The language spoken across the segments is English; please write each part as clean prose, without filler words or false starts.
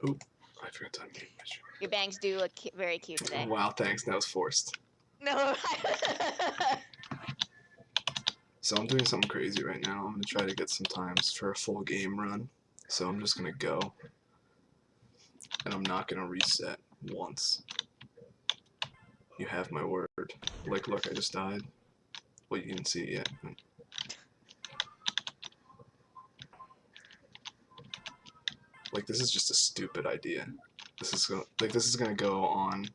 Oop, I forgot to unmute my stream. Your bangs do look very cute today. Wow, thanks. That was forced. No. So I'm doing something crazy right now. I'm gonna try to get some times for a full game run. So I'm just gonna go, and I'm not gonna reset once. You have my word. Like, look, I just died. Well, you didn't see it yet. Like, this is just a stupid idea. This is gonna go on.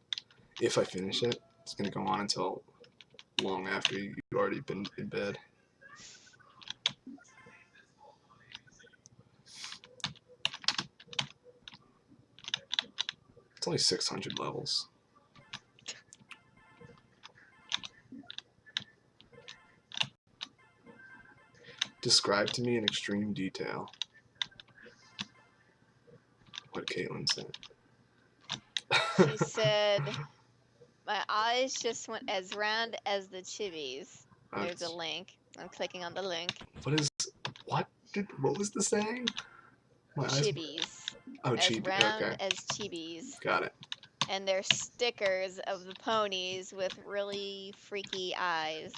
If I finish it, it's gonna go on until long after you've already been in bed. It's only 600 levels. Describe to me in extreme detail what Caitlin said. She said, my eyes just went as round as the chibis. There's a link. I'm clicking on the link. What was the saying? My eyes... Chibis. Oh, as chibi. round Okay. as chibis. Got it. And they're stickers of the ponies with really freaky eyes.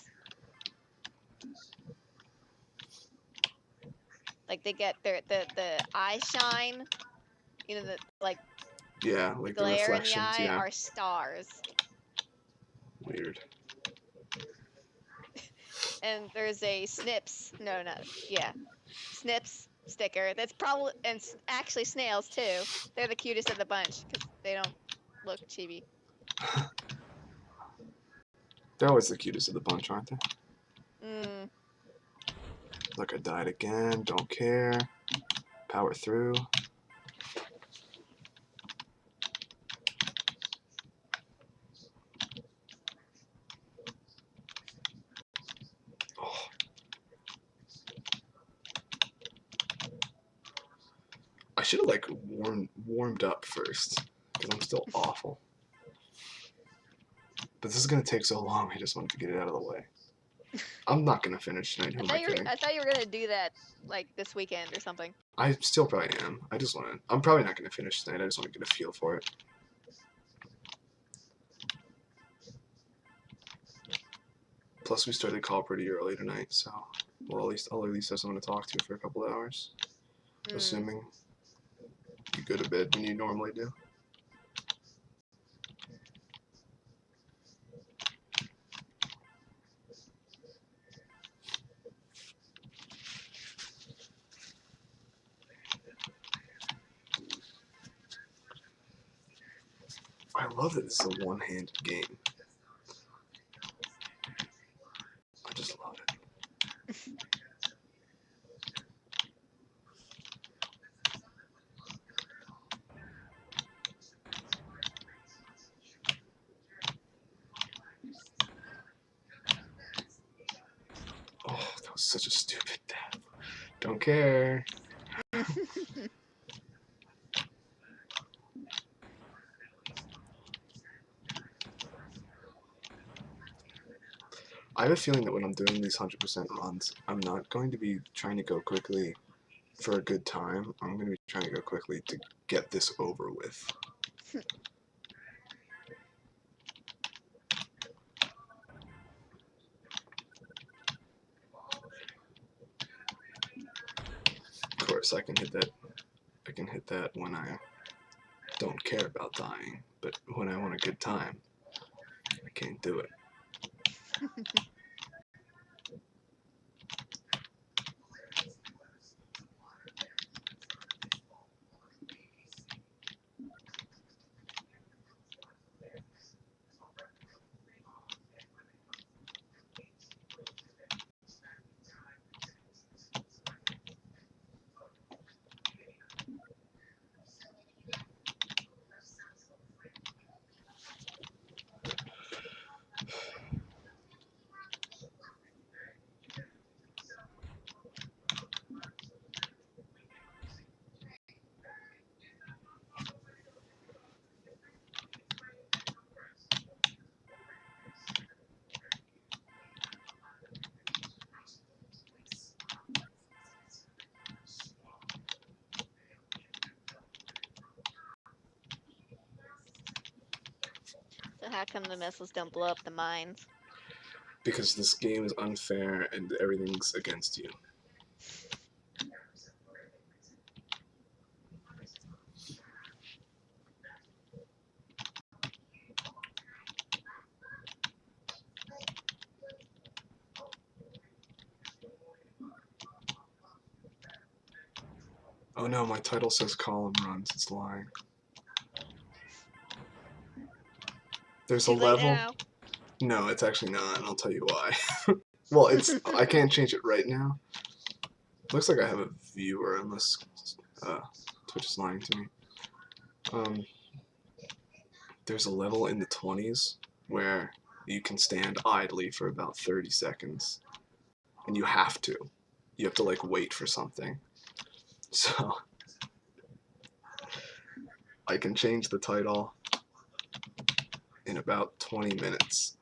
Like they get the eye shine, you know, the like like the glare in the reflections, eye yeah. are stars. Weird. And there's a Snips, Snips sticker. That's probably, and actually snails too. They're the cutest of the bunch because they don't look chibi. They're always the cutest of the bunch, aren't they? Mm. Look, I died again. Don't care. Power through. Oh. I should have like warmed up first because I'm still awful. But this is gonna take so long. I just wanted to get it out of the way. I'm not gonna finish tonight. Who am I kidding? I thought you were gonna do that like this weekend or something. I still probably am. I'm probably not gonna finish tonight. I just want to get a feel for it. Plus, we started call pretty early tonight, so I'll at least have someone to talk to for a couple of hours. Assuming you go to bed when you normally do. I love that this is a one-handed game. I just love it. Oh, that was such a stupid death. Don't care. I have a feeling that when I'm doing these 100% runs, I'm not going to be trying to go quickly for a good time. I'm going to be trying to go quickly to get this over with. Of course, I can hit that when I don't care about dying, but when I want a good time, I can't do it. how come the missiles don't blow up the mines? Because this game is unfair and everything's against you. Oh no, my title says column runs. It's lying. There's a Too late level. now. No, it's actually not, and I'll tell you why. Well, I can't change it right now. Looks like I have a viewer, unless Twitch is lying to me. There's a level in the 20s where you can stand idly for about 30 seconds, and you have to. You have to like wait for something. So I can change the title in about 20 minutes.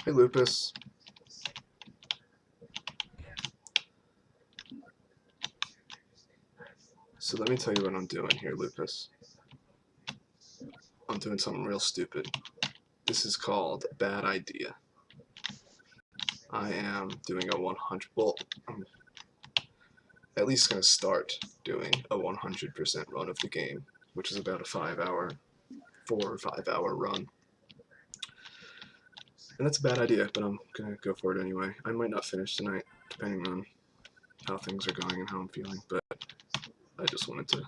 Hey, Lupus. So let me tell you what I'm doing here, Lupus. I'm doing something real stupid. This is called Bad Idea. I am doing a 100, well, I'm at least going to start doing a 100% run of the game, which is about a 4 or 5 hour run. And that's a bad idea, but I'm going to go for it anyway. I might not finish tonight, depending on how things are going and how I'm feeling, but I just wanted to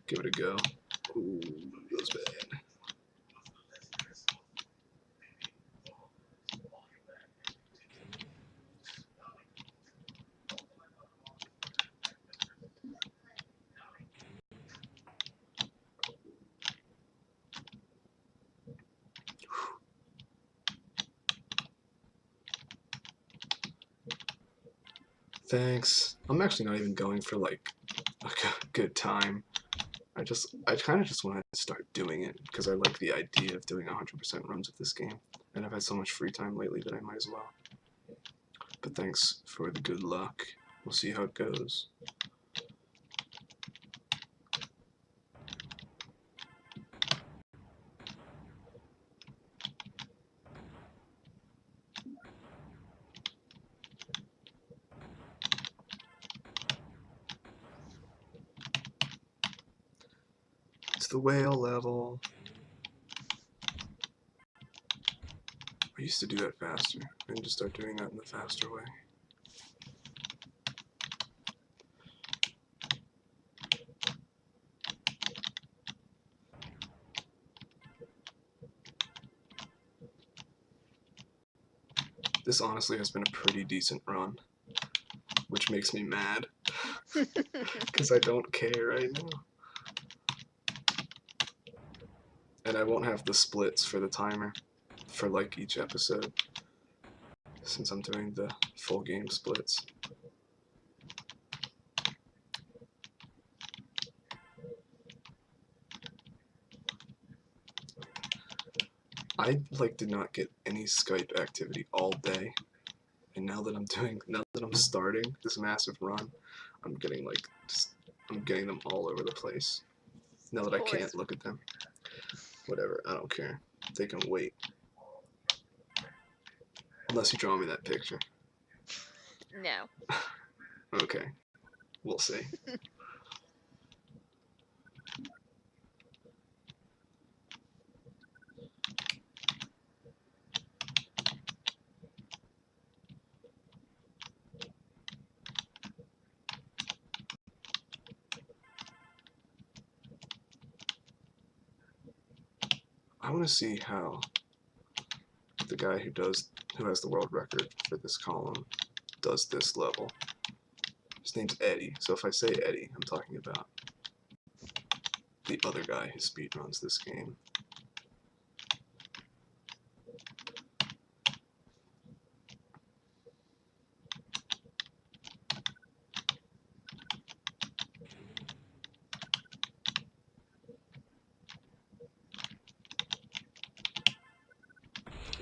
give it a go. Ooh, that was bad. Thanks. I'm actually not even going for like a good time. I kind of just want to start doing it because I like the idea of doing 100% runs of this game, and I've had so much free time lately that I might as well. But thanks for the good luck. We'll see how it goes. It's the whale level. I used to do that faster. I need to start doing that in the faster way. This honestly has been a pretty decent run, which makes me mad, because I don't care right now. And I won't have the splits for the timer for like each episode, since I'm doing the full game splits. I did not get any Skype activity all day, and now that I'm starting this massive run, I'm getting I'm getting them all over the place. Now that I can't look at them. Whatever, I don't care. They can wait. Unless you draw me that picture. No. Okay, we'll see. I want to see how the guy who has the world record for this column does this level. His name's Eddie, so if I say Eddie, I'm talking about the other guy who speedruns this game.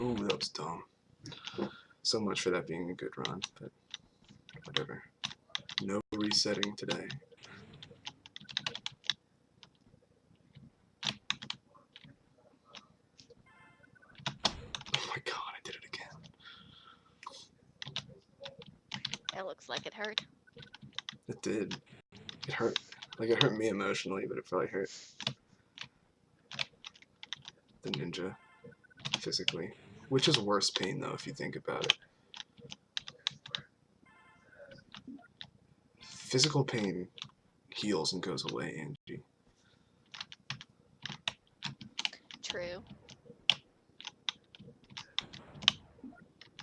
Ooh, that was dumb. So much for that being a good run, but whatever. No resetting today. Oh my god, I did it again. That looks like it hurt. It did. It hurt. Like, it hurt me emotionally, but it probably hurt the ninja physically. Which is worse pain, though, if you think about it. Physical pain heals and goes away, Angie. True.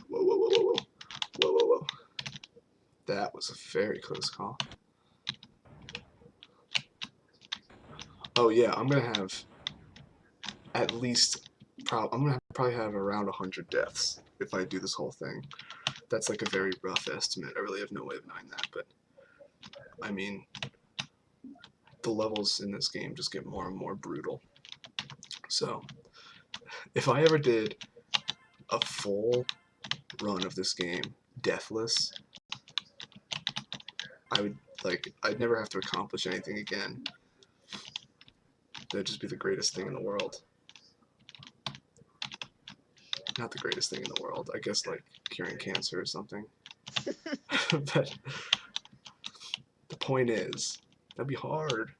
Whoa, whoa, whoa, whoa, whoa. Whoa, whoa, whoa. That was a very close call. Oh, yeah, I'm gonna have at least... I'm gonna probably have around 100 deaths if I do this whole thing. That's like a very rough estimate. I really have no way of knowing that, but... I mean... the levels in this game just get more and more brutal. So, if I ever did a full run of this game deathless, I'd never have to accomplish anything again. That'd just be the greatest thing in the world. Not the greatest thing in the world. I guess, like, curing cancer or something. But the point is, that'd be hard.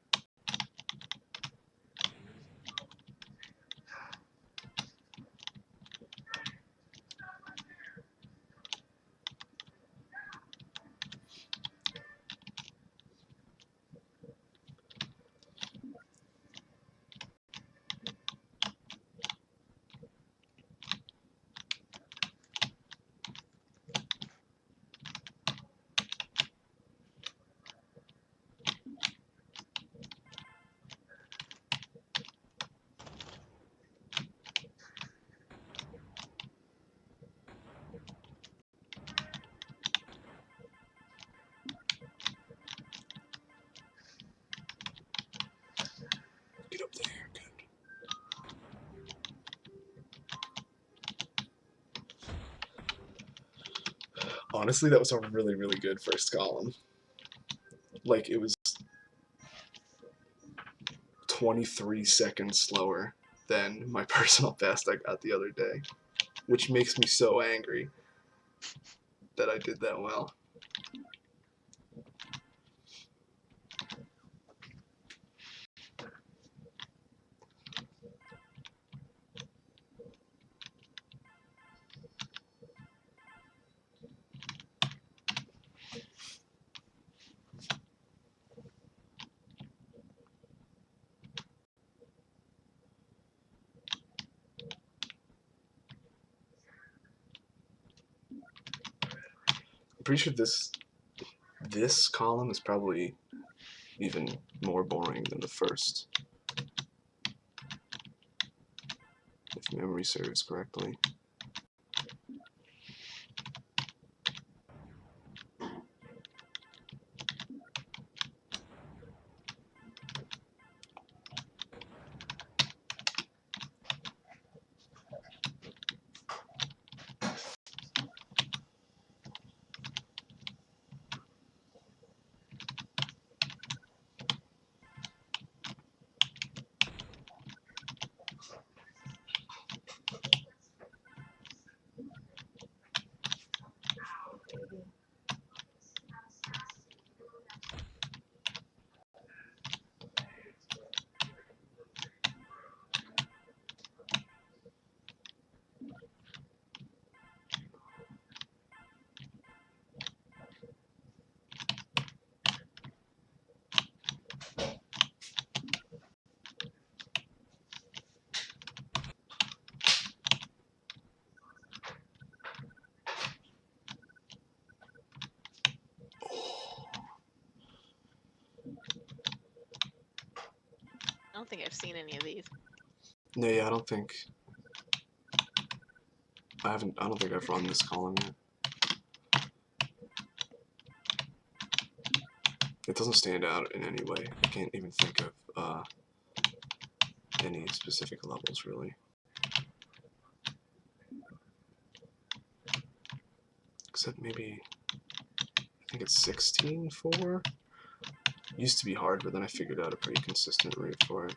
Get up there, good. Honestly, that was a really, really good first column. Like, it was 23 seconds slower than my personal best I got the other day, which makes me so angry that I did that well. I'm pretty sure this column is probably even more boring than the first, if memory serves correctly. I don't think I've seen any of these. No, yeah, I don't think I've run this column yet. It doesn't stand out in any way. I can't even think of any specific levels, really. is that maybe, I think it's 16-4? Used to be hard, but then I figured out a pretty consistent route for it.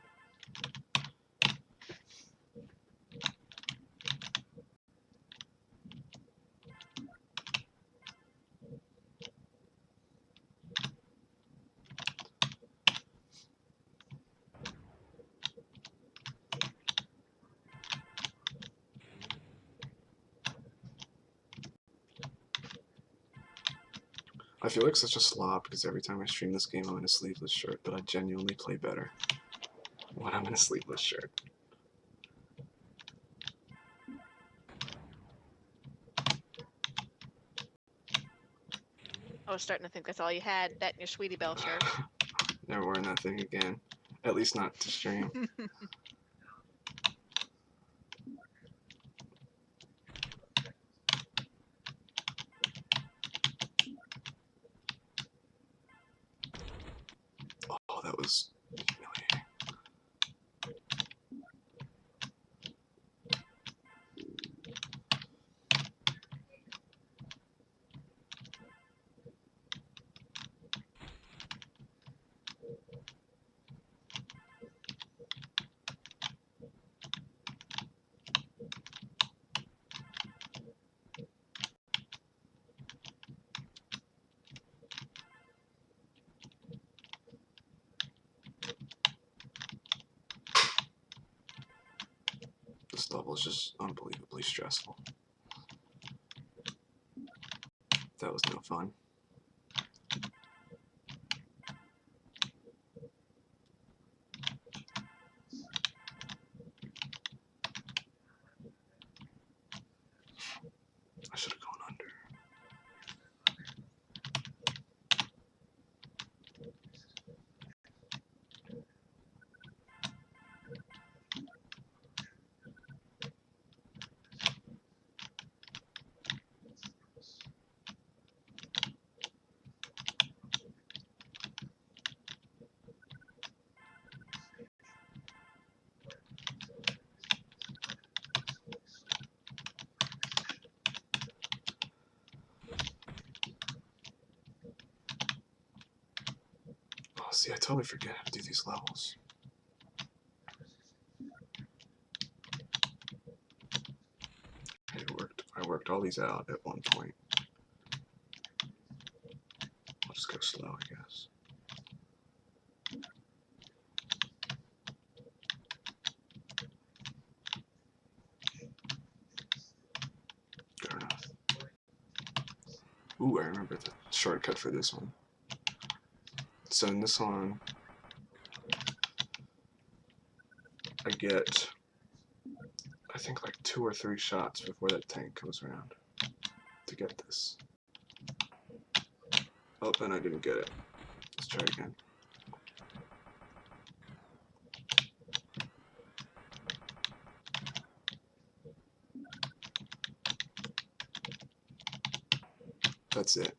I feel like such a slob because every time I stream this game I'm in a sleeveless shirt, but I genuinely play better when I'm in a sleeveless shirt. I was starting to think that's all you had, that and your Sweetie Belle shirt. Never wearing that thing again. At least not to stream. Oh, that was humiliating. This level is just unbelievably stressful. That was no fun. I should have gone under. See, I totally forget how to do these levels. I worked all these out at one point. I'll just go slow, I guess. Good enough. Ooh, I remember the shortcut for this one. So in this one, I get, I think, like 2 or 3 shots before that tank comes around to get this. Oh, and I didn't get it. Let's try again. That's it.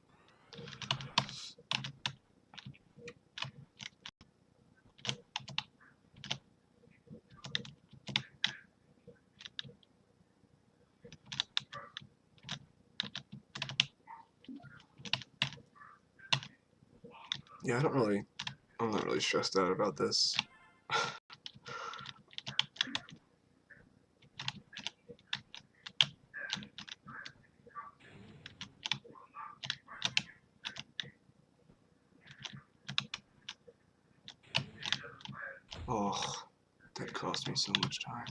Yeah, I'm not really stressed out about this. Oh, that cost me so much time.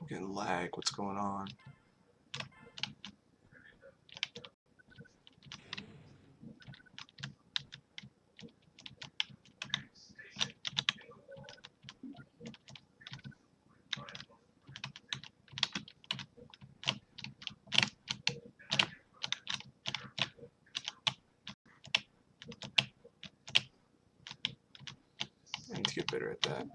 I'm getting lag. What's going on? better at that.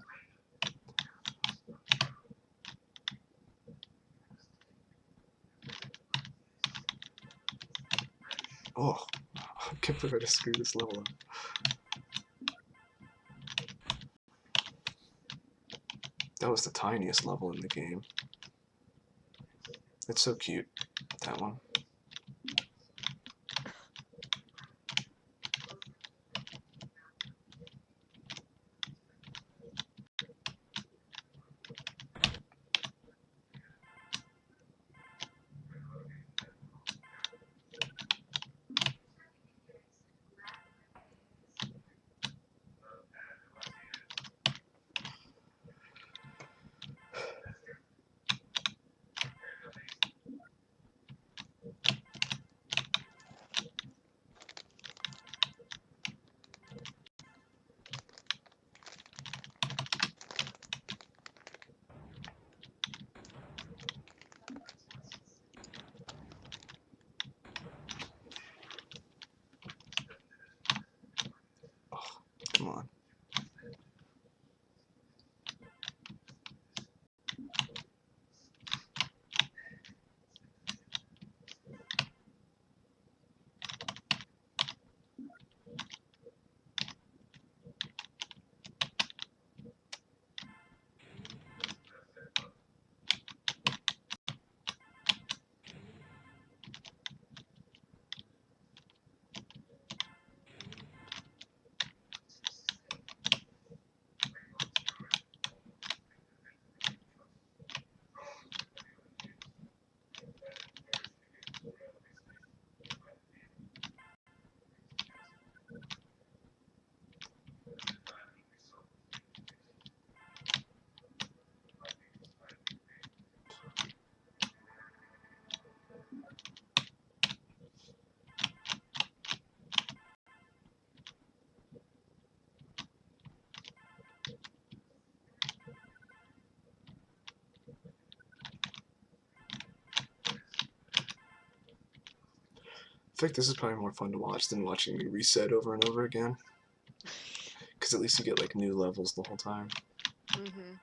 Oh, I can't believe I just screwed this level up. That was the tiniest level in the game. It's so cute, that one. Come on. I think this is probably more fun to watch than watching me reset over and over again. Because at least you get like new levels the whole time. Mm-hmm.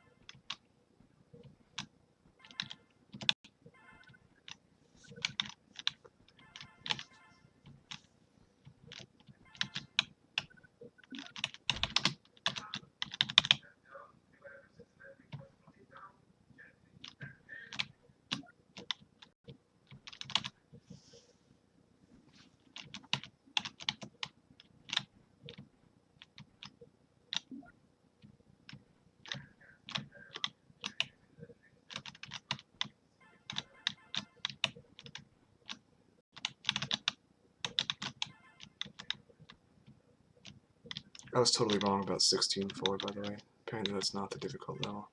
I was totally wrong about 16.4, by the way. Apparently that's not the difficult level.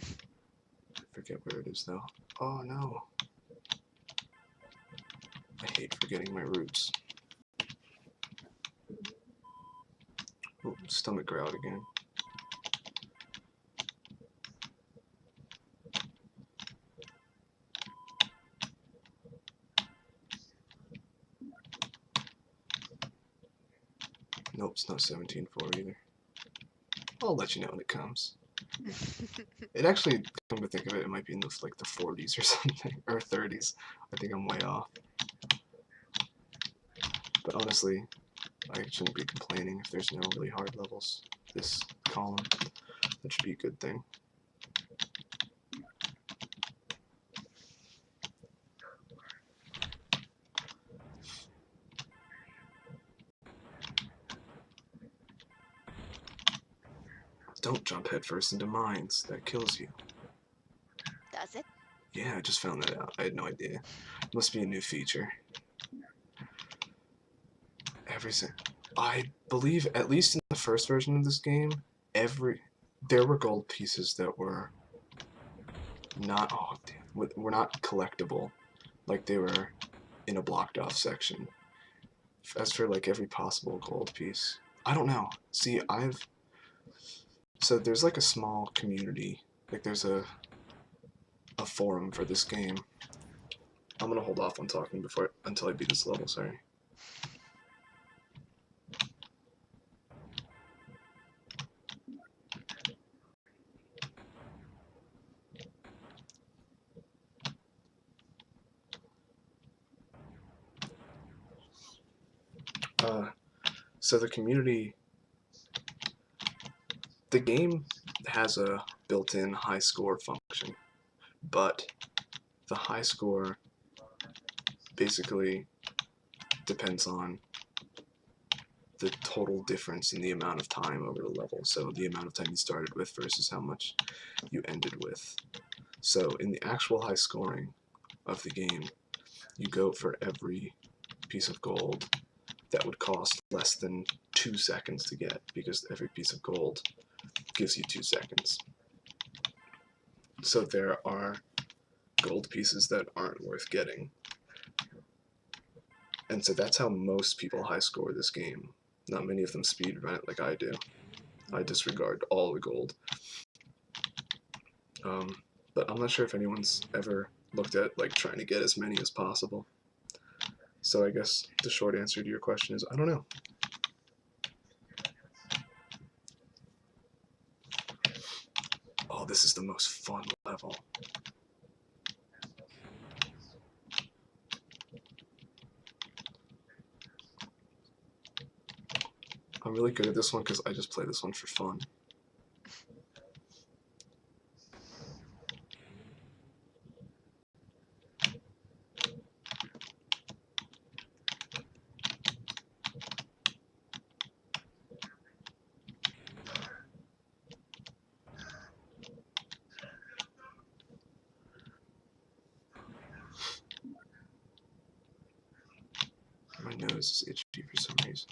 I forget where it is, though. Oh, no. I hate forgetting my roots. Ooh, stomach growl again. Nope, it's not 17.4 either. I'll let you know when it comes. It actually, come to think of it, it might be in the, like the 40s or something, or 30s. I think I'm way off. But honestly, I shouldn't be complaining if there's no really hard levels this column. That should be a good thing. Don't jump headfirst into mines. That kills you. Does it? Yeah, I just found that out. I had no idea. Must be a new feature. I believe, at least in the first version of this game, there were gold pieces that were not, oh damn, were not collectible. Like they were in a blocked off section. As for like every possible gold piece, I don't know. See, so there's like a small community, like there's a forum for this game. I'm gonna hold off on talking until I beat this level, sorry. So the community, the game has a built-in high score function, but the high score basically depends on the total difference in the amount of time over the level. So the amount of time you started with versus how much you ended with. So in the actual high scoring of the game, you go for every piece of gold that would cost less than 2 seconds to get, because every piece of gold gives you 2 seconds. So there are gold pieces that aren't worth getting. And so that's how most people high score this game. Not many of them speedrun it like I do. I disregard all the gold. But I'm not sure if anyone's ever looked at like trying to get as many as possible. So I guess the short answer to your question is I don't know. Oh, this is the most fun level. I'm really good at this one because I just play this one for fun. My nose is itchy for some reason.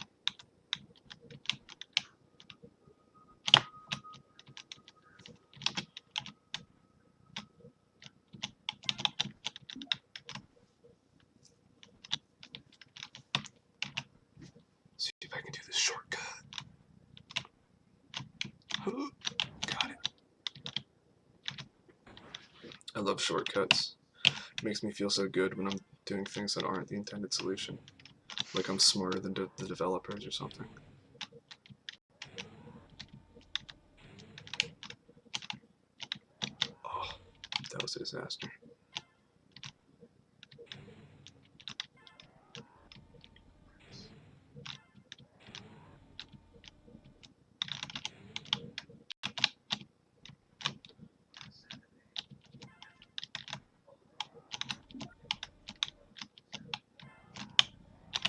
See if I can do this shortcut. Got it. I love shortcuts. It makes me feel so good when I'm doing things that aren't the intended solution. Like I'm smarter than the developers or something. Oh, that was a disaster.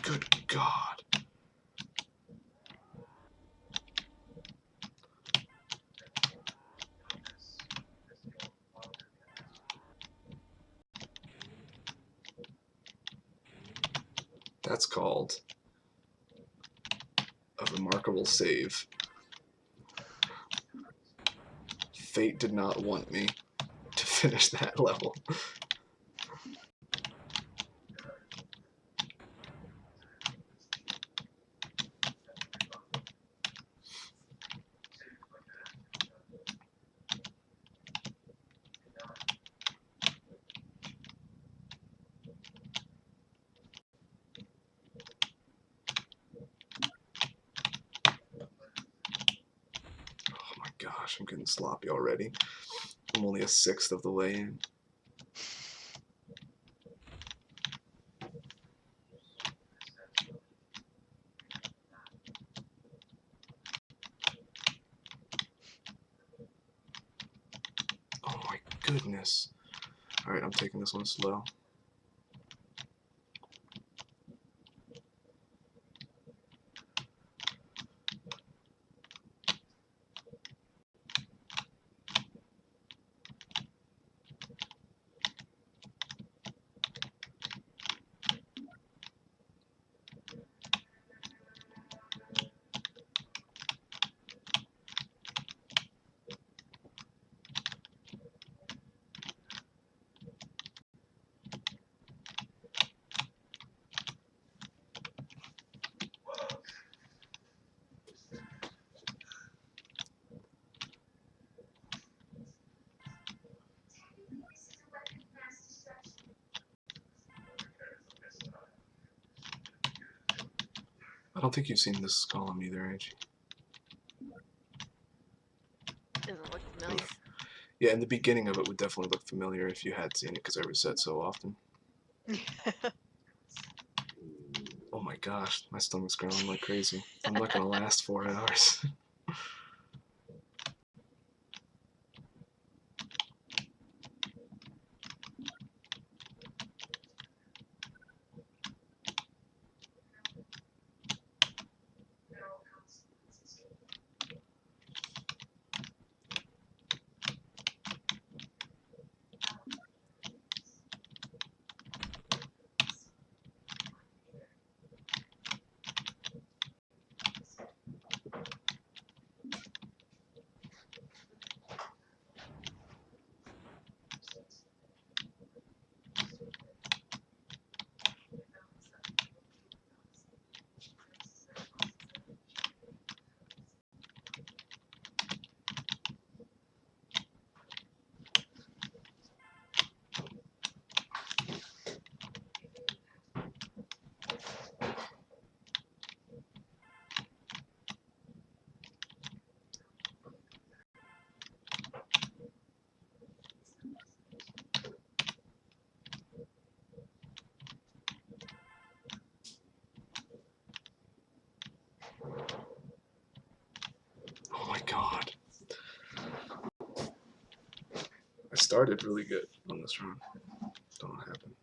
Good God. That's called a remarkable save. Fate did not want me to finish that level. Gosh, I'm getting sloppy already. I'm only a sixth of the way in. Oh my goodness. Alright, I'm taking this one slow. I don't think you've seen this column either, Angie. Doesn't look familiar. Yeah, in the beginning of it would definitely look familiar if you had seen it, because I reset so often. Oh my gosh, my stomach's growling like crazy. I'm not gonna last 4 hours. Oh my god. I started really good on this run. Don't know what happened.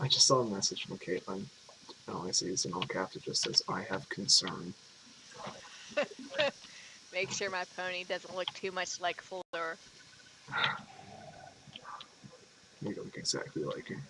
I just saw a message from Caitlin. And all I see is in all caps it just says, I have concern. Make sure my pony doesn't look too much like Fuller. You look exactly like him.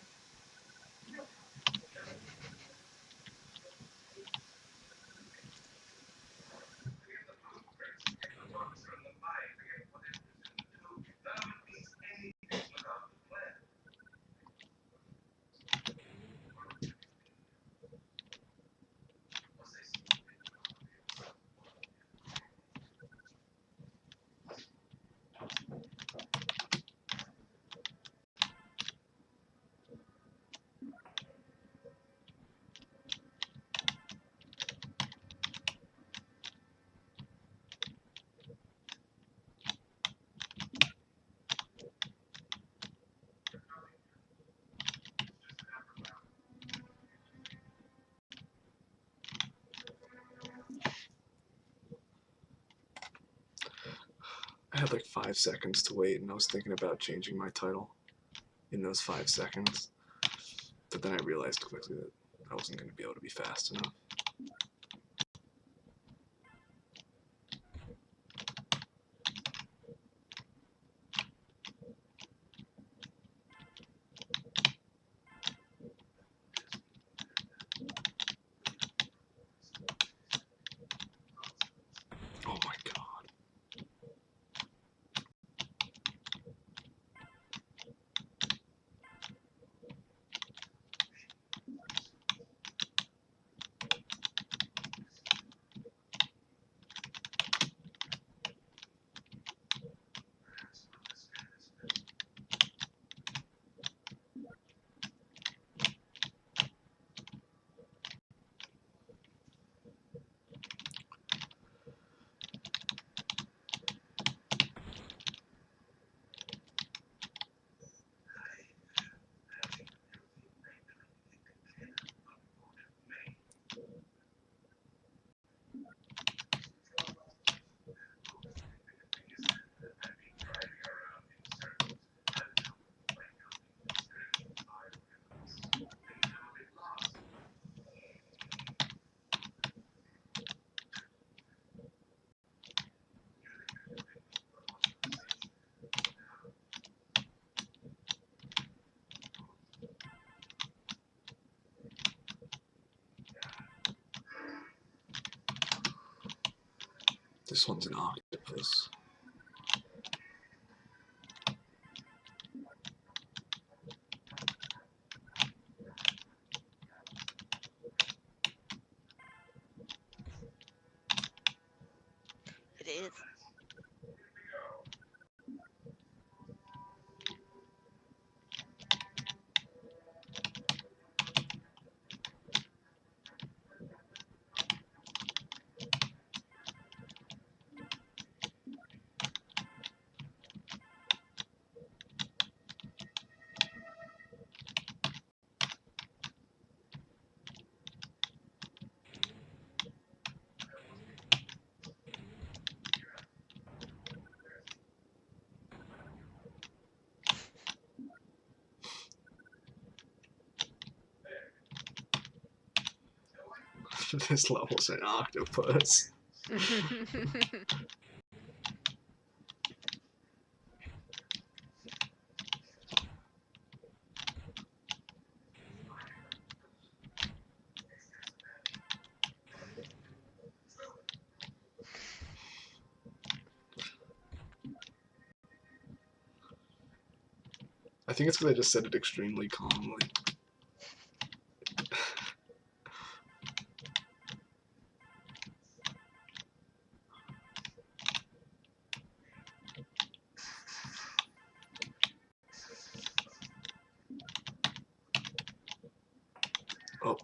I had like 5 seconds to wait, and I was thinking about changing my title in those 5 seconds. But then I realized quickly that I wasn't going to be able to be fast enough. Oh my god. This one's an octopus. It is. This level's an octopus. I think it's because I just said it extremely calmly. Oh.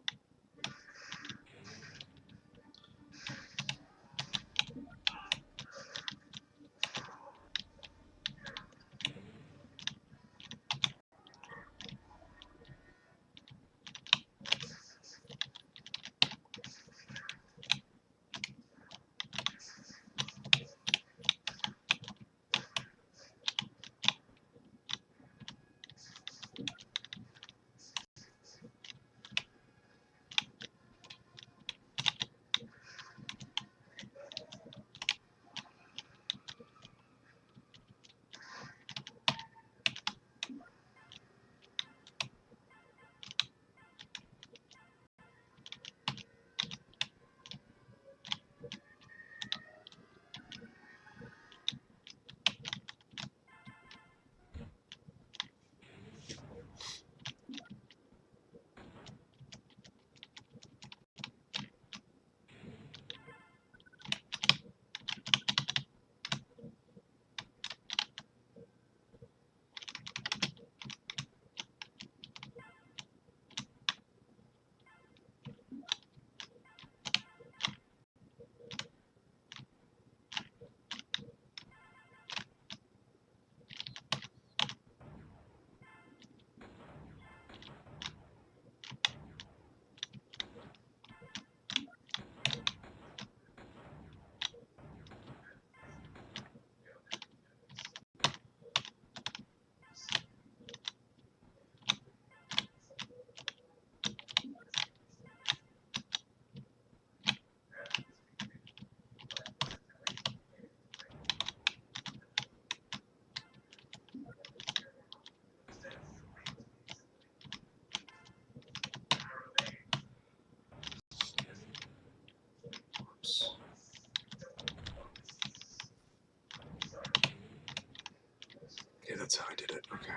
Okay, that's how I did it. Okay.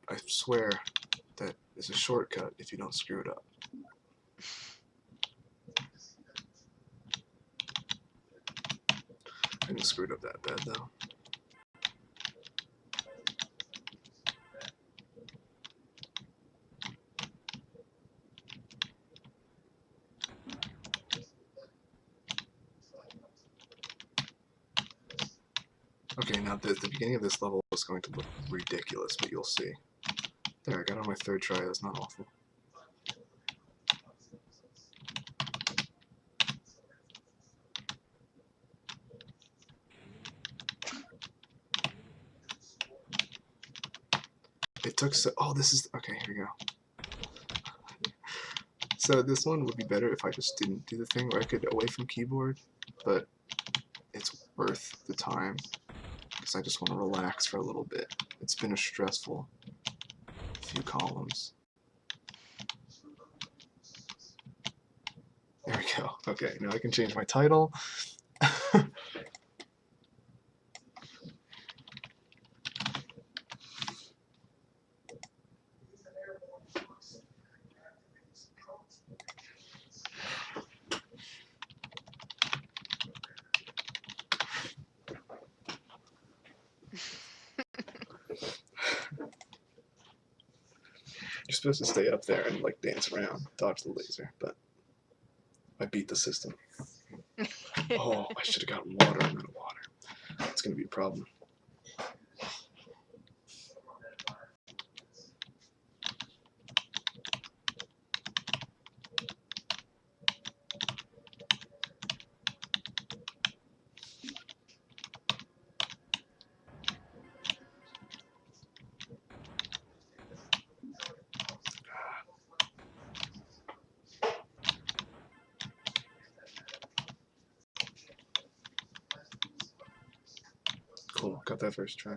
I swear that is a shortcut if you don't screw it up. I didn't screw it up that bad though. Okay, now the beginning of this level is going to look ridiculous, but you'll see. There, I got it on my third try. That's not awful. It took so... Oh, this is... Okay, here we go. So this one would be better if I just didn't do the thing where I could away from keyboard, but it's worth the time because I just want to relax for a little bit. It's been a stressful few columns. There we go. Okay, now I can change my title. You're supposed to stay up there and like dance around, dodge the laser, but I beat the system. Oh, I should have gotten water. I'm out of water. It's gonna be a problem. Cool, got that first try.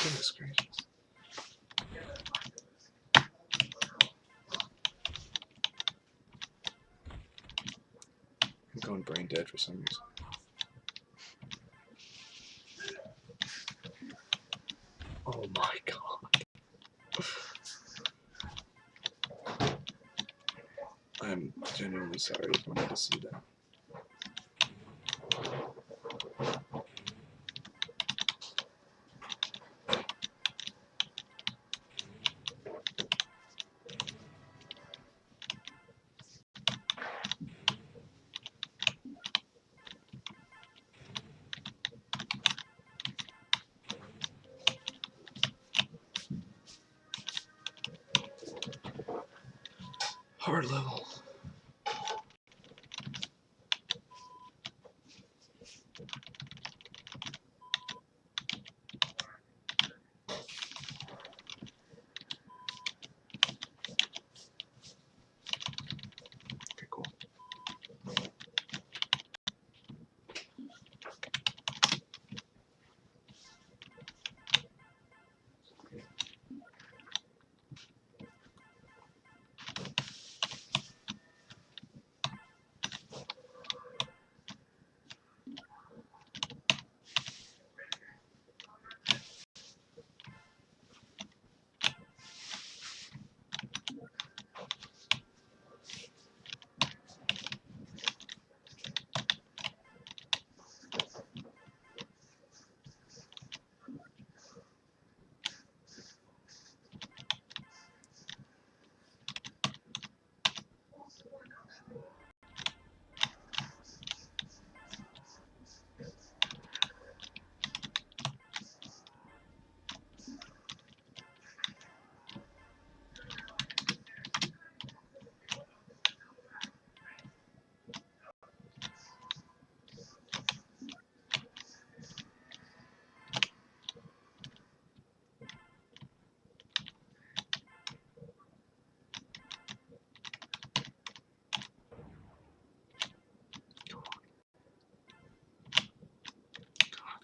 Goodness gracious. I'm going brain dead for some reason. Oh my god. I'm genuinely sorry if you wanted to see that. Hard level. Okay, cool.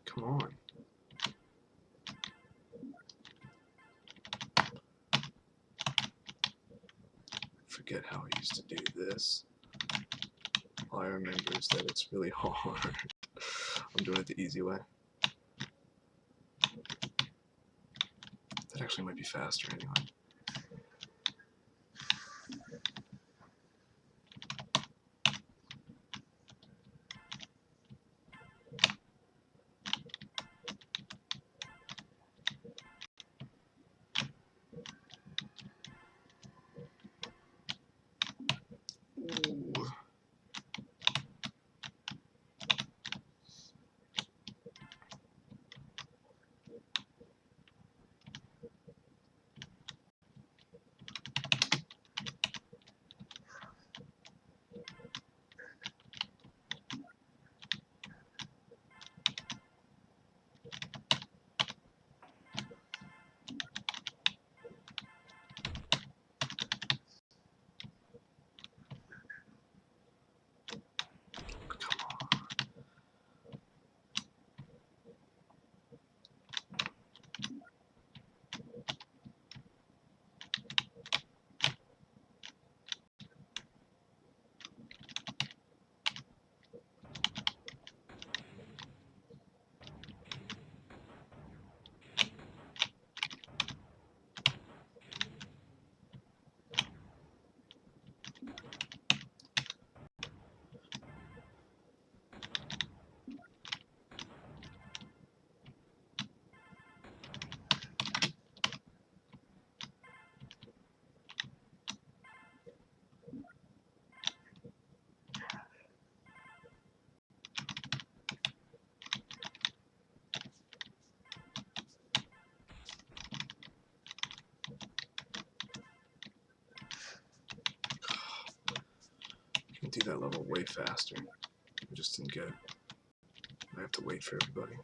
Come on. Forget how I used to do this. All I remember is that it's really hard. I'm doing it the easy way. That actually might be faster anyway. Ooh. You can do that level way faster. I just didn't get it. I have to wait for everybody.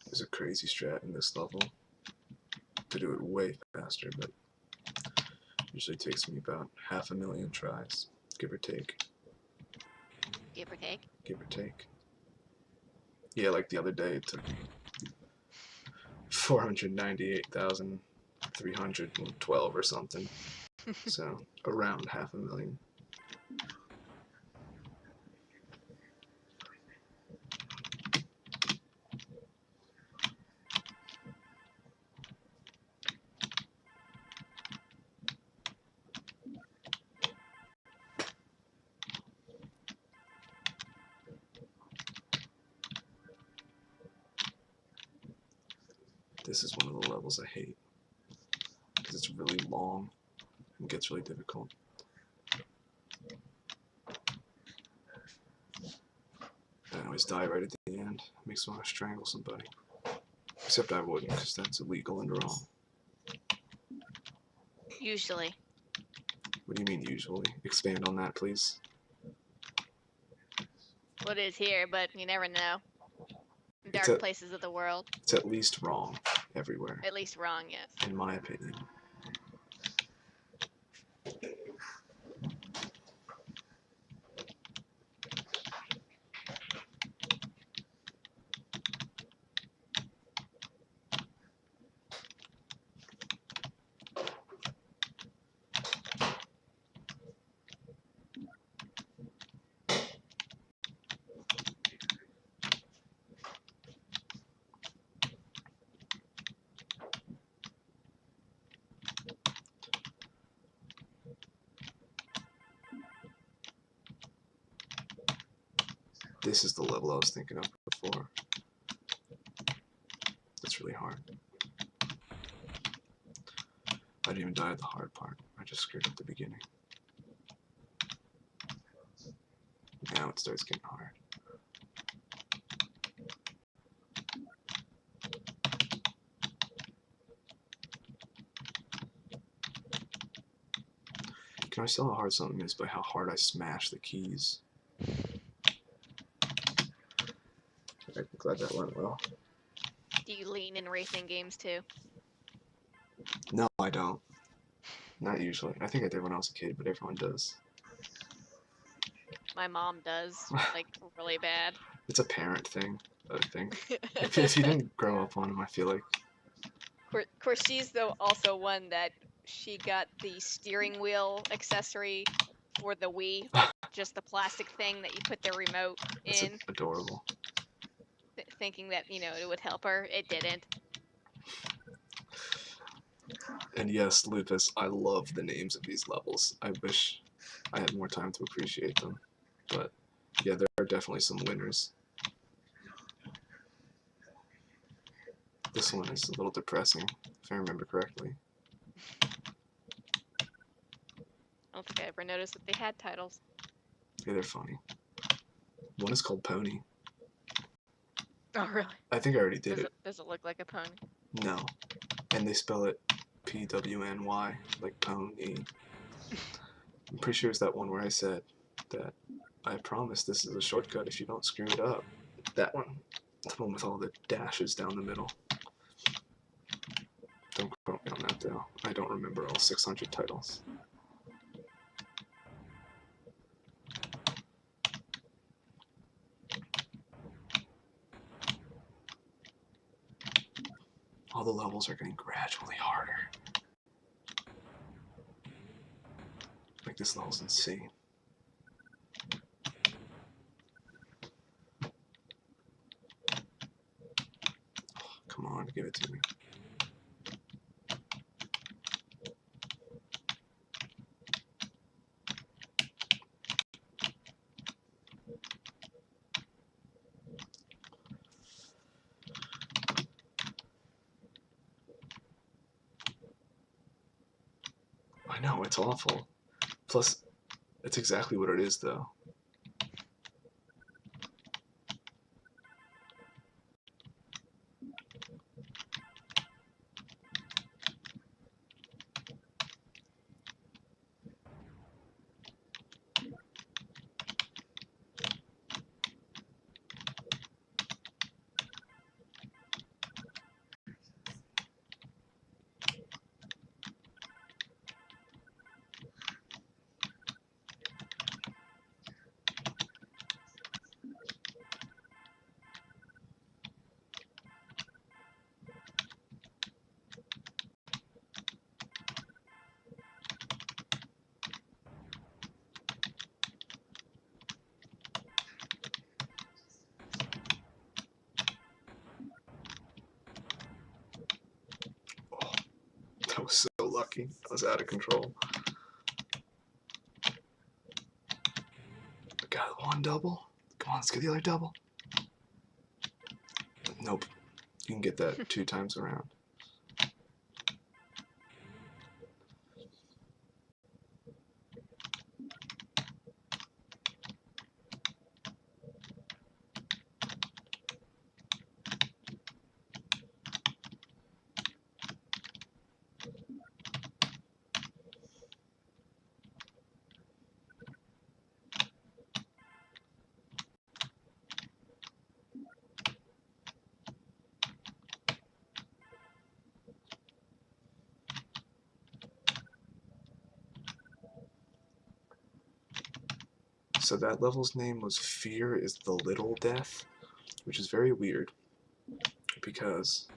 There's a crazy strat in this level to do it way faster, but usually takes me about 500,000 tries, give or take. Give or take? Give or take. Yeah, like the other day it took 498,312 or something. So around 500,000. This is one of the levels I hate because it's really long and gets really difficult. I always die right at the end. It makes me want to strangle somebody. Except I wouldn't, because that's illegal and wrong. Usually. What do you mean usually? Expand on that, please. Well, it is here, but you never know. Dark places of the world. It's at least wrong everywhere. At least wrong, yes. In my opinion. This is the level I was thinking of before. That's really hard. I didn't even die at the hard part. I just screwed up the beginning. Now it starts getting hard. You can always tell how hard something is by how hard I smash the keys. I'm glad that went well. Do you lean in racing games too? No, I don't. Not usually. I think I did when I was a kid, but everyone does. My mom does, like, really bad. It's a parent thing, I think. If you didn't grow up on them, I feel like. Of course, she's also one that she got the steering wheel accessory for the Wii, just the plastic thing that you put the remote in. It's adorable. Thinking that, you know, it would help her. It didn't. And yes, Lupus, I love the names of these levels. I wish I had more time to appreciate them. But yeah, there are definitely some winners. This one is a little depressing, if I remember correctly. I don't think I ever noticed that they had titles. Yeah, they're funny. One is called Pony. Oh, really? I think I already did it. Does it look like a pony? No. And they spell it P-W-N-Y, like pony. I'm pretty sure it's that one where I said that I promise this is a shortcut if you don't screw it up. That one. The one with all the dashes down the middle. Don't quote me on that though. I don't remember all 600 titles. All the levels are getting gradually harder. Like, this level's insane. Oh, come on, give it to me. I know, it's awful. Plus, it's exactly what it is, though. I was so lucky. I was out of control. Got one double. Come on, let's get the other double. Nope. You can get that 2 times around. So that level's name was Fear is the Little Death, which is very weird because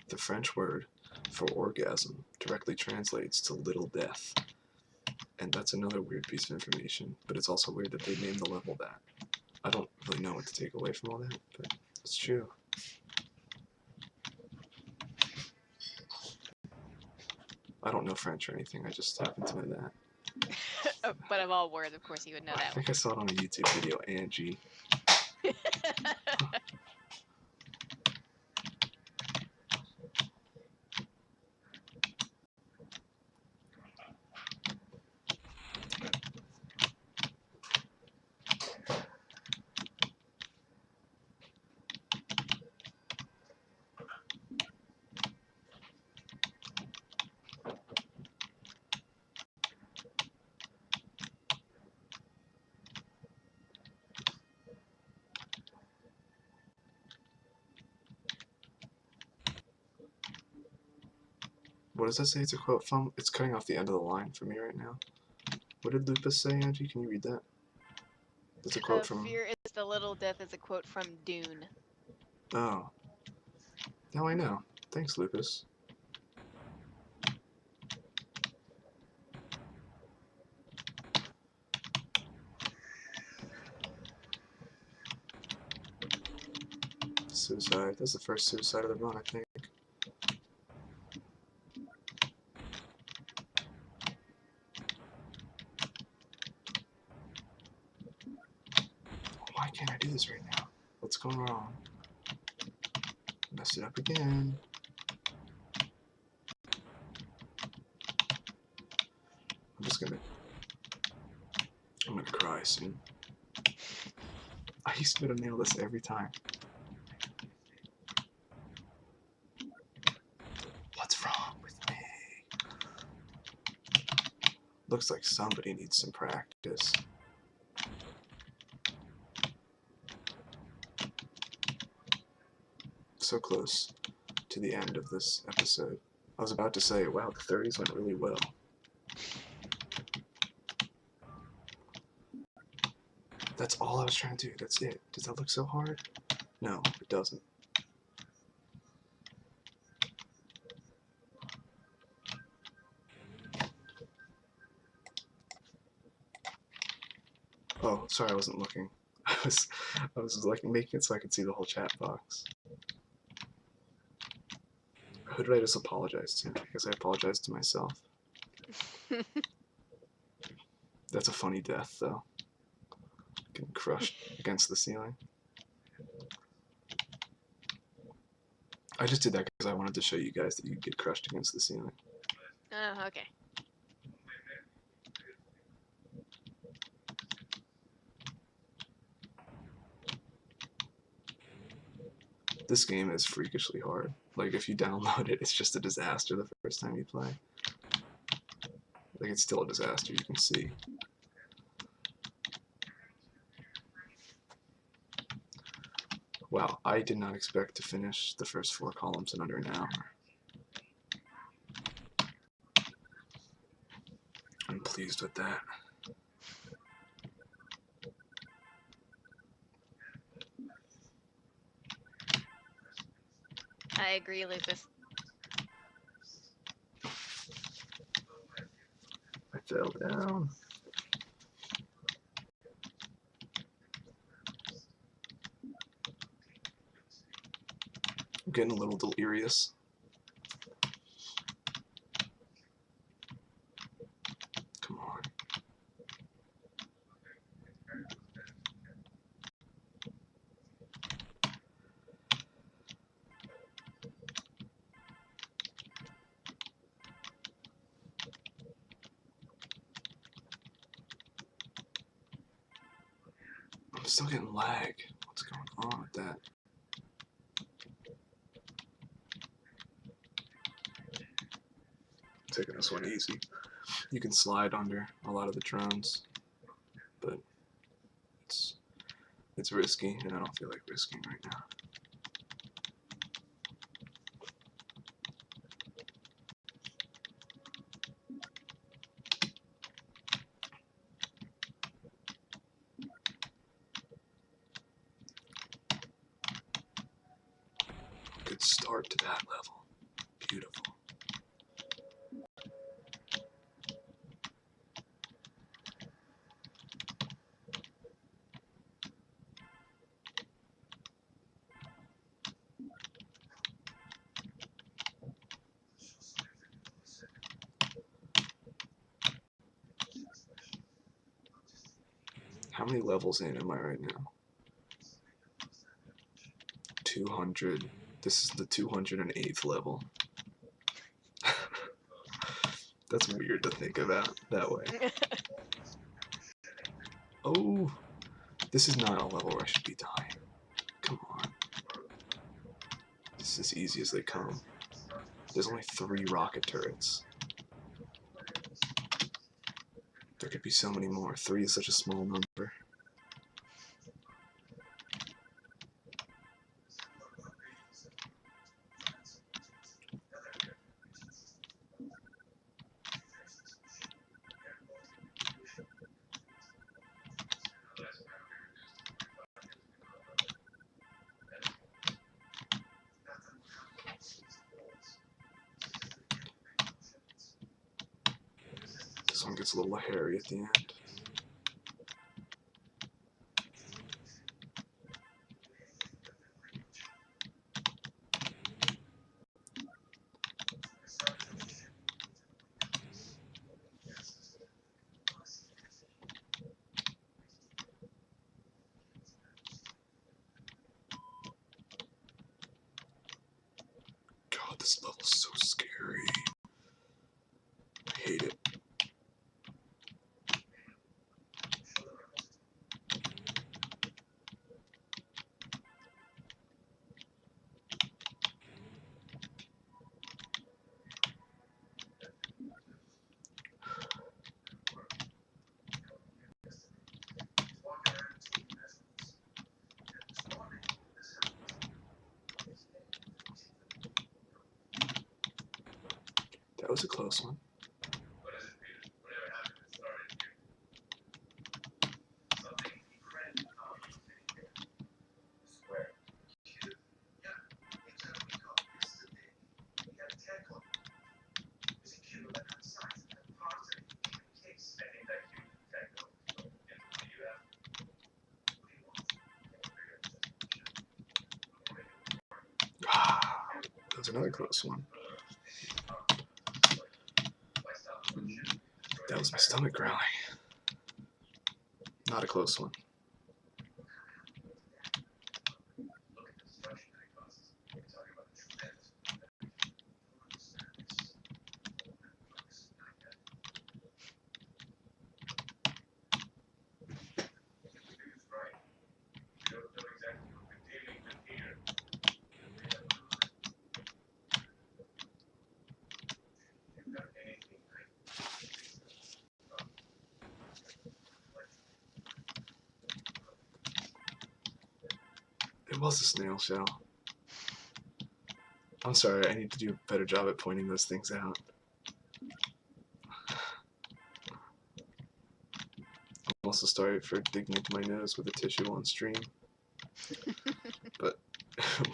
the French word for orgasm directly translates to little death. And that's another weird piece of information, but it's also weird that they named the level that. I don't really know what to take away from all that, but it's true. I don't know French or anything, I just happen to know that. But of all words, of course, you would know I that think one. I saw it on a YouTube video, Angie. What does that say it's a quote from? It's cutting off the end of the line for me right now. What did Lupus say, Angie? Can you read that? It's a quote from... Fear is the little death is a quote from Dune. Oh. Now I know. Thanks, Lupus. Suicide. That's the first suicide of the run, I think. Why can't I do this right now? What's going wrong? Messed it up again. I'm gonna cry soon. I used to nail this every time. What's wrong with me? Looks like somebody needs some practice. So close to the end of this episode. I was about to say, wow, the 30s went really well. That's all I was trying to do. That's it. Does that look so hard? No, it doesn't. Oh, sorry, I wasn't looking. I was like making it so I could see the whole chat box. Who did I just apologize to? I guess I apologized to myself. That's a funny death, though. Getting crushed against the ceiling. I just did that because I wanted to show you guys that you get crushed against the ceiling. Oh, okay. This game is freakishly hard. Like, if you download it, it's just a disaster the first time you play. Like, it's still a disaster, you can see. Wow, I did not expect to finish the first 4 columns in under an hour. I'm pleased with that. I agree, Lucas. I fell down. I'm getting a little delirious. Come on. I'm still getting lag. What's going on with that? Taking this one easy. You can slide under a lot of the drones, but it's risky, and I don't feel like risking right now. Good start to that level. Beautiful. How many levels in am I right now? 200. This is the 208th level. That's weird to think about that way. Oh, this is not a level where I should be dying. Come on. This is as easy as they come. There's only 3 rocket turrets. There could be so many more. 3 is such a small number. This one gets a little hairy at the end. God, this level's so scary. I hate it. That was a close one. That was another close one. That was my stomach growling. Not a close one. It was a snail shell. I'm sorry, I need to do a better job at pointing those things out. I'm also sorry for digging into my nose with a tissue on stream. But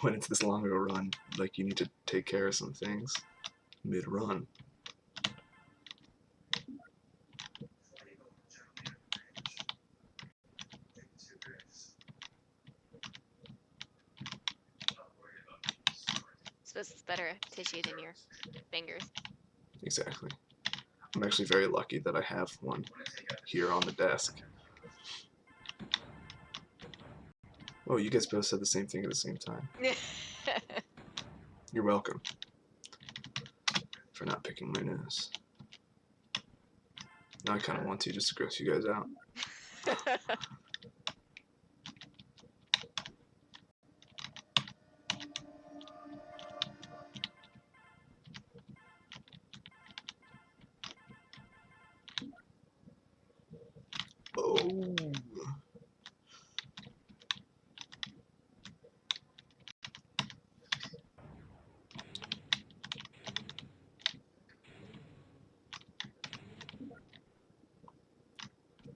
when it's this long of a run, like, you need to take care of some things mid-run. Suppose it's better tissue than your fingers. Exactly. I'm actually very lucky that I have one here on the desk. Oh, you guys both said the same thing at the same time. You're welcome for not picking my nose. Now I kind of want to, just to gross you guys out. Oh.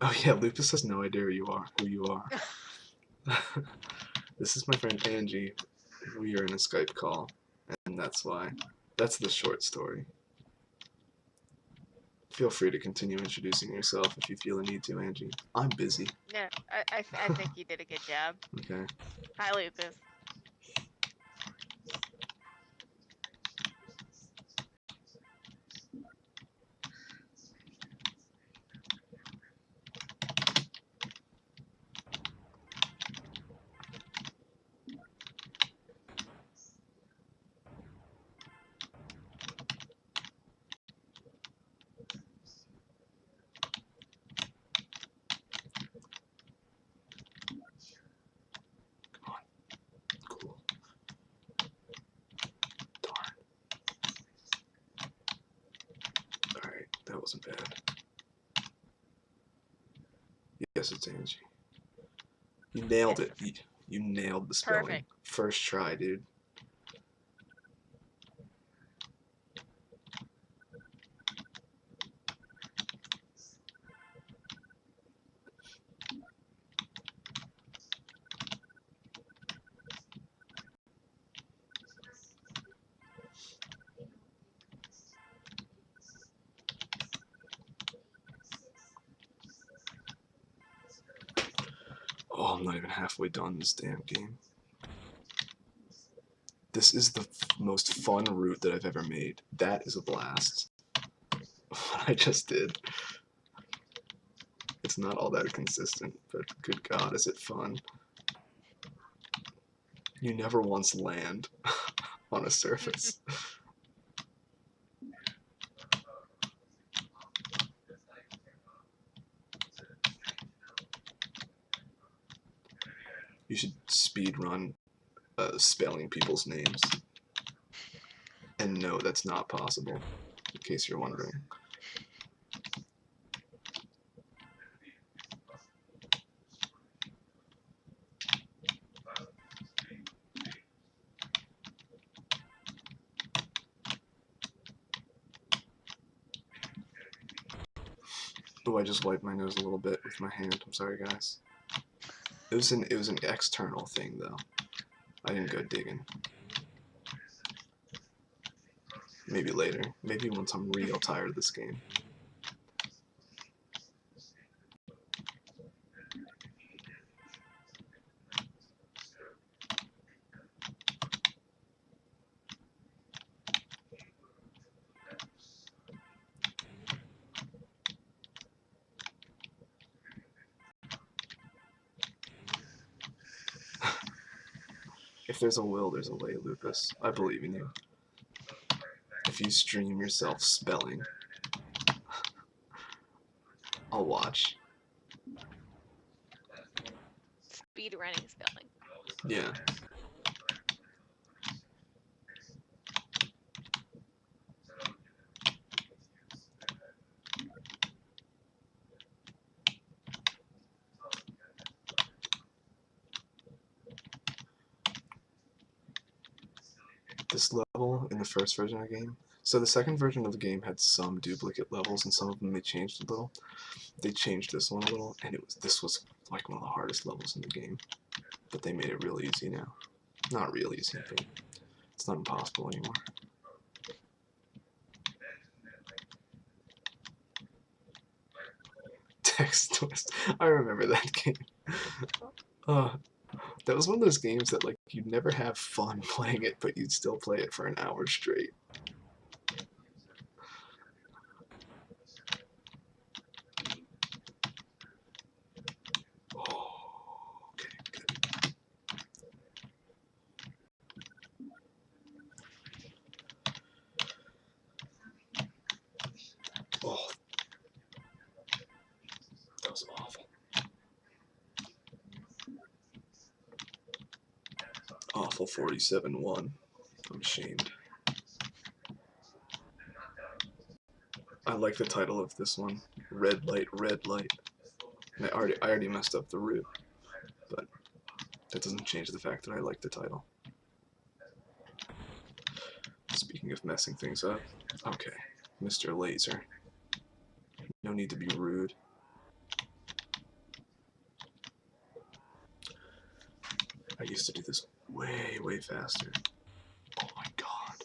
Oh yeah, Lupus has no idea who you are. This is my friend Angie. We are in a Skype call, and that's why. That's the short story. Feel free to continue introducing yourself if you feel a need to, Angie. I'm busy. No, I think you did a good job. Okay. Hi, Lupus. bad. Yes, it's Angie. You nailed Yes, it. You nailed the spelling. Perfect. First try, dude. Oh, I'm not even halfway done this damn game. This is the most fun route that I've ever made. That is a blast. What I just did. It's not all that consistent, but good God, is it fun. You never once land on a surface. You should speedrun spelling people's names. And no, that's not possible, in case you're wondering. Oh, I just wiped my nose a little bit with my hand. I'm sorry, guys. It was an external thing, though. I didn't go digging. Maybe later. Maybe once I'm real tired of this game. If there's a will, there's a way, Lucas. I believe in you. If you stream yourself spelling, I'll watch. Speedrunning spelling. Yeah. This level in the first version of the game. So the second version of the game had some duplicate levels, and some of them they changed a little. They changed this one a little, and this was like one of the hardest levels in the game. But they made it real easy now. Not real easy, but it's not impossible anymore. Text twist. I remember that game. That was one of those games that like you'd never have fun playing it, but you'd still play it for an hour straight. Oh, okay, good. Oh, that was awful. Awful 47-1. I'm ashamed. I like the title of this one. Red light, red light. And I already messed up the route, but that doesn't change the fact that I like the title. Speaking of messing things up, okay, Mr. Laser. No need to be rude. I used to do this way, way faster. Oh my god.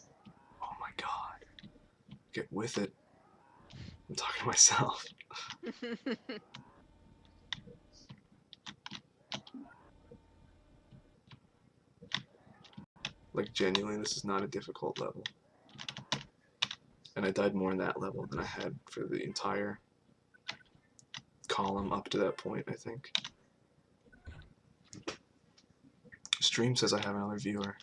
Oh my god. Get with it. I'm talking to myself. Like, genuinely, this is not a difficult level. And I died more in that level than I had for the entire column up to that point, I think. Stream says I have another viewer.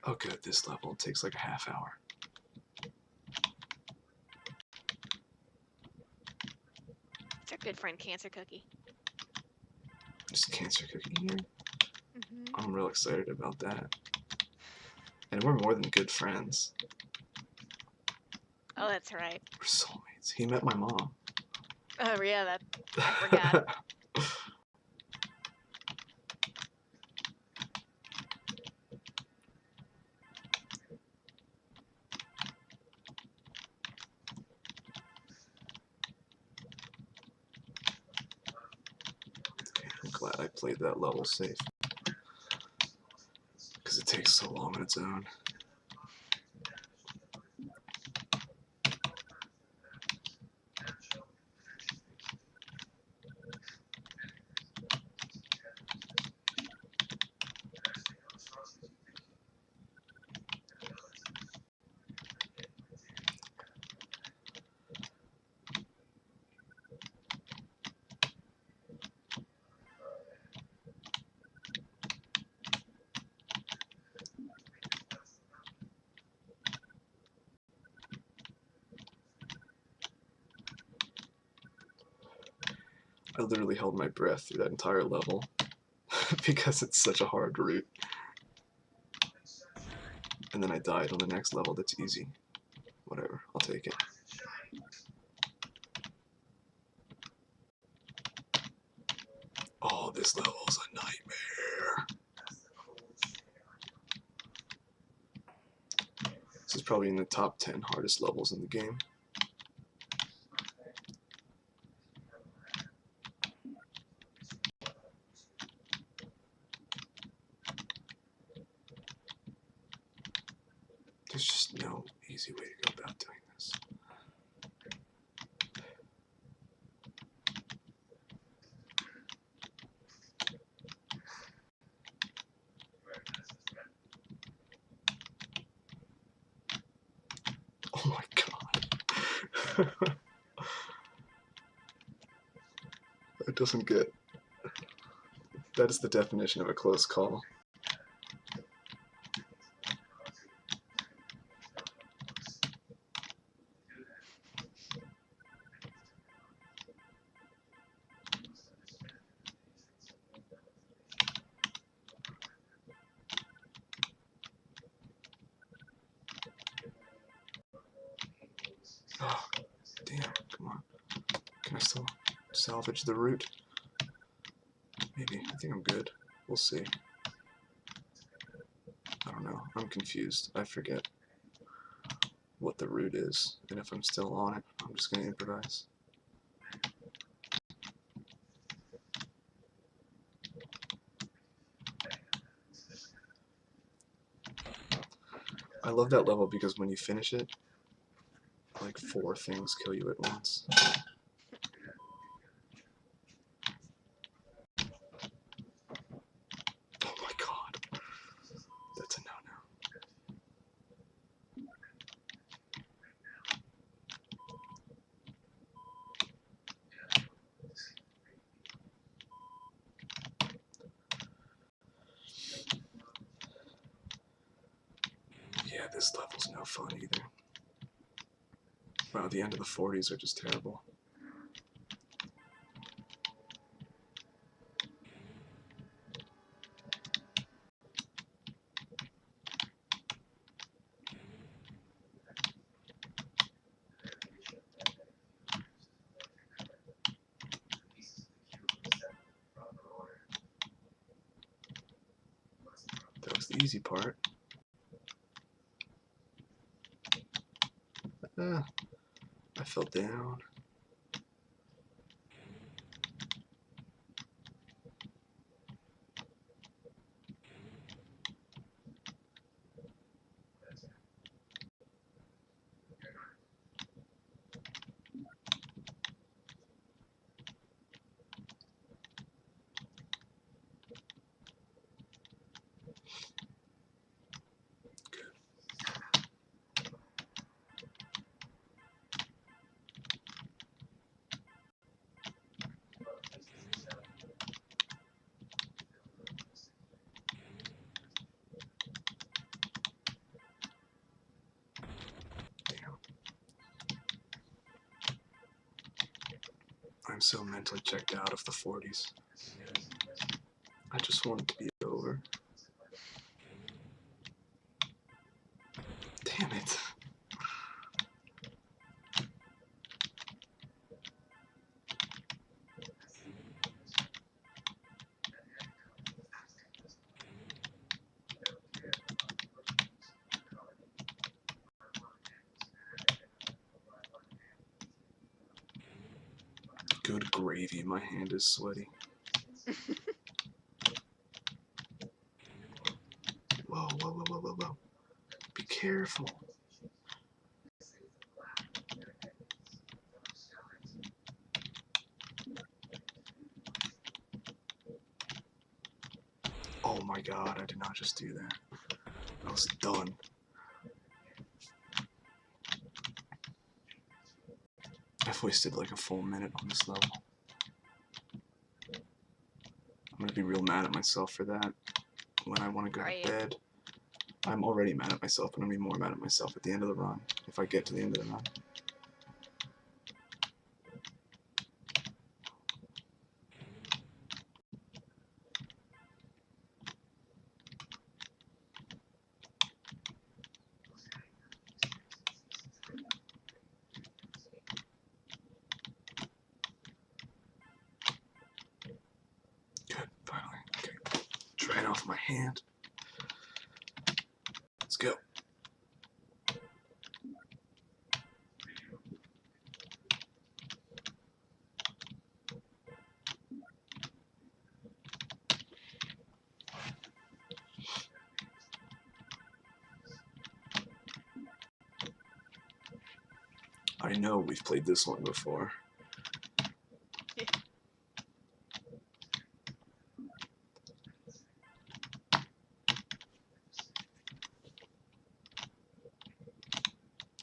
Oh good, this level takes like a half hour. Good friend Cancer Cookie. Just Cancer Cookie here. Mm-hmm. I'm real excited about that. And we're more than good friends. Oh, that's right. We're soulmates. He met my mom. Oh, yeah, that I forgot. Okay, I'm glad I played that level safe. Because it takes so long on its own. I literally held my breath through that entire level because it's such a hard route. And then I died on the next level that's easy. Whatever, I'll take it. Oh, this level's a nightmare. This is probably in the top 10 hardest levels in the game. There's just no easy way to go about doing this. Oh my god. That doesn't get... That is the definition of a close call. Oh, damn, come on. Can I still salvage the route? Maybe. I think I'm good. We'll see. I don't know. I'm confused. I forget what the route is. And if I'm still on it, I'm just going to improvise. I love that level because when you finish it, like 4 things kill you at once. Oh my god. That's a no-no. Yeah, this level's no fun either. Wow, the end of the 40s are just terrible. That was the easy part. I fell down. I'm so mentally checked out of the 40s. I just want it to be over. Damn it. Good gravy, my hand is sweaty. Whoa, whoa, whoa, whoa, whoa, whoa. Be careful. Oh my god, I did not just do that. I was done. I've wasted like a full minute on this level. I'm gonna be real mad at myself for that when I want to go to bed. I'm already mad at myself, but I'm gonna be more mad at myself at the end of the run, if I get to the end of the run. Good, finally. Okay. Dry it off my hand. Let's go. I know we've played this one before.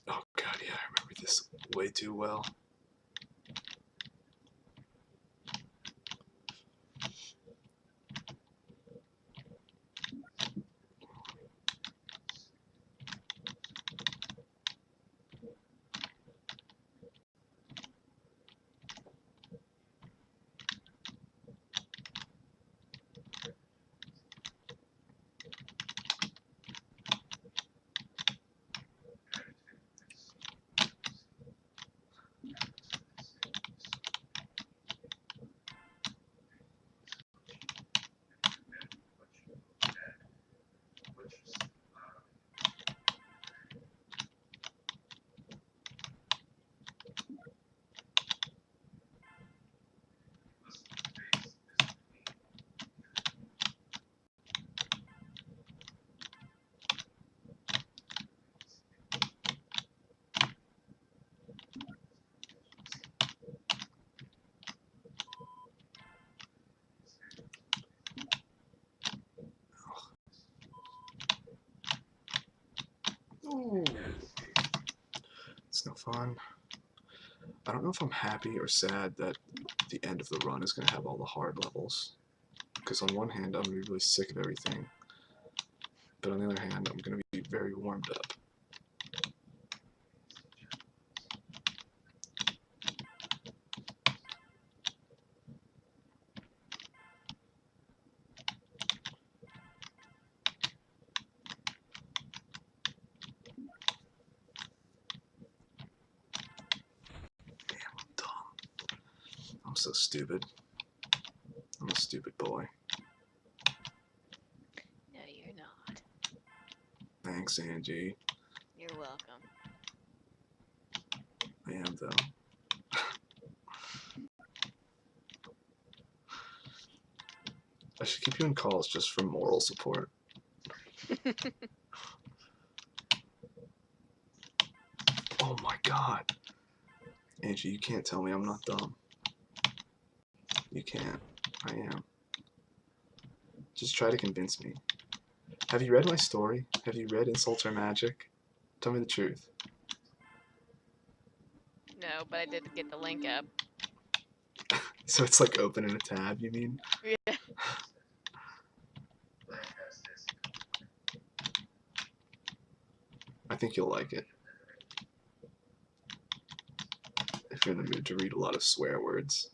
Oh god, yeah, I remember this way too well. Ooh. It's no fun. I don't know if I'm happy or sad that the end of the run is going to have all the hard levels. Because on one hand, I'm going to be really sick of everything. But on the other hand, I'm going to be very warmed up. I'm so stupid. I'm a stupid boy. No, you're not. Thanks, Angie. You're welcome. I am, though. I should keep you in calls just for moral support. Oh my god. Angie, you can't tell me I'm not dumb. You can't. I am. Just try to convince me. Have you read my story? Have you read Insults Are Magic? Tell me the truth. No, but I did get the link up. So it's like open in a tab, you mean? Yeah. I think you'll like it. If you're in the mood to read a lot of swear words.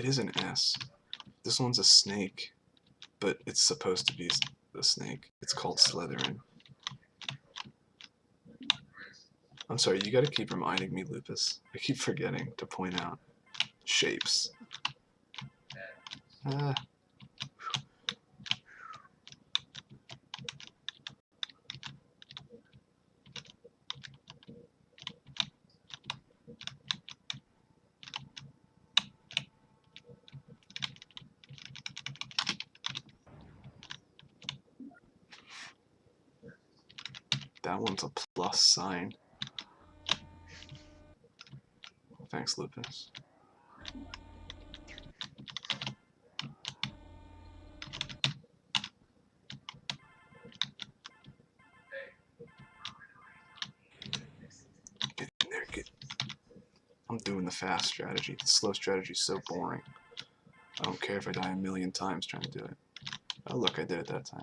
is an S. This one's a snake, but it's supposed to be a snake. It's called Slytherin. I'm sorry, you gotta keep reminding me, Lupus. I keep forgetting to point out shapes. That one's a plus sign. Thanks, Lupus. Get in there, get. I'm doing the fast strategy. The slow strategy is so boring. I don't care if I die a million times trying to do it. Oh, look, I did it that time.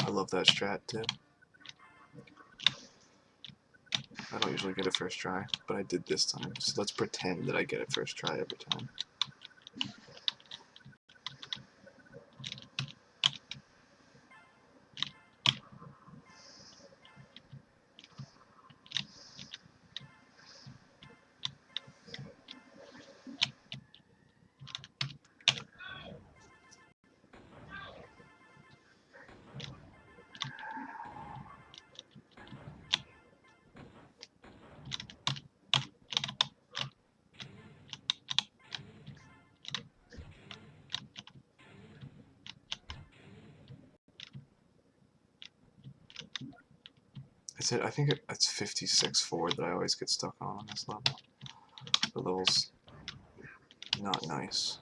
I love that strat too. I don't usually get it first try, but I did this time. So let's pretend that I get it first try every time. I think it's 56-4 that I always get stuck on this level. The level's not nice.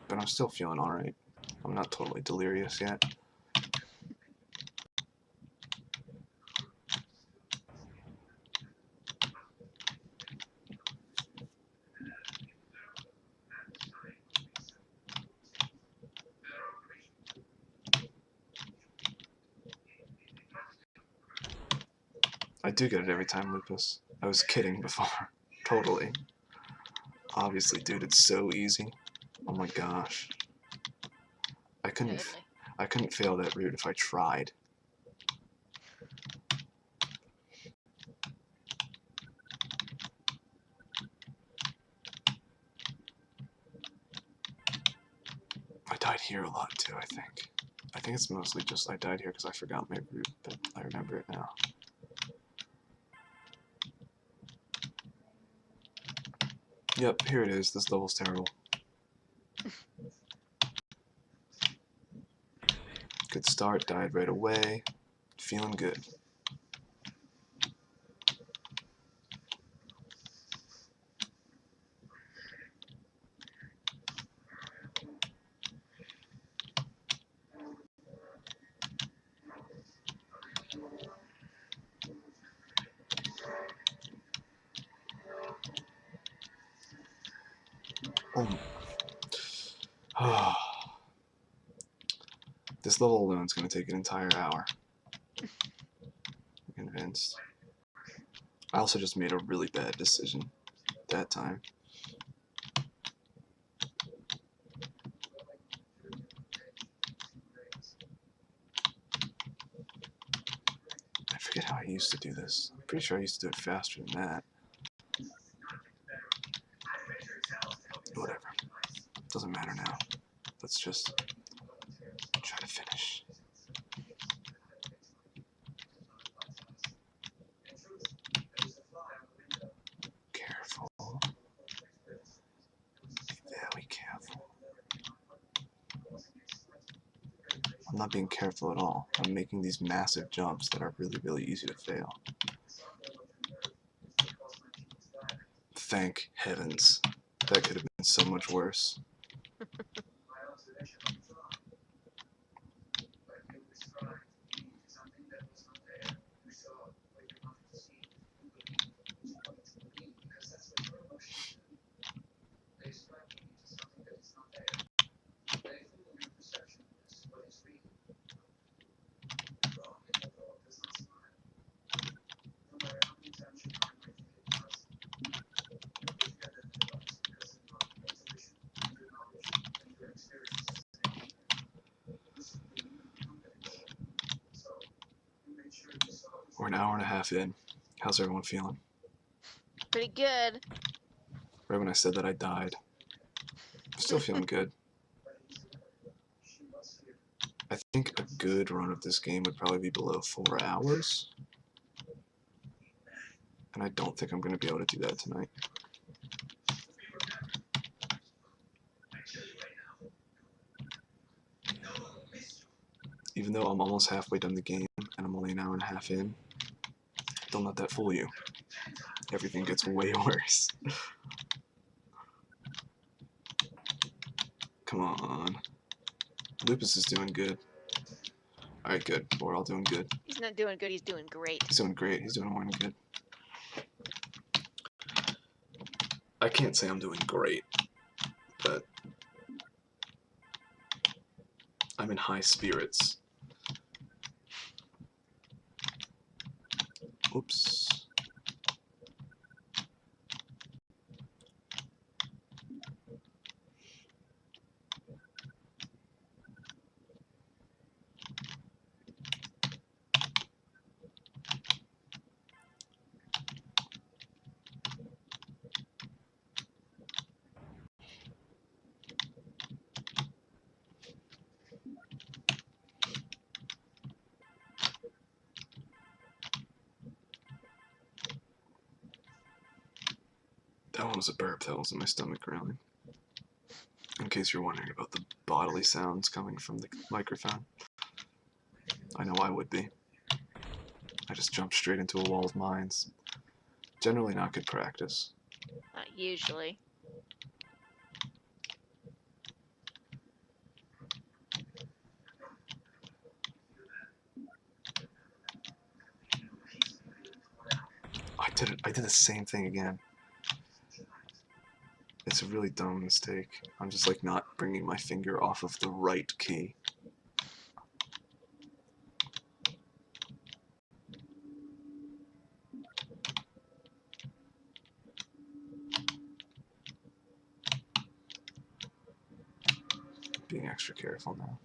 But I'm still feeling alright. I'm not totally delirious yet. I do get it every time, Lupus. I was kidding before. Totally. Obviously, dude, it's so easy. Oh my gosh. I couldn't fail that route if I tried. I died here a lot too, I think. I think it's mostly just I died here because I forgot my route, but I remember it now. Yep, here it is. This level's terrible. Good start, died right away. Feeling good. Oh. This level alone is going to take an entire hour. I'm convinced. I also just made a really bad decision that time. I forget how I used to do this. I'm pretty sure I used to do it faster than that. Whatever. Doesn't matter now. Let's just try to finish. Careful. Very careful. I'm not being careful at all. I'm making these massive jumps that are really, really easy to fail. Thank heavens. That could have been so much worse. We're an hour and a half in. How's everyone feeling? Pretty good. Right when I said that I died. I'm still feeling good. I think a good run of this game would probably be below 4 hours. And I don't think I'm going to be able to do that tonight. Even though I'm almost halfway done the game and I'm only an hour and a half in, don't let that fool you. Everything gets way worse. Come on. Lupus is doing good. Alright, good. We're all doing good. He's not doing good, he's doing great. He's doing great. He's doing more than good. I can't say I'm doing great, but I'm in high spirits. Oops. That one was a burp. That wasn't my stomach growling. In case you're wondering about the bodily sounds coming from the microphone. I know I would be. I just jumped straight into a wall of mines. Generally not good practice. Not usually. I did the same thing again. It's a really dumb mistake. I'm just like not bringing my finger off of the right key. Being extra careful now,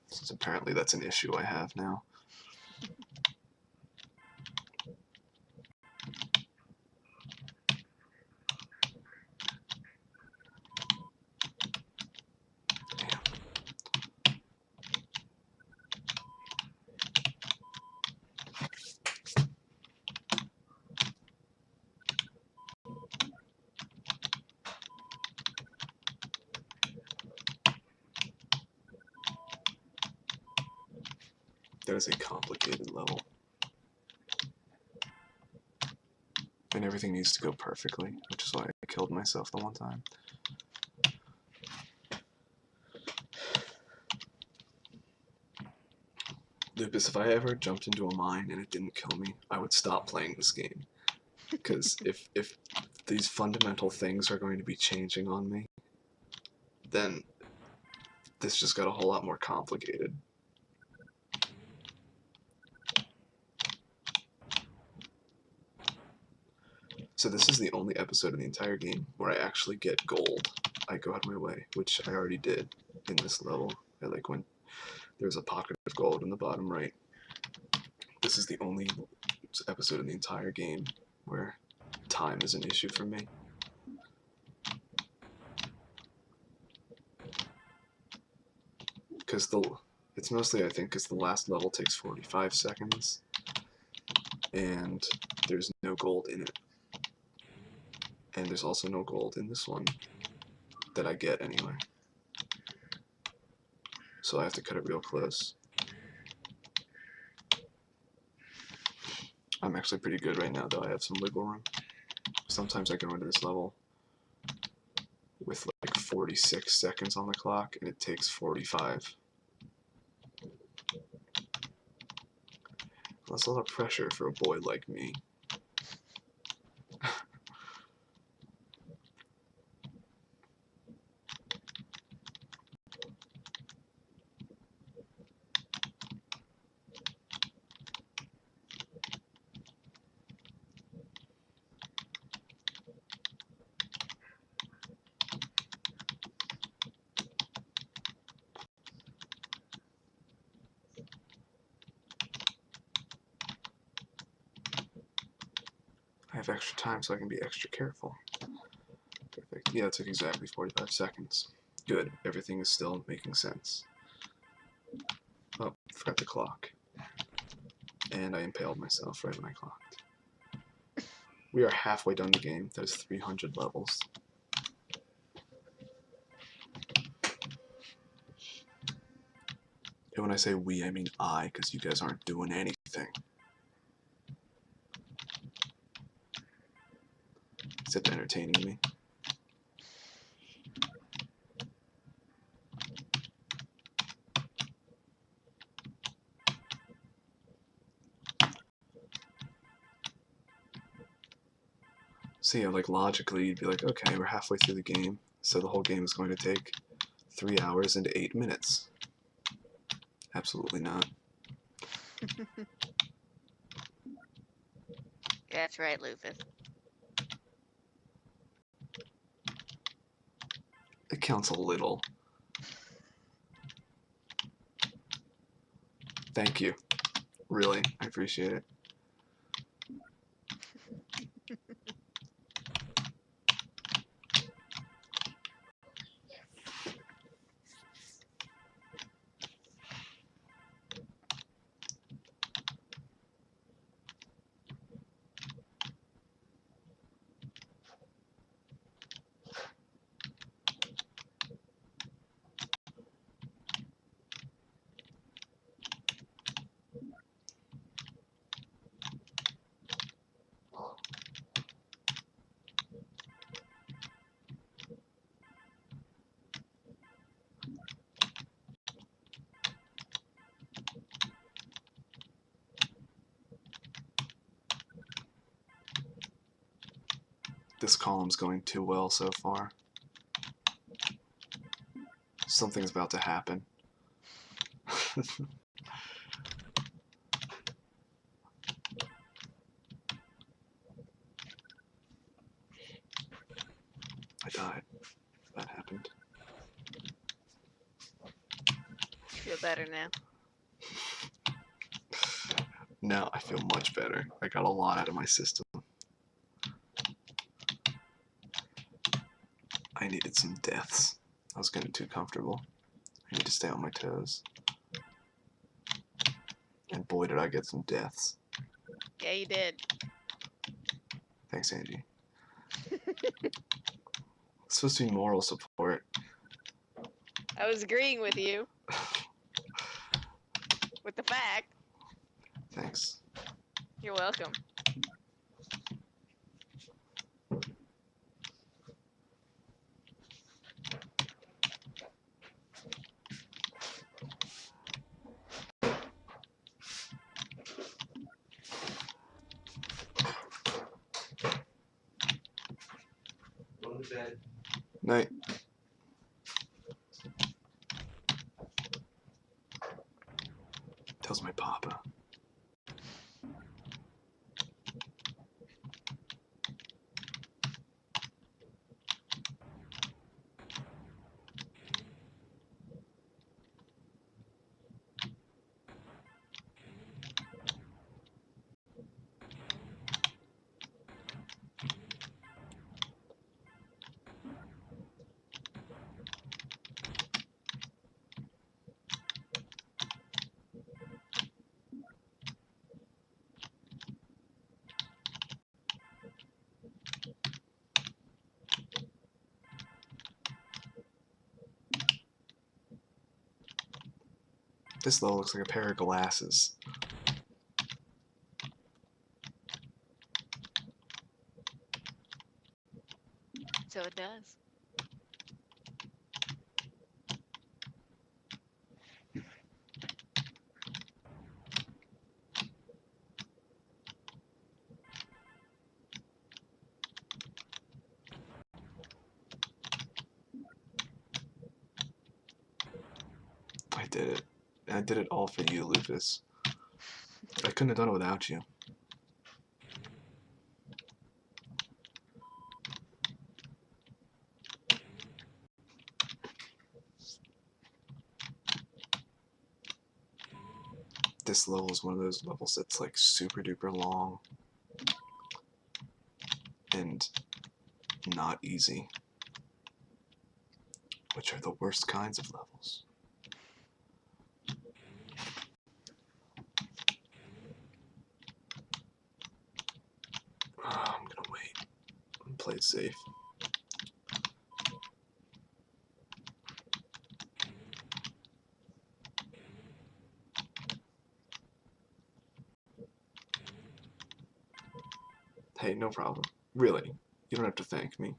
since apparently that's an issue I have now. Damn. That is a complicated level. And everything needs to go perfectly, which is why I killed myself the one time. Lupus, if I ever jumped into a mine and it didn't kill me, I would stop playing this game. Because if these fundamental things are going to be changing on me, then this just got a whole lot more complicated. So this is the only episode of the entire game where I actually get gold. I go out of my way, which I already did in this level. I like when there's a pocket of gold in the bottom right. This is the only episode in the entire game where time is an issue for me. Because it's mostly, I think, because the last level takes 45 seconds, and there's no gold in it. And there's also no gold in this one that I get anyway. So I have to cut it real close. I'm actually pretty good right now, though. I have some wiggle room. Sometimes I go into this level with like 46 seconds on the clock, and it takes 45. That's a lot of pressure for a boy like me. I have extra time so I can be extra careful. Perfect. Yeah, it took exactly 45 seconds. Good. Everything is still making sense. Oh, forgot the clock. And I impaled myself right when I clocked. We are halfway done the game. That is 300 levels. And when I say we, I mean I, because you guys aren't doing anything. Except entertaining me. So yeah, like logically, you'd be like, okay, we're halfway through the game, so the whole game is going to take 3 hours and 8 minutes. Absolutely not. That's right, Lupus. It counts a little. Thank you. Really, I appreciate it. This column's going too well so far. Something's about to happen. I died. That happened. You feel better now? Now I feel much better. I got a lot out of my system. I needed some deaths. I was getting too comfortable. I need to stay on my toes. And boy, did I get some deaths. Yeah, you did. Thanks, Angie. It's supposed to be moral support. I was agreeing with you. With the fact. Thanks. You're welcome. Go to bed. Night. Tells my papa. This level looks like a pair of glasses. So it does. I did it. I did it all for you, Lucas. I couldn't have done it without you. This level is one of those levels that's like super duper long and not easy, which are the worst kinds of levels. I'm gonna wait and play it safe. Hey, no problem. Really, you don't have to thank me.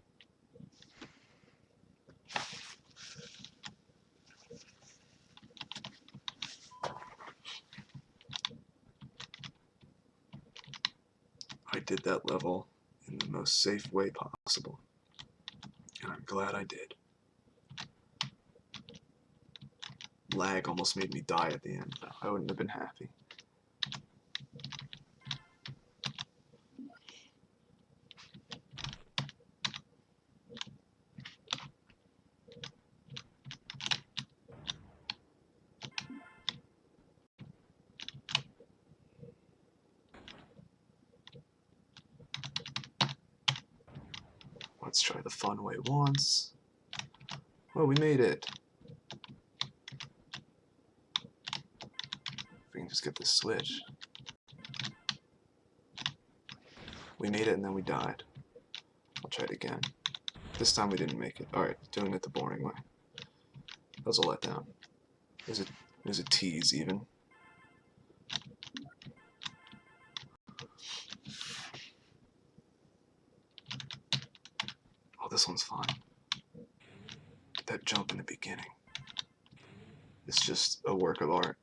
I did that level in the most safe way possible, and I'm glad I did. Lag almost made me die at the end, though. I wouldn't have been happy. Let's try the fun way once. Oh, we made it. If we can just get this switch. We made it and then we died. I'll try it again. This time we didn't make it. Alright, doing it the boring way. That was a letdown. It was a tease, even. Oh, this one's fine. That jump in the beginning. It's just a work of art.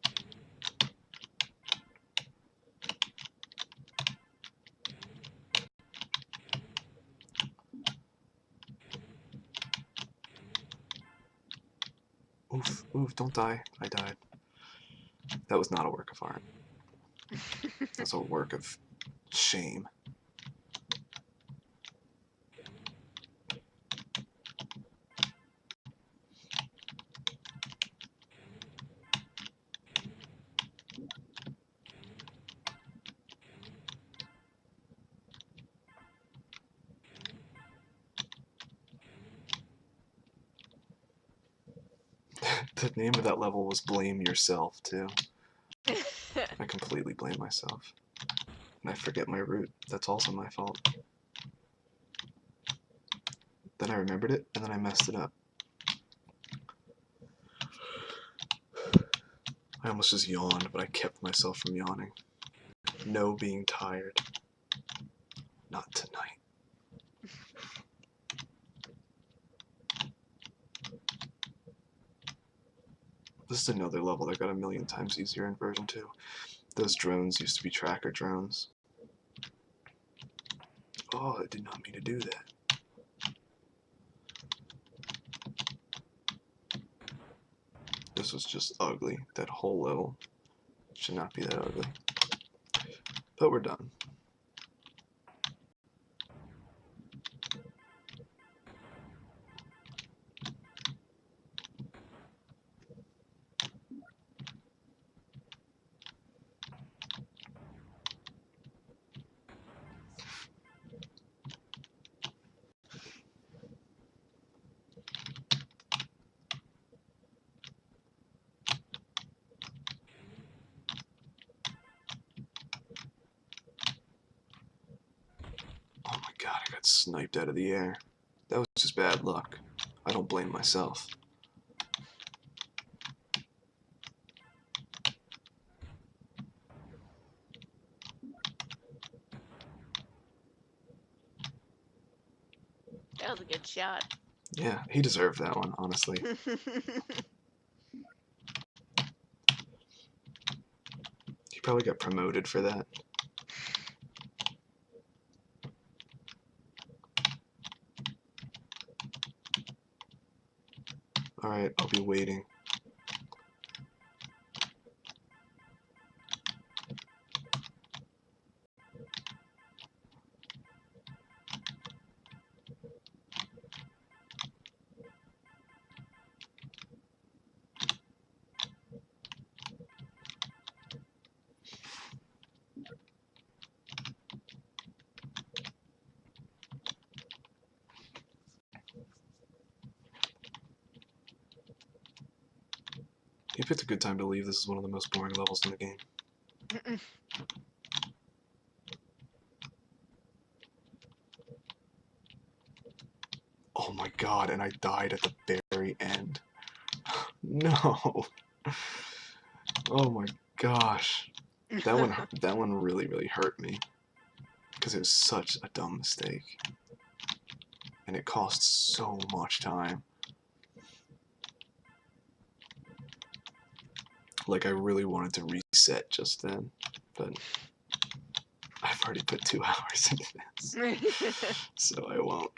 Oof, oof, don't die. I died. That was not a work of art. That's a work of shame. The name of that level was Blame Yourself, too. I completely blame myself. And I forget my route. That's also my fault. Then I remembered it, and then I messed it up. I almost just yawned, but I kept myself from yawning. No being tired. Not tonight. This is another level that got a million times easier in version 2. Those drones used to be tracker drones. Oh, I did not mean to do that. This was just ugly. That whole level should not be that ugly. But we're done. Oh my god, I got sniped out of the air. That was just bad luck. I don't blame myself. That was a good shot. Yeah, he deserved that one, honestly. He probably got promoted for that. Alright, I'll be waiting. He picked a good time to leave. This is one of the most boring levels in the game. Oh my god, and I died at the very end. No. Oh my gosh. That one really hurt me. Because it was such a dumb mistake. And it costs so much time. Like, I really wanted to reset just then, but I've already put 2 hours into this, so I won't.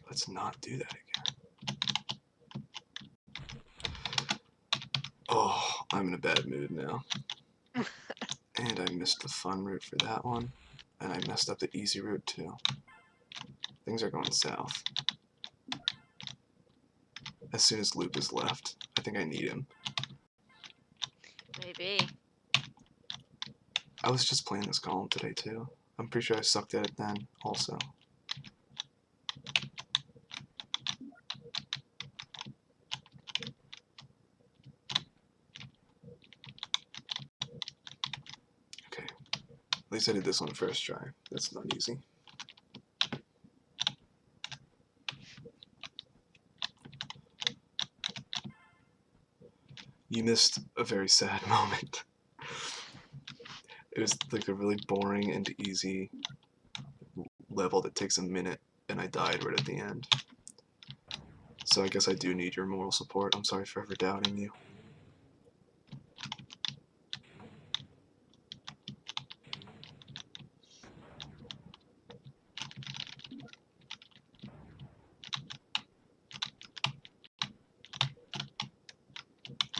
Let's not do that again. Oh, I'm in a bad mood now. And I missed the fun route for that one. And I messed up the easy route too. Things are going south. As soon as Luke is left, I think I need him. Maybe. I was just playing this column today too. I'm pretty sure I sucked at it then also. Okay. At least I did this one first try. That's not easy. You missed a very sad moment. It was like a really boring and easy level that takes a minute, and I died right at the end. So I guess I do need your moral support. I'm sorry for ever doubting you.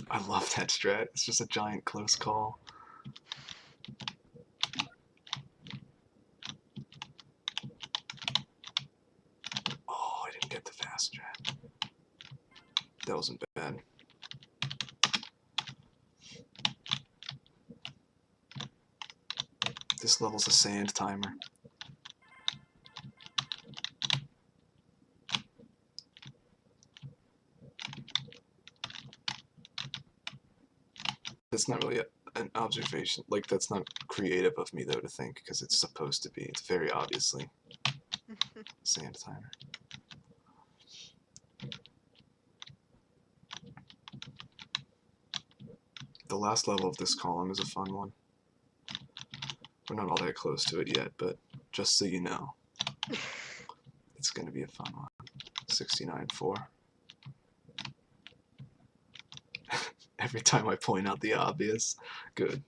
I love that strat. It's just a giant close call. Oh, I didn't get the fast strat. That wasn't bad. This level's a sand timer. That's not really an observation. Like, that's not creative of me, though, to think, because it's supposed to be. It's very obviously. Sand timer. The last level of this column is a fun one. We're not all that close to it yet, but just so you know, it's going to be a fun one. 69.4. Every time I point out the obvious. Good.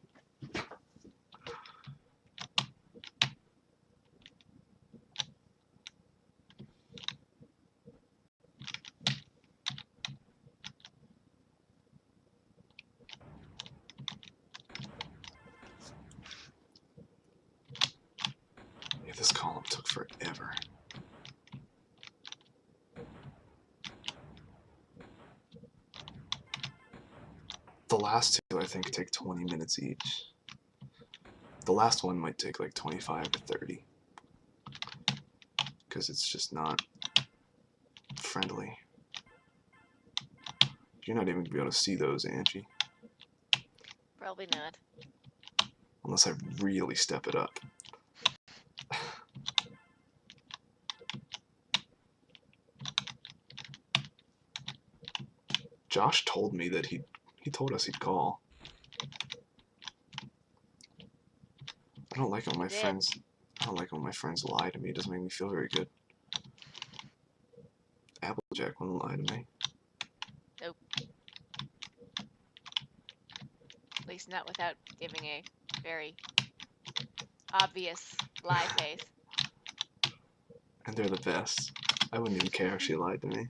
Yeah, this column took forever. The last two, I think, take 20 minutes each. The last one might take like 25 to 30. Because it's just not friendly. You're not even going to be able to see those, Angie. Probably not. Unless I really step it up. Josh told me that he told us he'd call. I don't like when my friends lie to me. It doesn't make me feel very good. Applejack wouldn't lie to me. Nope. At least not without giving a very obvious lie face. And they're the best. I wouldn't even care if she lied to me.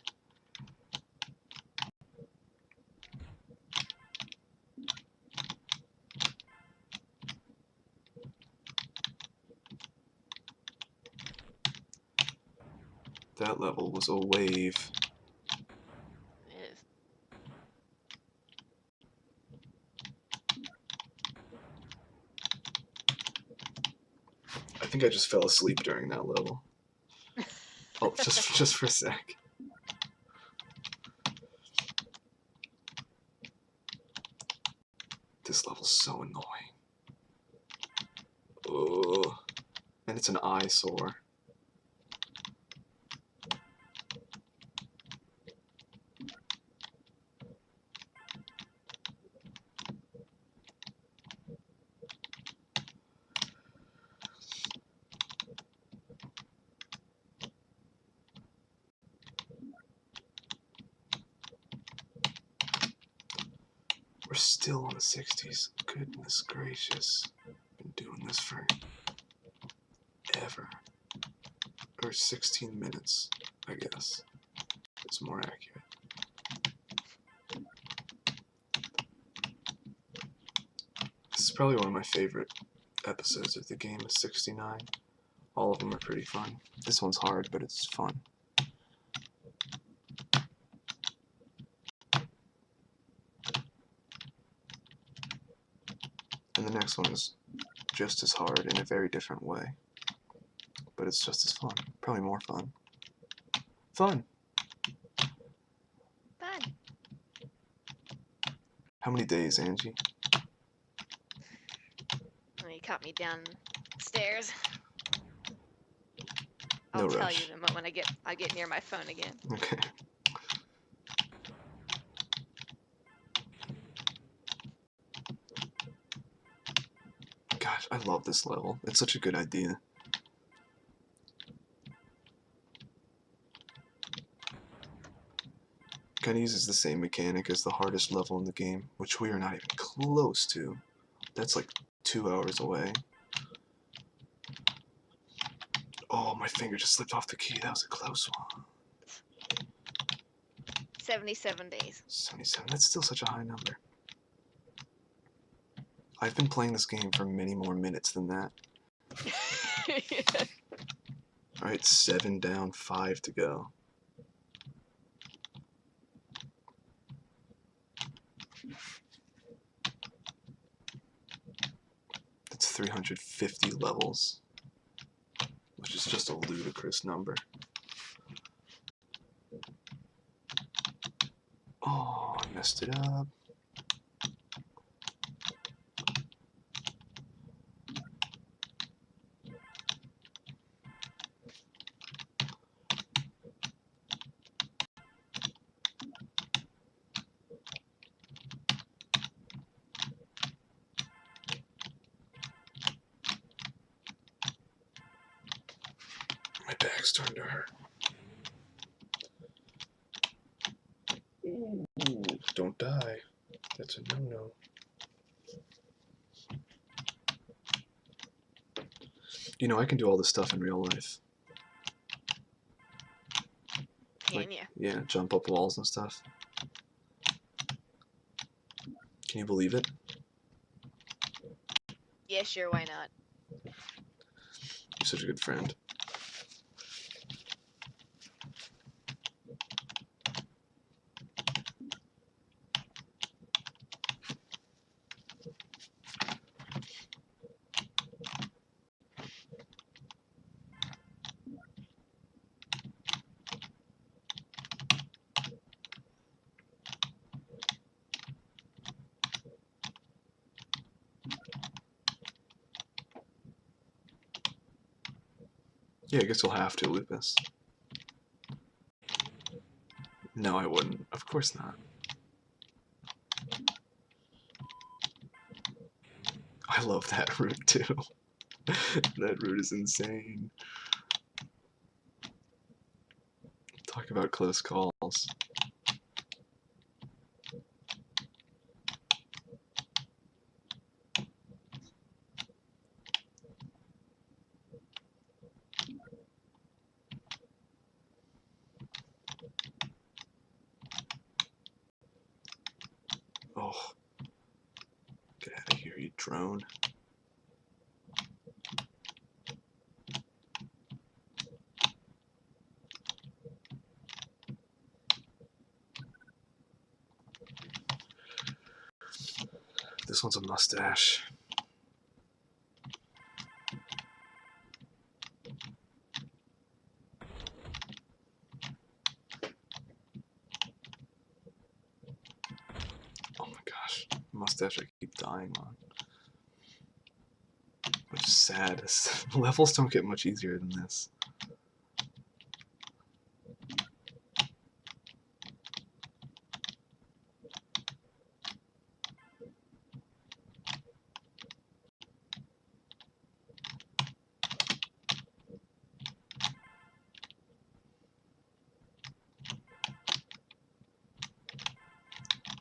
That level was a wave. It is. I think I just fell asleep during that level. Oh, just for a sec. This level's so annoying. Ugh. And it's an eyesore. We're still on the 60s. Goodness gracious. Been doing this for ever. Or 16 minutes, I guess. It's more accurate. This is probably one of my favorite episodes of the game, is 69. All of them are pretty fun. This one's hard, but it's fun. And the next one is just as hard in a very different way. But it's just as fun. Probably more fun. Fun! Fun. How many days, Angie? Well, you caught me downstairs. No I'll tell rush. you the moment I get near my phone again. Okay. Gosh, I love this level. It's such a good idea. Kinda uses the same mechanic as the hardest level in the game, which we are not even close to. That's like 2 hours away. Oh, my finger just slipped off the key. That was a close one. 77 days. 77. That's still such a high number. I've been playing this game for many more minutes than that. Alright, 7 down, 5 to go. That's 350 levels, which is just a ludicrous number. Oh, I messed it up. back's turned to her. Ooh, don't die. That's a no-no. You know, I can do all this stuff in real life. Can you? Yeah, jump up walls and stuff. Can you believe it? Yeah, sure, why not? You're such a good friend. Yeah, I guess you'll have to, Lupus. No, I wouldn't. Of course not. I love that route too. That route is insane. Talk about close calls. Oh, get out of here, you drone. This one's a mustache. Oh my gosh, mustache I keep dying on. Which is sad. Levels don't get much easier than this.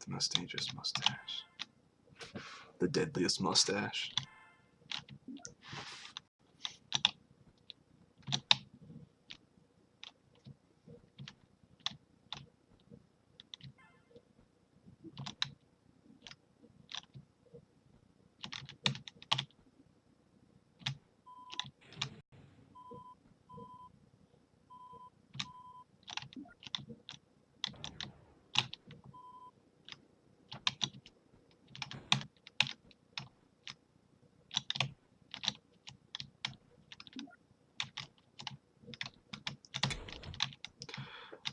The most dangerous mustache. The deadliest mustache.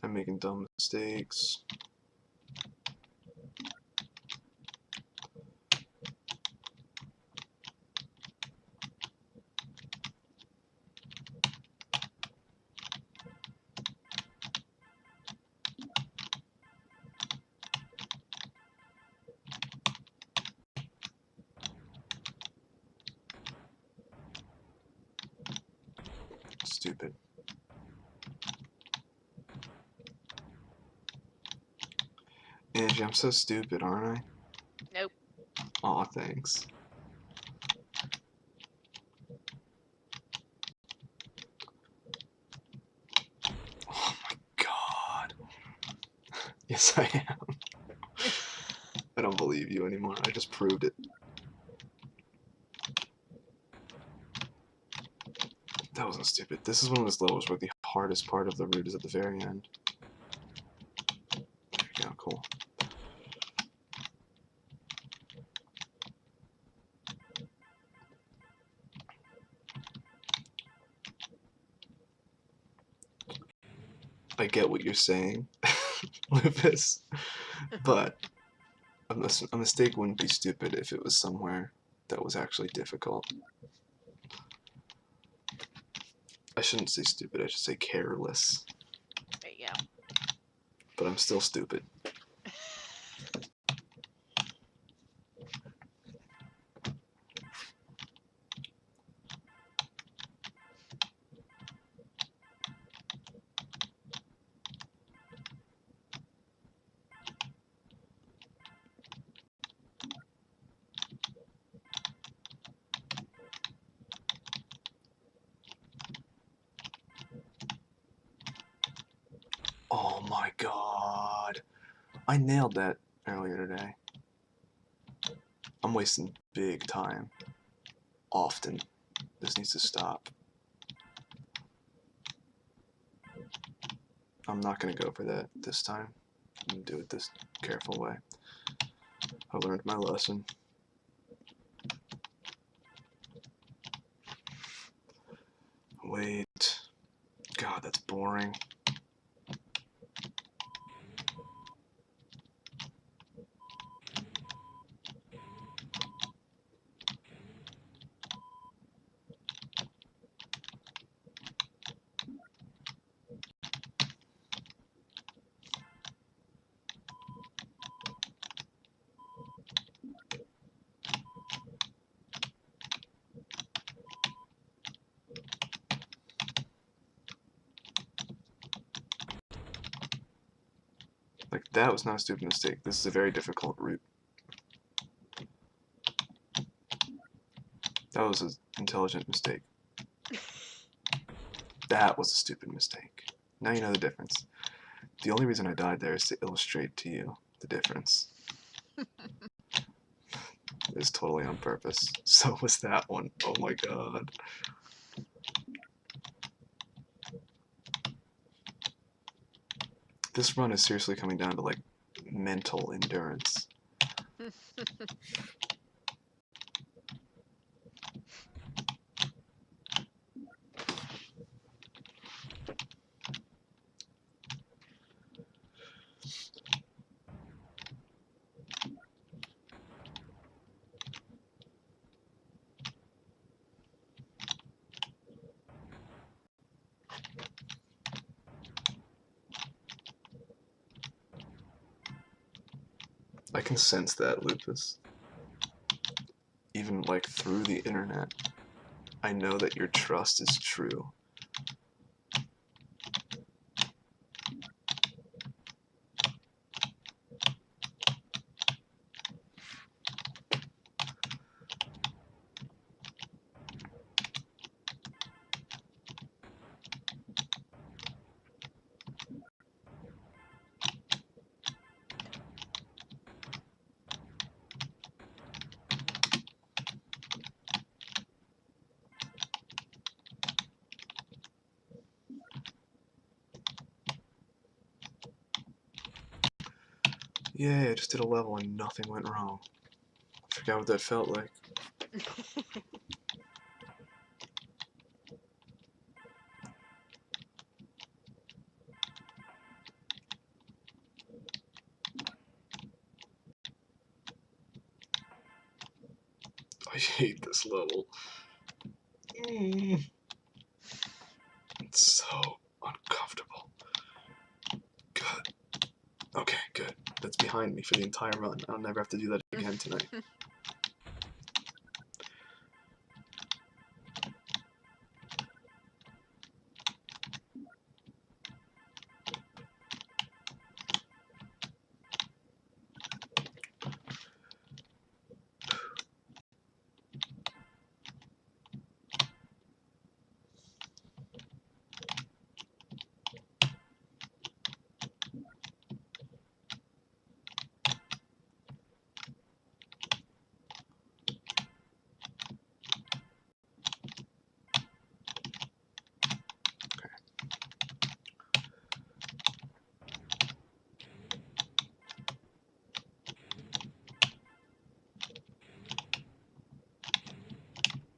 I'm making dumb mistakes. Stupid. Angie, I'm so stupid, aren't I? Nope. Aw, thanks. Oh my god. Yes, I am. I don't believe you anymore. I just proved it. That wasn't stupid. This is one of those levels where the hardest part of the route is at the very end. There you go, cool. I get what you're saying, Lupus, but a mistake wouldn't be stupid if it was somewhere that was actually difficult. I shouldn't say stupid, I should say careless. There you go. But I'm still stupid. my god. I nailed that earlier today. I'm wasting big time. Often. This needs to stop. I'm not going to go for that this time. I'm going to do it this careful way. I learned my lesson. Wait. God, that's boring. Like, that was not a stupid mistake. This is a very difficult route. That was an intelligent mistake. That was a stupid mistake. Now you know the difference. The only reason I died there is to illustrate to you the difference. It was totally on purpose. So was that one. Oh my god. This run is seriously coming down to, like, mental endurance. I can sense that, Lupus. Even, like, through the internet. I know that your trust is true. Yay, I just did a level and nothing went wrong. I forgot what that felt like. I hate this level. It's so uncomfortable. Good. Okay, good. That's behind me for the entire run. I'll never have to do that again tonight.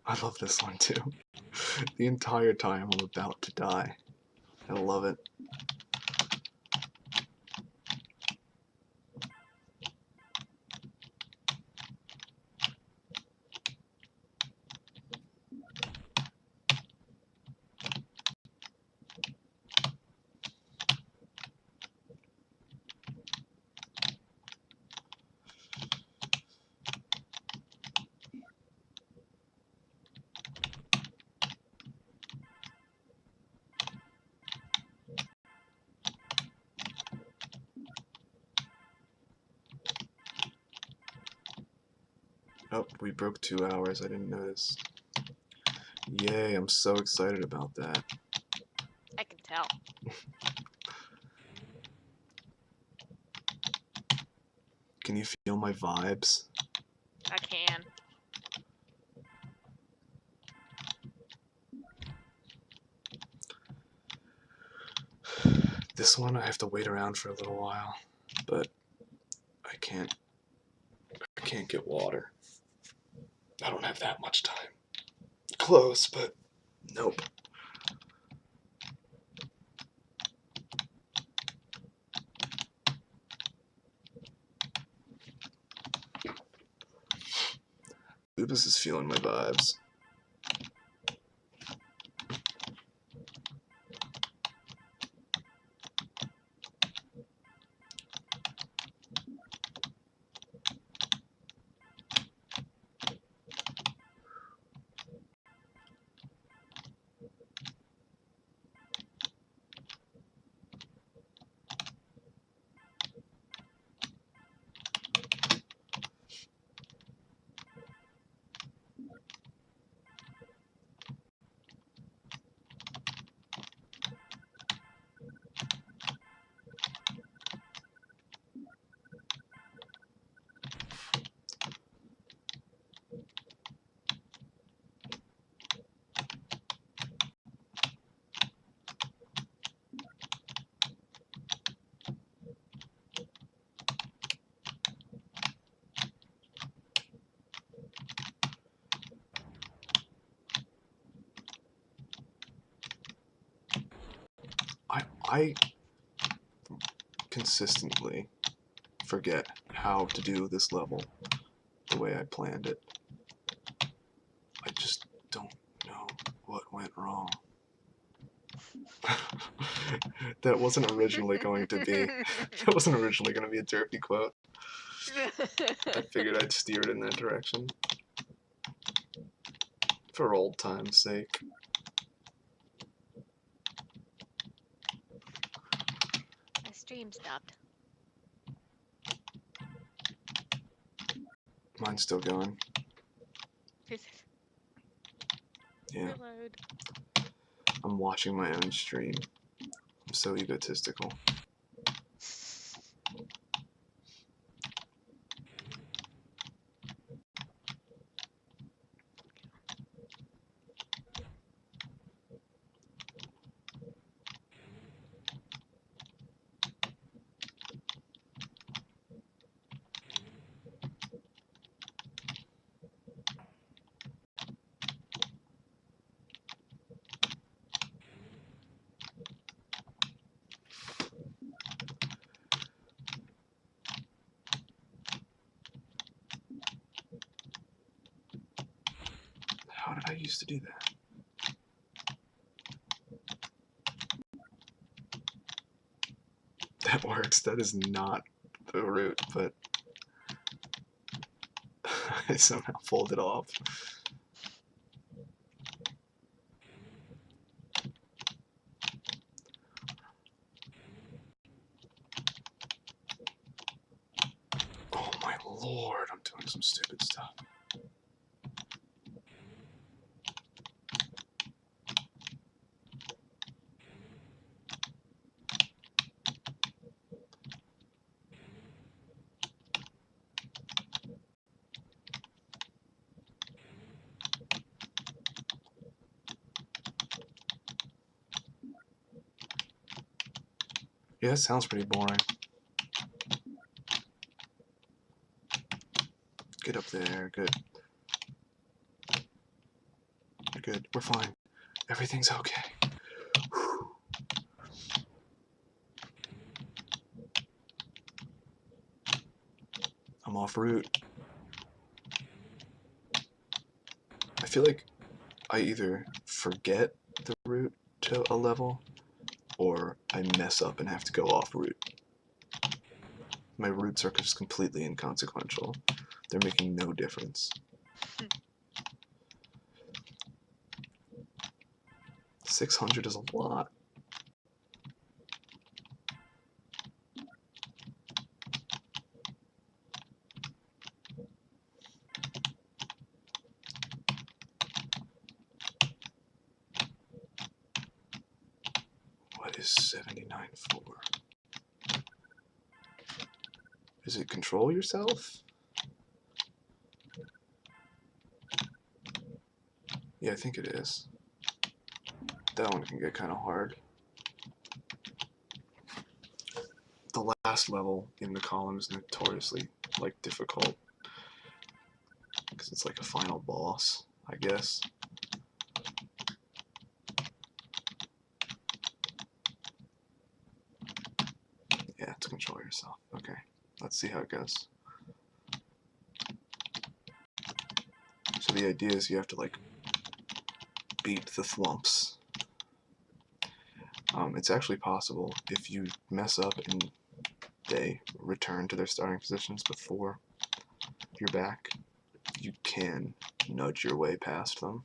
I love this one too. The entire time I'm about to die. I love it. Oh, we broke 2 hours. I didn't notice. Yay, I'm so excited about that. I can tell. Can you feel my vibes? I can. This one I have to wait around for a little while, but I can't get water. I don't have that much time. Close, but nope. Lupus is feeling my vibes. I consistently forget how to do this level the way I planned it. I just don't know what went wrong. That wasn't originally going to be a Turkey quote. I figured I'd steer it in that direction. For old time's sake. My stream stopped. Mine's still going. Yeah. Reload. I'm watching my own stream. I'm so egotistical. How did I used to do that? That works. That is not the route, but I somehow folded off. Oh my lord, I'm doing some stupid stuff. Yeah, that sounds pretty boring. Get up there, good. You're good, we're fine. Everything's okay. Whew. I'm off route. I feel like I either forget the route to a level, or I mess up and have to go off route. My routes are just completely inconsequential. They're making no difference. 600 is a lot. What is 79.4? Is it control yourself? Yeah, I think it is. That one can get kind of hard. The last level in the column is notoriously like difficult because it's like a final boss, I guess. Yeah, to control yourself. Okay, let's see how it goes. So the idea is you have to like beat the thwumps. It's actually possible if you mess up and they return to their starting positions before you're back, you can nudge your way past them,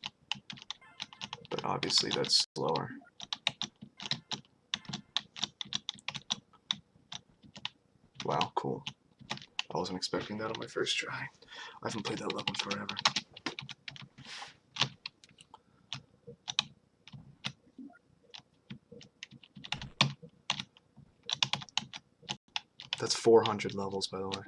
but obviously that's slower. Wow, cool. I wasn't expecting that on my first try. I haven't played that level in forever. That's 400 levels, by the way.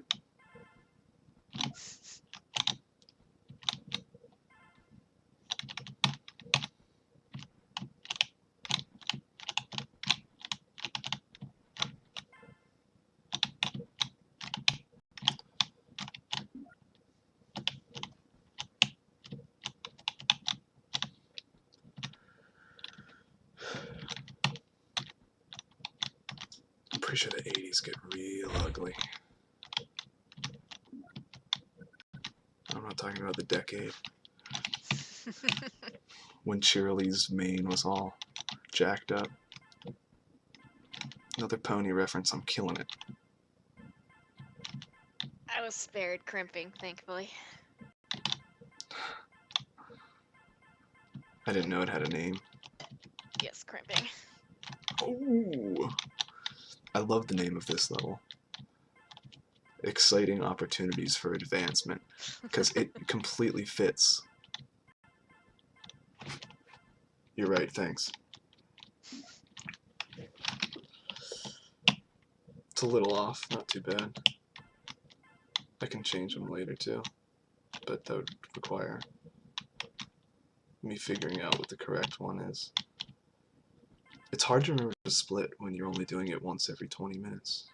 I'm pretty sure the 80s get real ugly. I'm not talking about the decade when Cheerilee's mane was all jacked up. Another pony reference, I'm killing it. I was spared crimping, thankfully. I didn't know it had a name. Yes, crimping. Ooh! I love the name of this level. Exciting opportunities for advancement, because it completely fits. You're right, thanks. It's a little off, not too bad. I can change them later too, but that would require me figuring out what the correct one is. It's hard to remember to split when you're only doing it once every 20 minutes.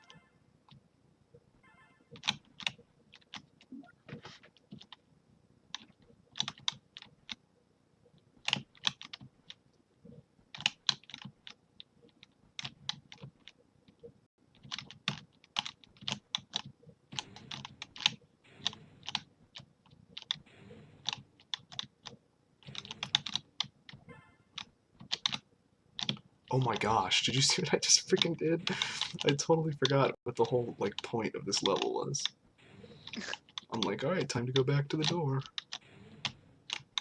Oh my gosh, did you see what I just freaking did? I totally forgot what the whole like point of this level was. I'm like, alright, time to go back to the door.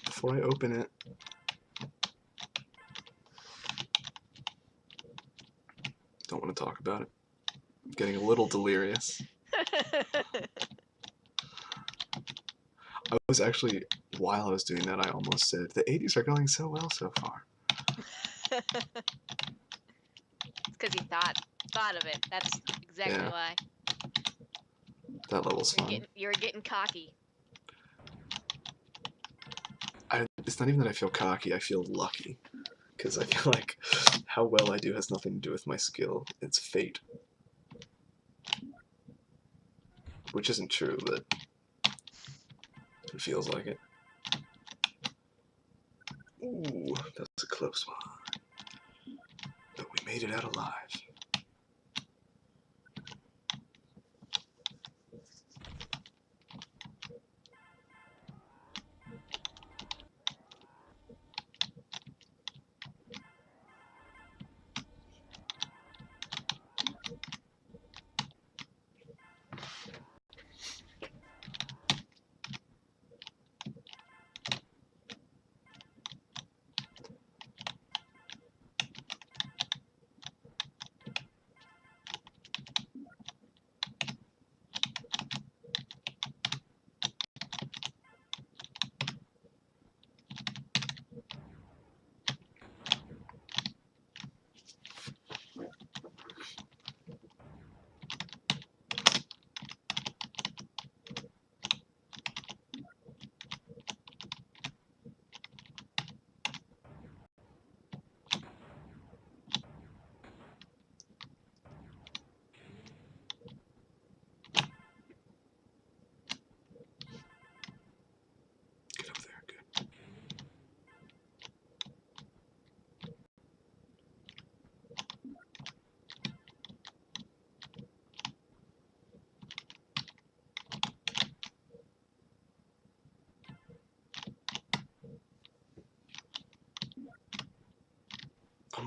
Before I open it. Don't want to talk about it. I'm getting a little delirious. I was actually, while I was doing that, I almost said, the 80s are going so well so far. It's because you thought of it. That's exactly Yeah. why. That level's fun. You're getting cocky. It's not even that I feel cocky, I feel lucky. Because I feel like how well I do has nothing to do with my skill. It's fate. Which isn't true, but it feels like it. Ooh, that's a close one. But we made it out alive.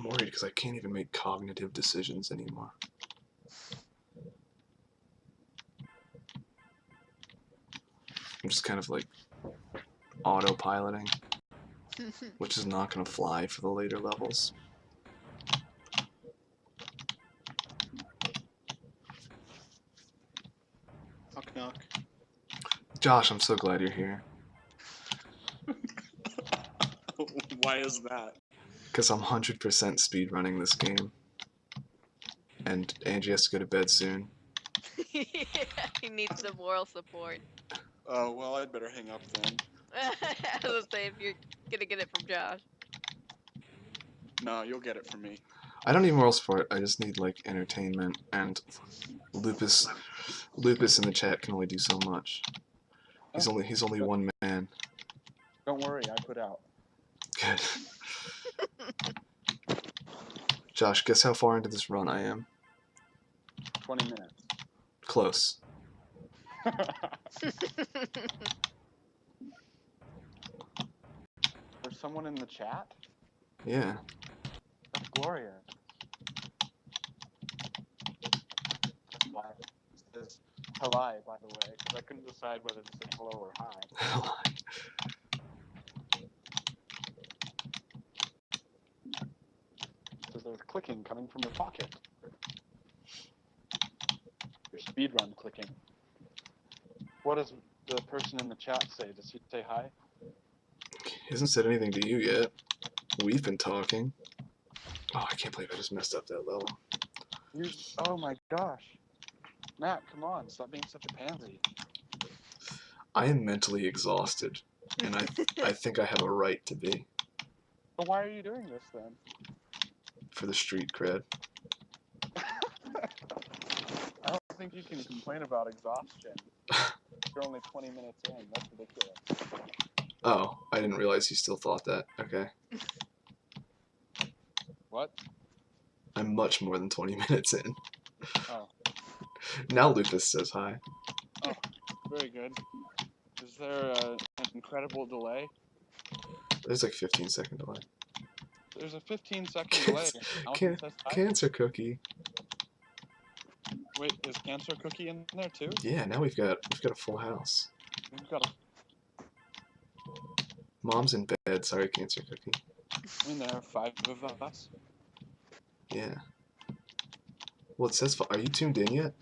I'm worried because I can't even make cognitive decisions anymore. I'm just kind of like autopiloting, which is not going to fly for the later levels. Knock knock. Josh, I'm so glad you're here. Why is that? Because I'm 100% speedrunning this game. And Angie has to go to bed soon. He needs some moral support. Oh, well, I'd better hang up then. I was gonna say, if you're gonna get it from Josh. No, you'll get it from me. I don't need moral support, I just need, like, entertainment, and Lupus in the chat can only do so much. He's only one man. Don't worry, I put out. Good. Josh, guess how far into this run I am? 20 minutes. Close. There's someone in the chat? Yeah. That's glorious. Why? It says hello, by the way, because I couldn't decide whether to say hello or hi. So there's clicking coming from your pocket. Your speedrun clicking. What does the person in the chat say? Does he say hi? He hasn't said anything to you yet. We've been talking. Oh, I can't believe I just messed up that level. Oh my gosh. Matt, come on, stop being such a pansy. I am mentally exhausted, and I think I have a right to be. But why are you doing this then? For the street cred. I don't think you can complain about exhaustion. You're only 20 minutes in. That's ridiculous. Oh, I didn't realize you still thought that. Okay. What? I'm much more than 20 minutes in. Oh. Now Lupus says hi. Oh, very good. Is there an incredible delay? There's like 15-second delay. There's a 15-second delay. Can Cancer Cookie. Wait, is Cancer Cookie in there too? Yeah, now we've got a full house. We've got Mom's in bed. Sorry, Cancer Cookie. I mean, there are 5 of us. Yeah. Well, it says. Are you tuned in yet?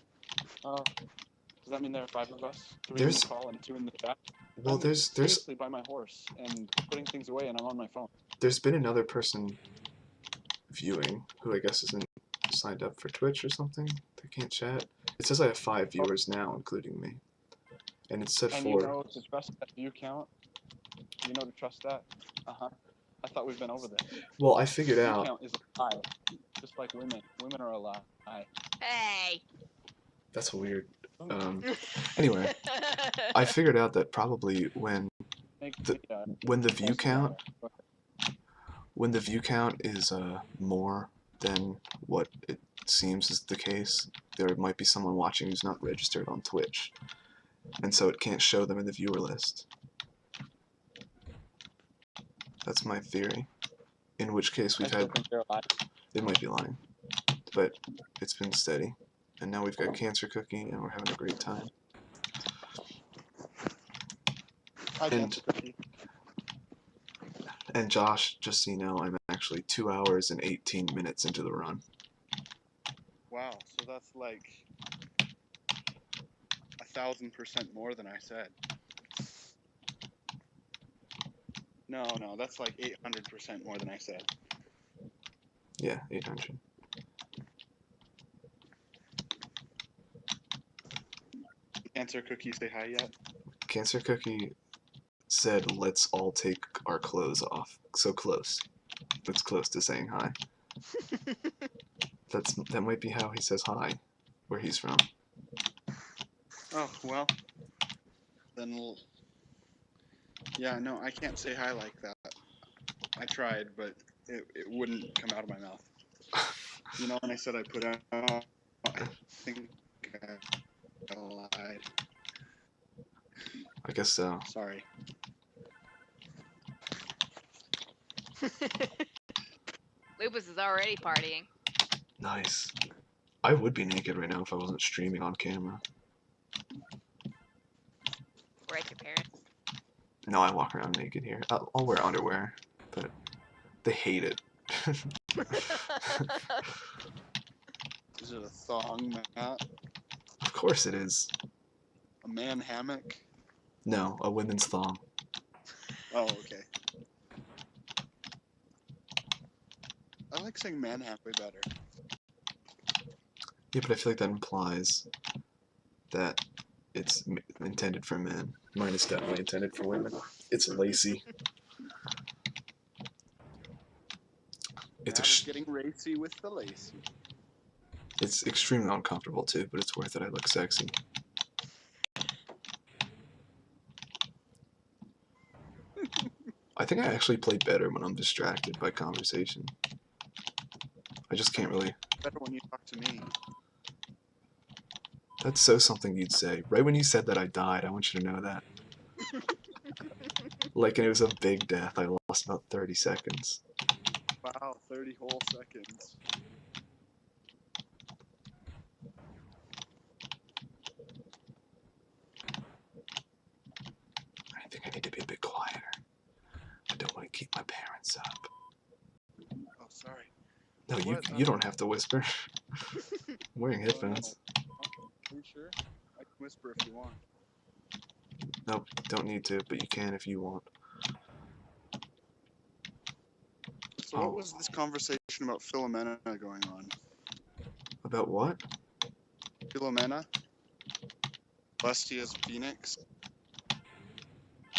Does that mean there are 5 of us? 3 There's- in the call and 2 in the chat? Well, I'm there's seriously by my horse and putting things away, and I'm on my phone. there's been another person viewing who I guess isn't signed up for Twitch or something. They can't chat. It says I have 5 viewers now, including me. And it's set And for. you know to trust that view count? You know to trust that? Uh-huh. I thought we've been over this. Well, I figured View out. count is a lie. Just like women. Women are a lie. Hey. That's weird. Anyway, I figured out that probably when the view count is more than what it seems is the case, there might be someone watching who's not registered on Twitch, and so it can't show them in the viewer list. That's my theory. In which case we've had. They might be lying, but it's been steady, and now we've got Cancer Cookie, and we're having a great time. And Josh, just so you know, I'm actually 2 hours and 18 minutes into the run. Wow, so that's like 1,000% more than I said. No, that's like 800% more than I said. Yeah, 800. Cancer Cookie say hi yet? Cancer Cookie said, "Let's all take our clothes off." So close. That's close to saying hi. That might be how he says hi, where he's from. Oh, well. Then we'll... Yeah, no, I can't say hi like that. I tried, but it wouldn't come out of my mouth. You know, when I said I put out, I think I lied. I guess so. Lupus is already partying. Nice. I would be naked right now if I wasn't streaming on camera. Right, your parents. No, I walk around naked here. I'll wear underwear, but they hate it. Is it a thong, Matt? Of course it is. A man hammock? No, a women's thong. Oh, okay. I like saying man hammock way better. Yeah, but I feel like that implies that it's intended for men. Mine is definitely intended for women. It's lacy. Matt is getting racy with the lacy. It's extremely uncomfortable too, but it's worth it. I look sexy. I think I actually play better when I'm distracted by conversation. I just can't really. Better when you talk to me. That's so something you'd say. Right when you said that I died, I want you to know that. Like, and it was a big death. I lost about 30 seconds. Wow, 30 whole seconds. I think I need to be a bit quieter. I don't want to keep my parents up. Oh, sorry. No, What? you don't have to whisper. I'm wearing headphones. Are you sure? I can whisper if you want. Nope, don't need to, but you can if you want. So what was this conversation about Philomena going on? About what? Philomena? Lestia's Phoenix?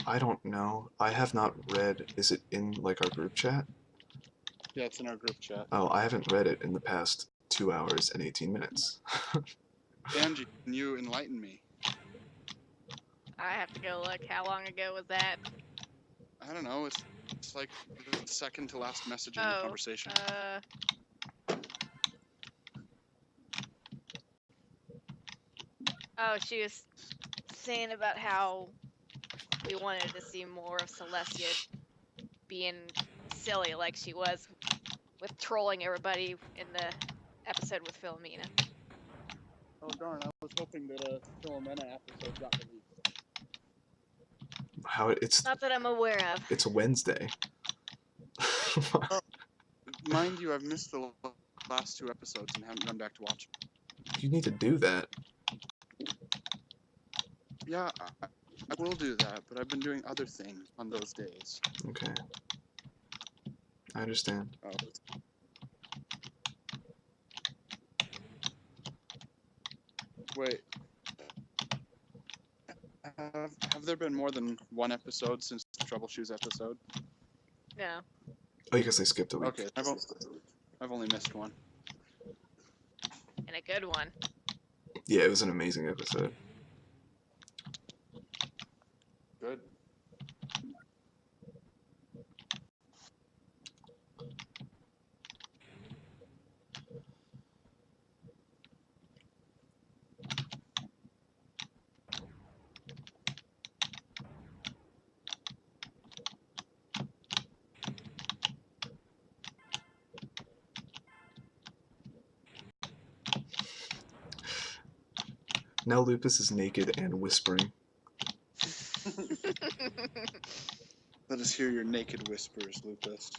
I don't know. I have not read. Is it in, like, our group chat? Yeah, it's in our group chat. Oh, I haven't read it in the past 2 hours and 18 minutes. Angie, can you enlighten me? I have to go look. How long ago was that? I don't know, it's like the second to last message in the conversation. Oh, she was saying about how we wanted to see more of Celestia being silly like she was with trolling everybody in the episode with Philomena. Oh darn, I was hoping that a Philomena episode got released. It's not that I'm aware of. It's Wednesday. Mind you, I've missed the last 2 episodes and haven't gone back to watch them. You need to do that. Yeah, I will do that, but I've been doing other things on those days. Okay. I understand. Oh. Wait. Have there been more than 1 episode since the Troubleshoes episode? No. Oh, I guess I skipped a week. Okay, I've only missed 1. And a good one. Yeah, it was an amazing episode. Good. Now Lupus is naked and whispering. Let us hear your naked whispers, Lupus.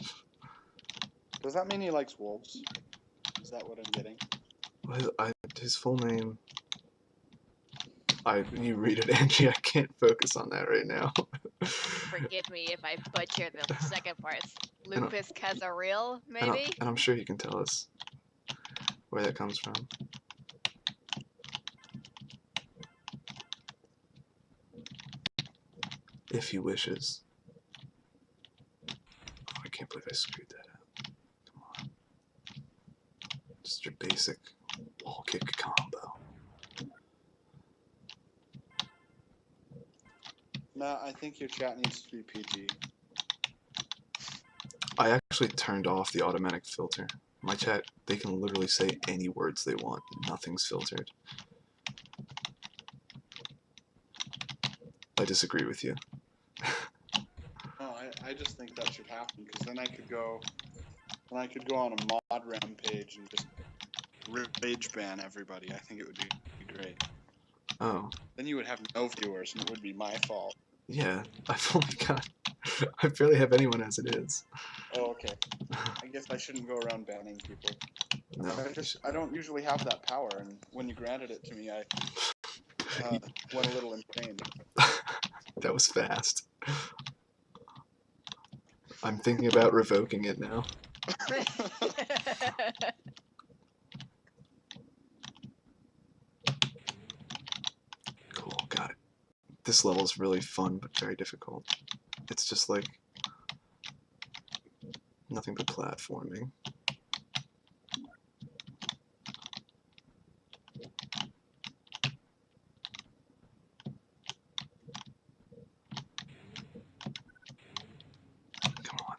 Does that mean he likes wolves? Is that what I'm getting? His full name... You read it, Angie. I can't focus on that right now. Forgive me if I butcher the second part. Lupus Casaril, And maybe? I'm sure he can tell us where that comes from. If he wishes. Oh, I can't believe I screwed that up. Come on. Just your basic wall kick combo. Nah, I think your chat needs to be PG. I actually turned off the automatic filter. My chat, they can literally say any words they want. Nothing's filtered. I disagree with you. No, I just think that should happen, because then I could go, And I could go on a mod rampage and just rage ban everybody. I think it would be great. Oh, Then you would have no viewers, and it would be my fault. yeah. I've only got. I barely have anyone as it is. Oh, okay. I guess I shouldn't go around banning people. No. I don't usually have that power, and when you granted it to me, I went a little insane. That was fast. I'm thinking about revoking it now. Cool, got it. This level is really fun, but very difficult. It's just like nothing but platforming. Come on.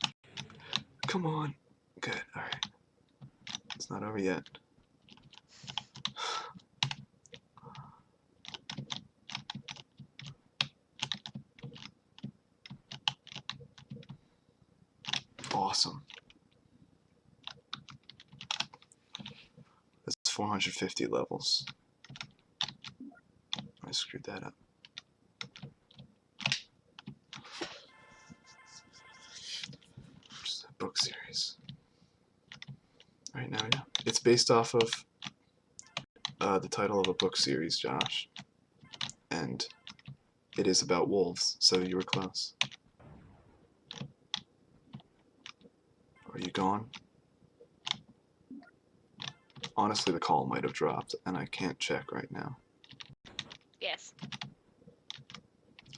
Come on. Good, alright. It's not over yet. Awesome. That's 450 levels. I screwed that up. Just a book series. Right now, yeah. It's based off of the title of a book series, Josh. And it is about wolves, so you were close. Are you gone? Honestly, the call might have dropped, and I can't check right now. Yes.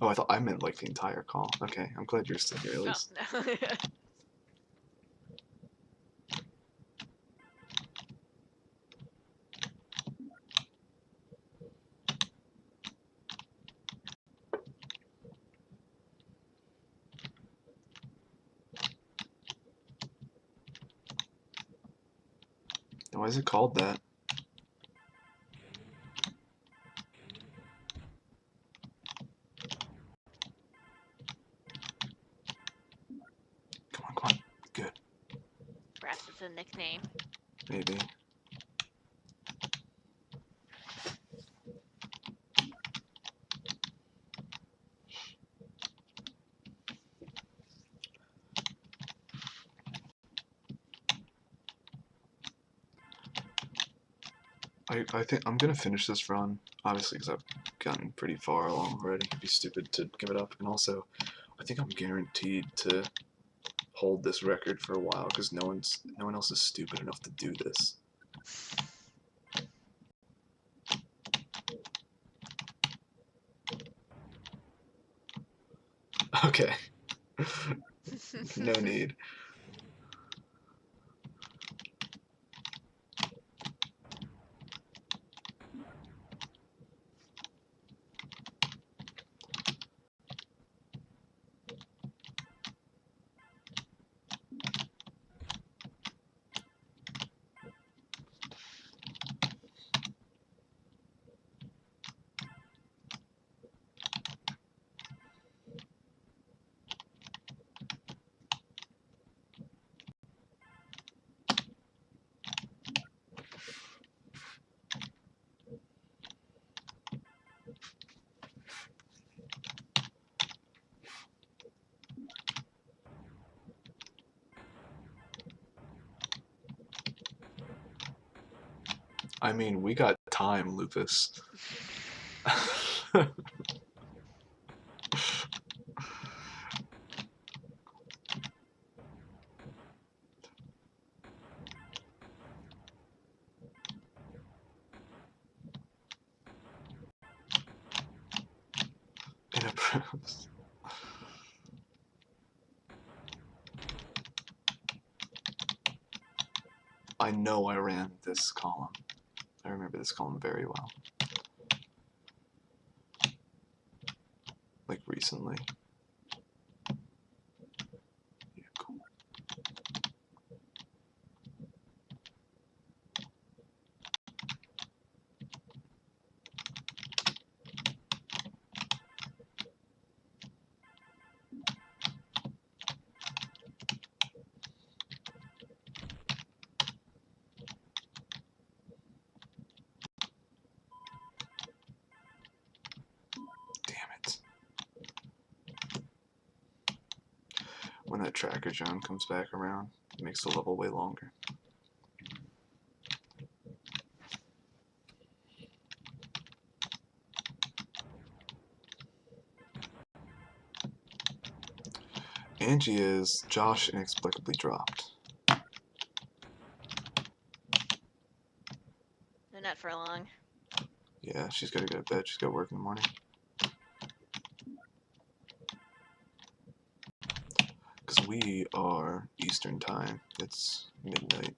Oh, I meant like the entire call. Okay, I'm glad you're still here at least. Oh, no. Why is it called that? Come on. Good. Perhaps it's a nickname. Maybe. I think I'm gonna finish this run, obviously, because I've gotten pretty far along already. It'd be stupid to give it up, and also, I think I'm guaranteed to hold this record for a while because no one else is stupid enough to do this. Okay. No need. I mean, we got time, Lupus. Inapproves. I know I ran this column. I remember this column very well. Like recently. Yeah, cool. when that tracker drone comes back around. It makes the level way longer. Angie is. Josh inexplicably dropped. No, not for long. Yeah, she's got to go to bed. She's got work in the morning. Because we are Eastern time. It's midnight.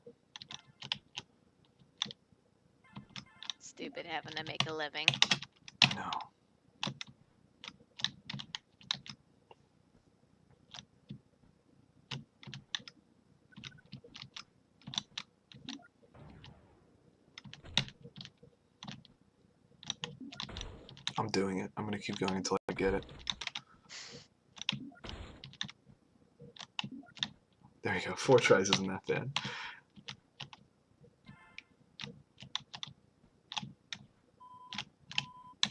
Stupid having to make a living. I know. I'm doing it. I'm gonna keep going until I get it. There you go. 4 tries isn't that bad.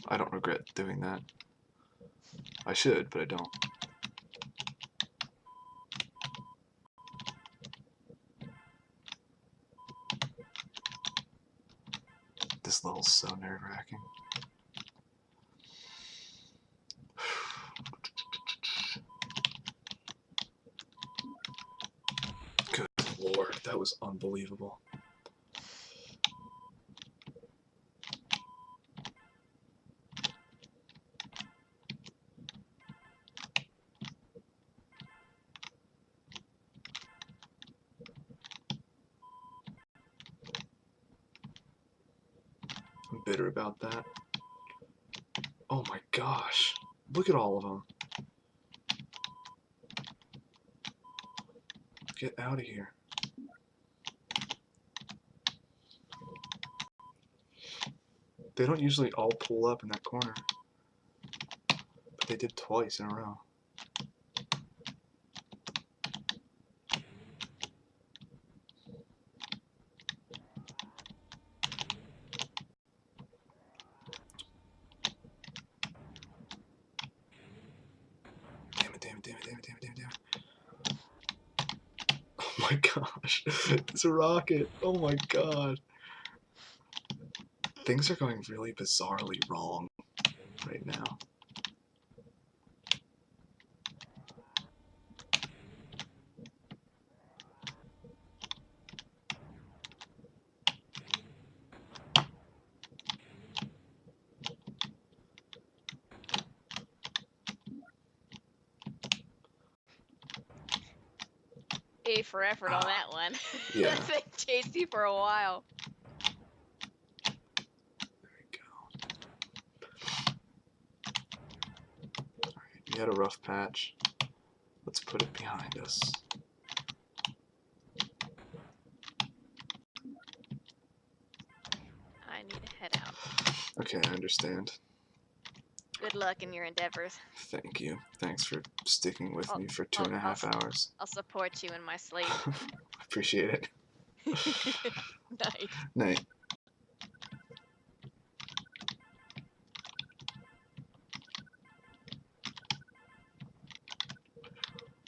I don't regret doing that. I should, but I don't. This level's so nerve-wracking. Good lord, that was unbelievable. I'm bitter about that. Oh my gosh. Look at all of them. Get out of here. They don't usually all pull up in that corner. But they did twice in a row. Damn it, damn it, damn it, damn it, damn it, damn it, damn it. Oh my gosh. It's a rocket. Oh my god. Things are going really bizarrely wrong right now. A for effort on that one. Yeah. That thing chased you for a while. There we go. Alright, we had a rough patch. Let's put it behind us. I need to head out. Okay, I understand. Good luck in your endeavors. Thank you. Thanks for sticking with me for I'll- 2.5 hours. I'll support you in my sleep. Appreciate it. Night. Night.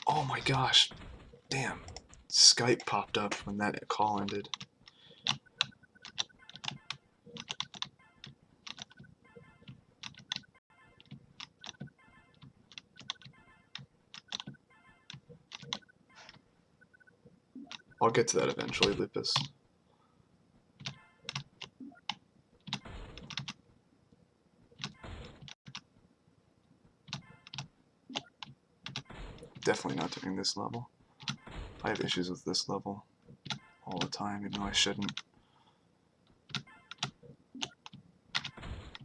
Oh my gosh. Damn. Skype popped up when that call ended. I'll get to that eventually, Lupus. Definitely not doing this level. I have issues with this level all the time, even though I shouldn't.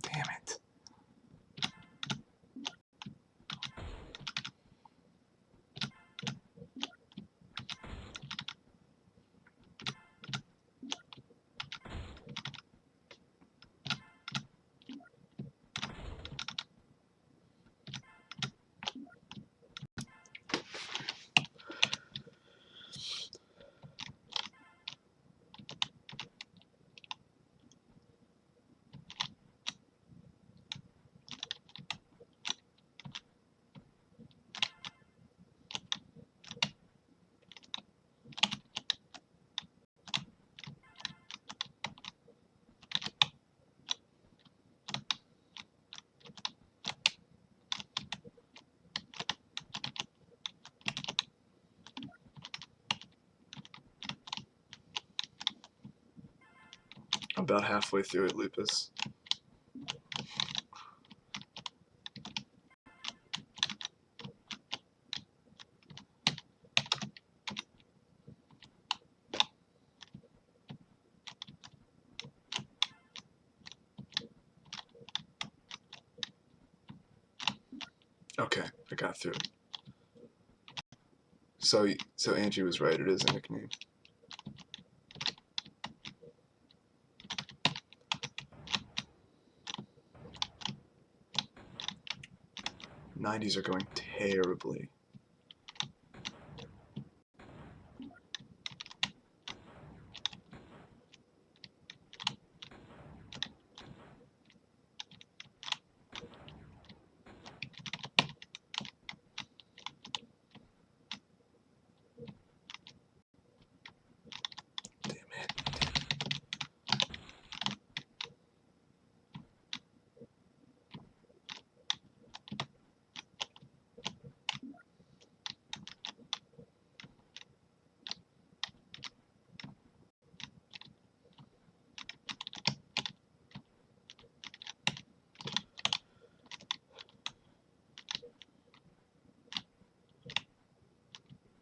Damn it. about halfway through it, Lupus. Okay, I got through it. So Angie was right, it is a nickname. '90s are going terribly. Damn it.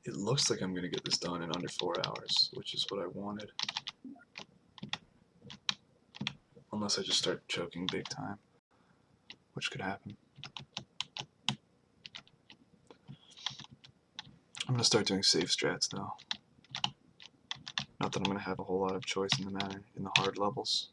It looks like I'm gonna get this done in under 4 hours, which is what I wanted. Unless I just start choking big time, which could happen. I'm gonna start doing safe strats though. Not that I'm gonna have a whole lot of choice in the matter in the hard levels.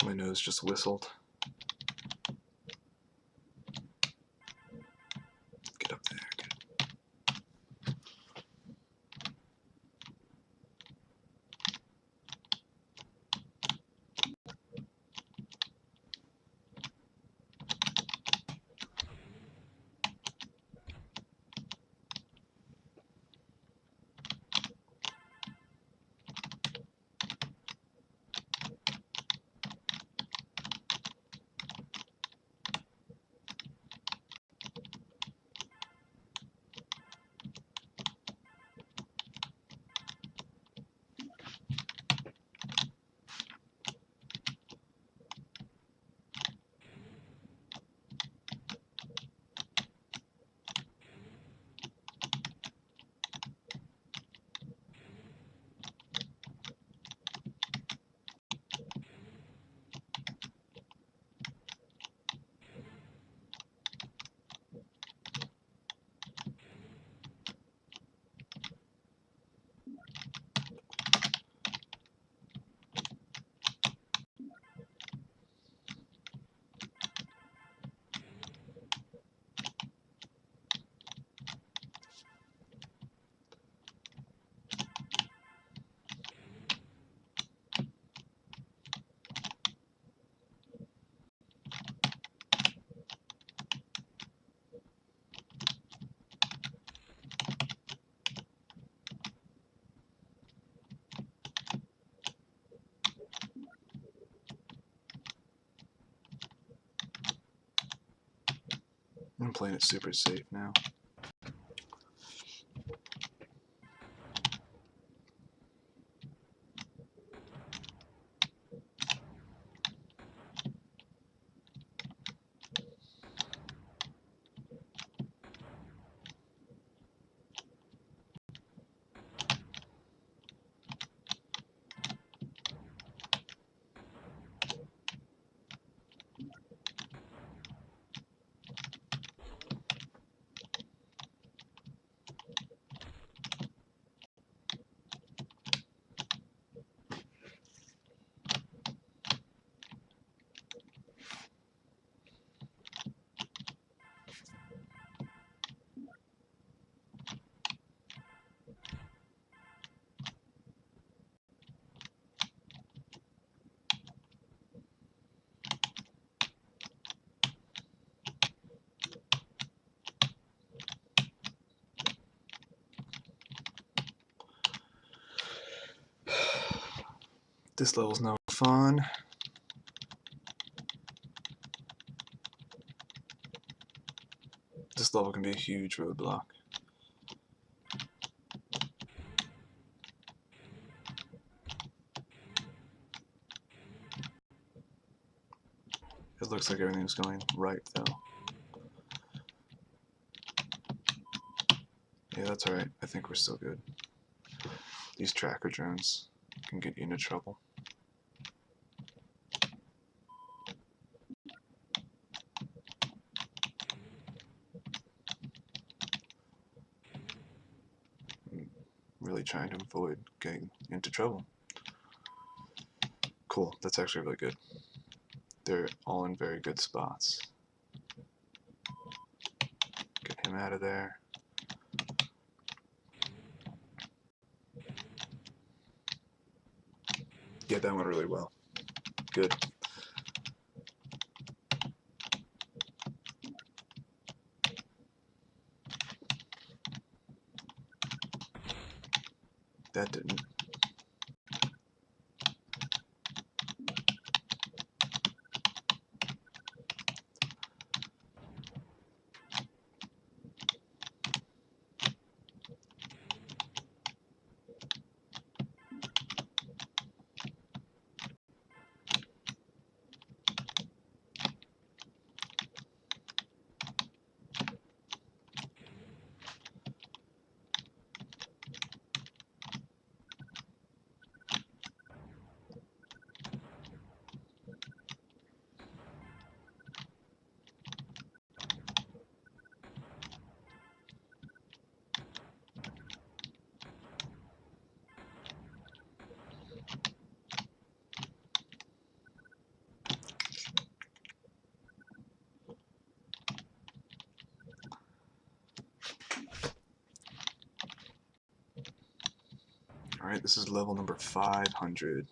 My nose just whistled. Get up there. I'm playing it super safe now. This level's no fun. This level can be a huge roadblock. It looks like everything's going right though. Yeah, that's alright. I think we're still good. These tracker drones can get you into trouble. I'm really trying to avoid getting into trouble. Cool, that's actually really good. They're all in very good spots. Get him out of there. Yeah, that went really well. Good. That didn't. Alright, this is level number 500.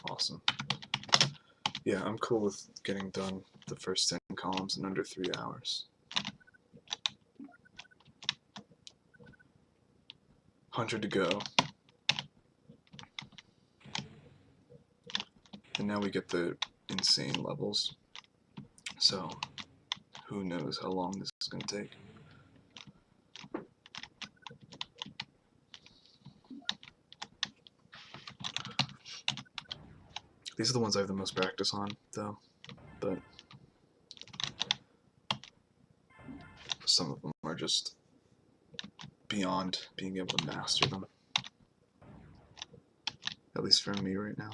Awesome. Yeah, I'm cool with getting done the first 10 columns in under 3 hours. 100 to go. And now we get the insane levels. So, who knows how long this is going to take. These are the ones I have the most practice on, though, but some of them are just beyond being able to master them. At least for me right now.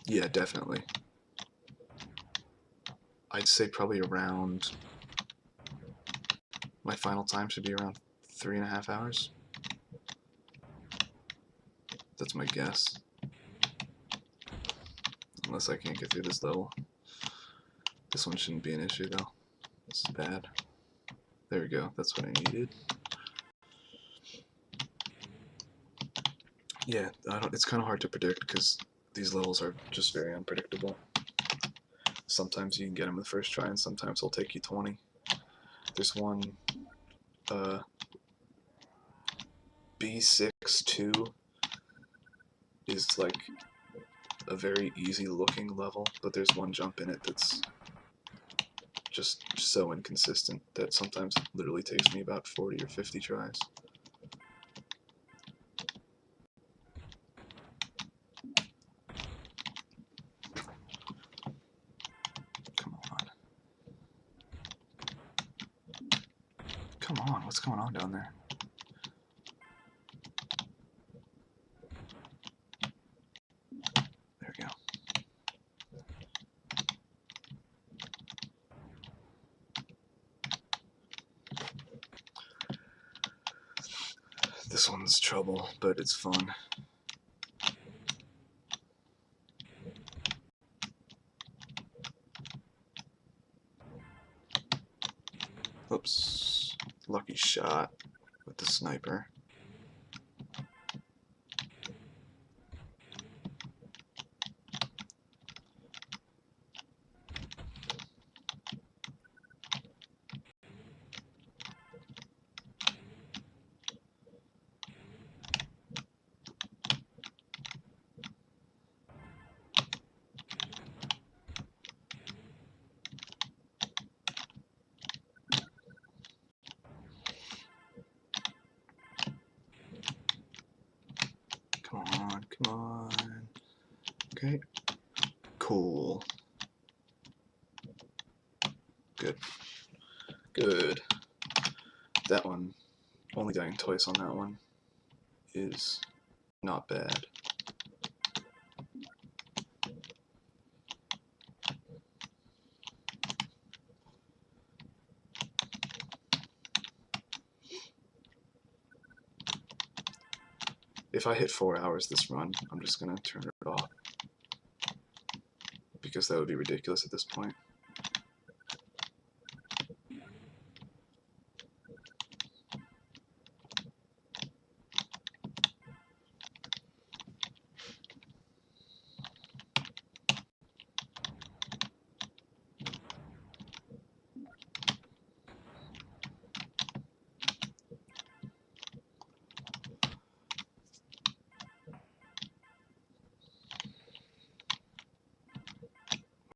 Yeah, definitely. I'd say probably around, my final time should be around 3.5 hours. That's my guess. Unless I can't get through this level. This one shouldn't be an issue though. This is bad. There we go, that's what I needed. Yeah, it's kind of hard to predict because these levels are just very unpredictable. Sometimes you can get them the first try and sometimes it'll take you 20. There's one, B6-2 is like a very easy looking level, but there's one jump in it that's just so inconsistent that sometimes it literally takes me about 40 or 50 tries. Come Come on, what's going on down there? There we go. This one's trouble, but it's fun. Oops. Lucky shot with the sniper. Come on, come on. Okay. Cool. Good. Good. That one, only dying twice on that one, is not bad. If I hit 4 hours this run, I'm just gonna turn it off. Because that would be ridiculous at this point.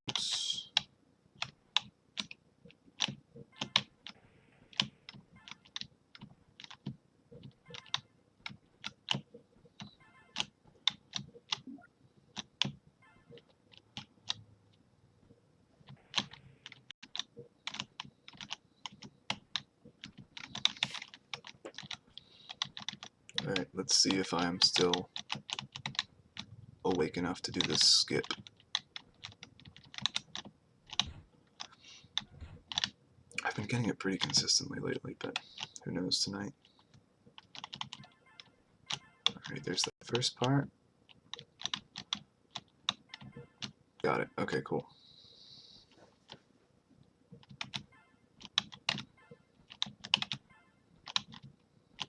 Oops. Alright, let's see if I am still awake enough to do this skip. I've been getting it pretty consistently lately, but who knows tonight. Alright, there's the first part. Got it. Okay, cool.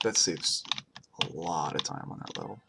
That saves a lot of time on that level.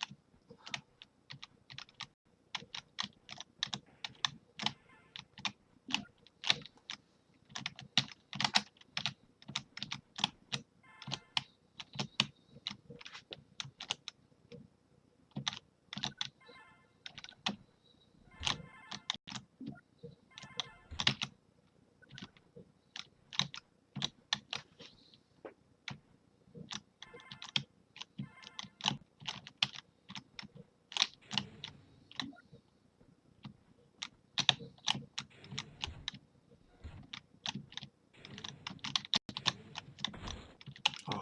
Oh,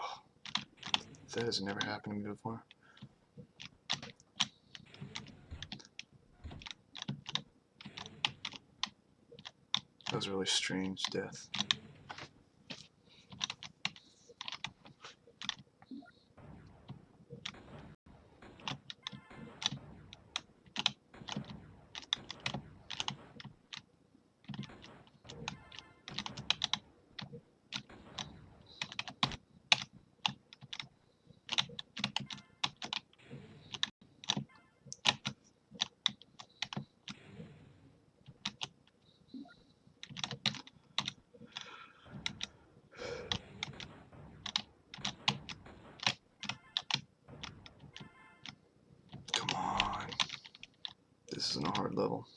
that has never happened to me before. That was a really strange death. Come on. This isn't a hard level.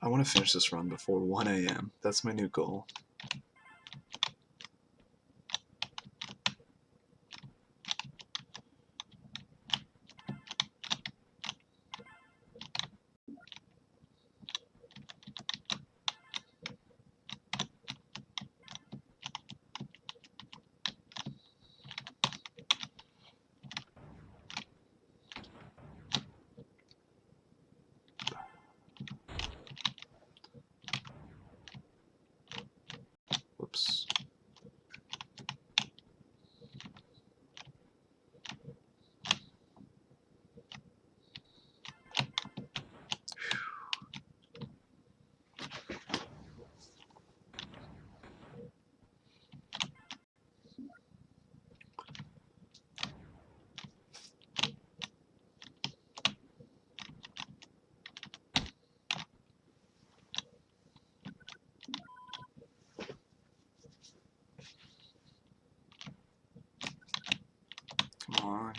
I want to finish this run before 1 a.m. That's my new goal. Whoops. Come on.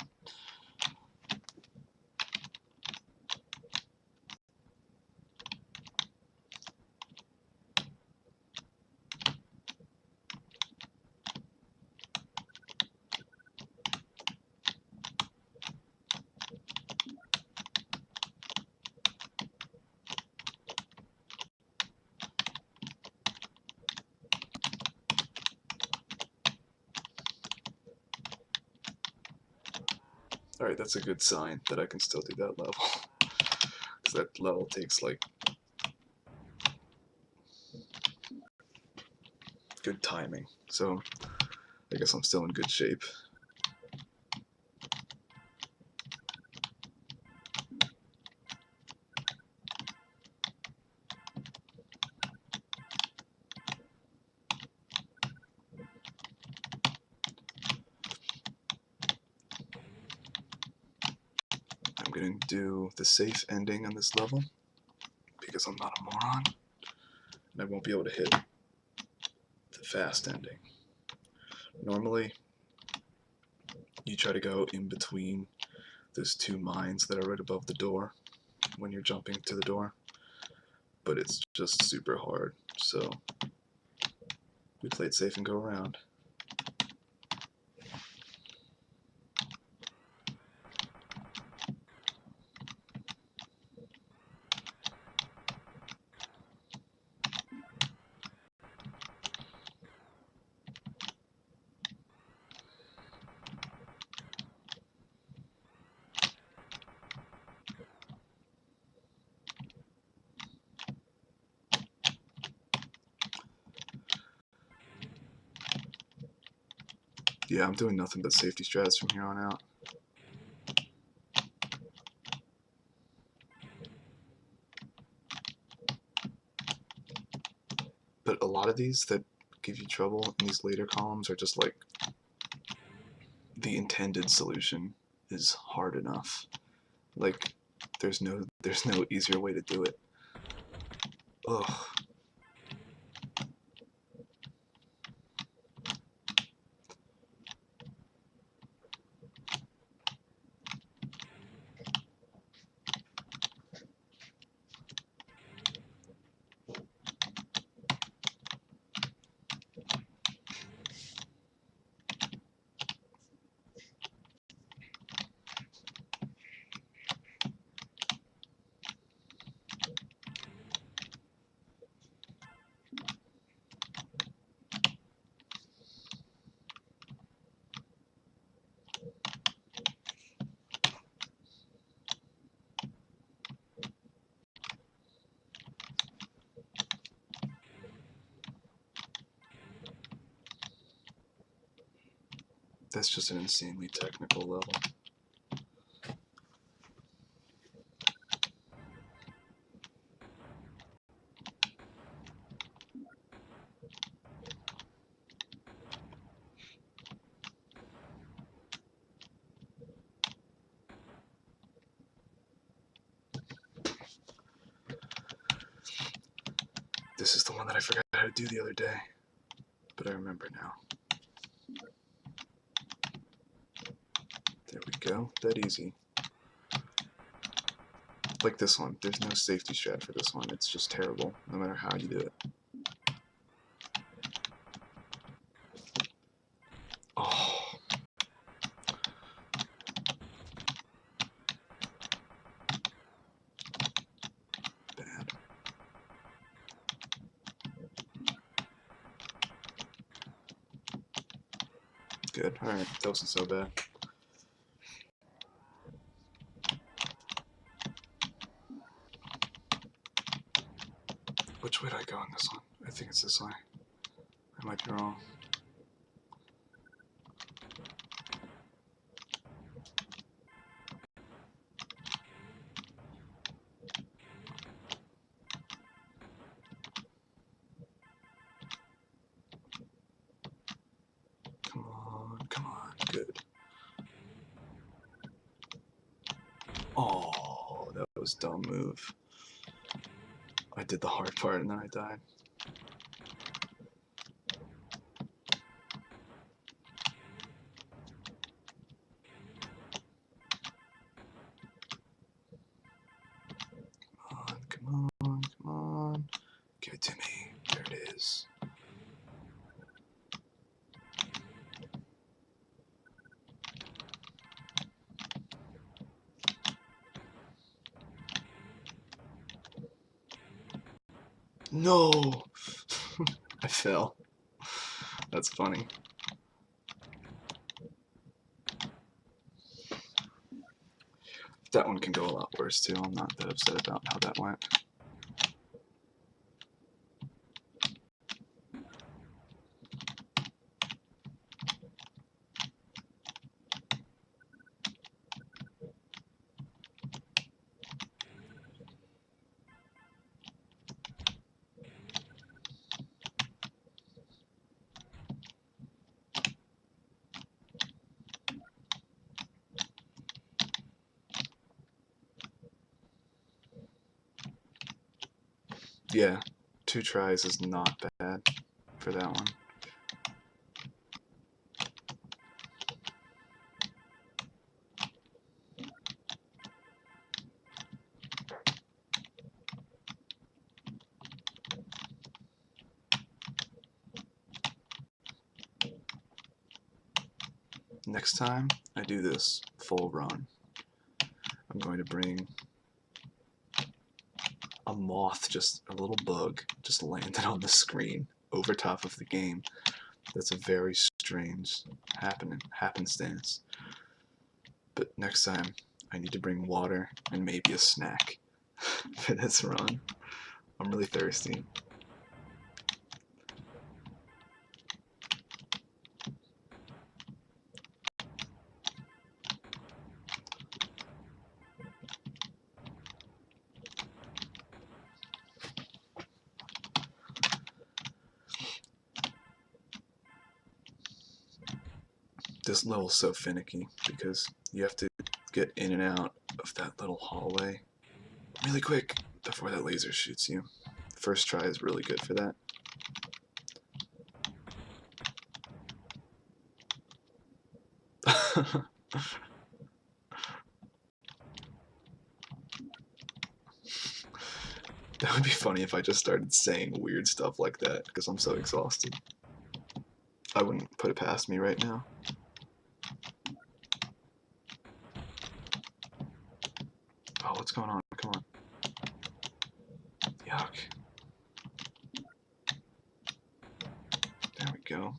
Alright, that's a good sign that I can still do that level. Because that level takes, like, good timing. So, I guess I'm still in good shape. I'm going to do the safe ending on this level, because I'm not a moron, and I won't be able to hit the fast ending. Normally, you try to go in between those two mines that are right above the door when you're jumping to the door, but it's just super hard, so we play it safe and go around. Yeah, I'm doing nothing but safety strats from here on out. But a lot of these that give you trouble in these later columns are just like the intended solution is hard enough. Like there's no easier way to do it. Ugh. That's just an insanely technical level. This is the one that I forgot how to do the other day, but I remember now. There we go, that easy. Like this one. There's no safety strat for this one. It's just terrible, no matter how you do it. Oh. Bad. Good. Alright, that wasn't so bad. Which way do I go on this one? I think it's this way. I might be wrong. Come on, come on, good. Oh, that was a dumb move. I did the hard part and then I died. Come on, come on. Give it to me. There it is. No! I fell. That's funny. That one can go a lot worse too. I'm not that upset about how that went. Yeah, 2 tries is not bad for that one. Next time I do this full run, I'm going to bring a moth, just a little bug, just landed on the screen over top of the game. That's a very strange happenstance. But next time, I need to bring water and maybe a snack for this run. I'm really thirsty. This level's so finicky because you have to get in and out of that little hallway really quick before that laser shoots you. First try is really good for that. That would be funny if I just started saying weird stuff like that because I'm so exhausted. I wouldn't put it past me right now. Oh, what's going on? Come on. Yuck. There we go.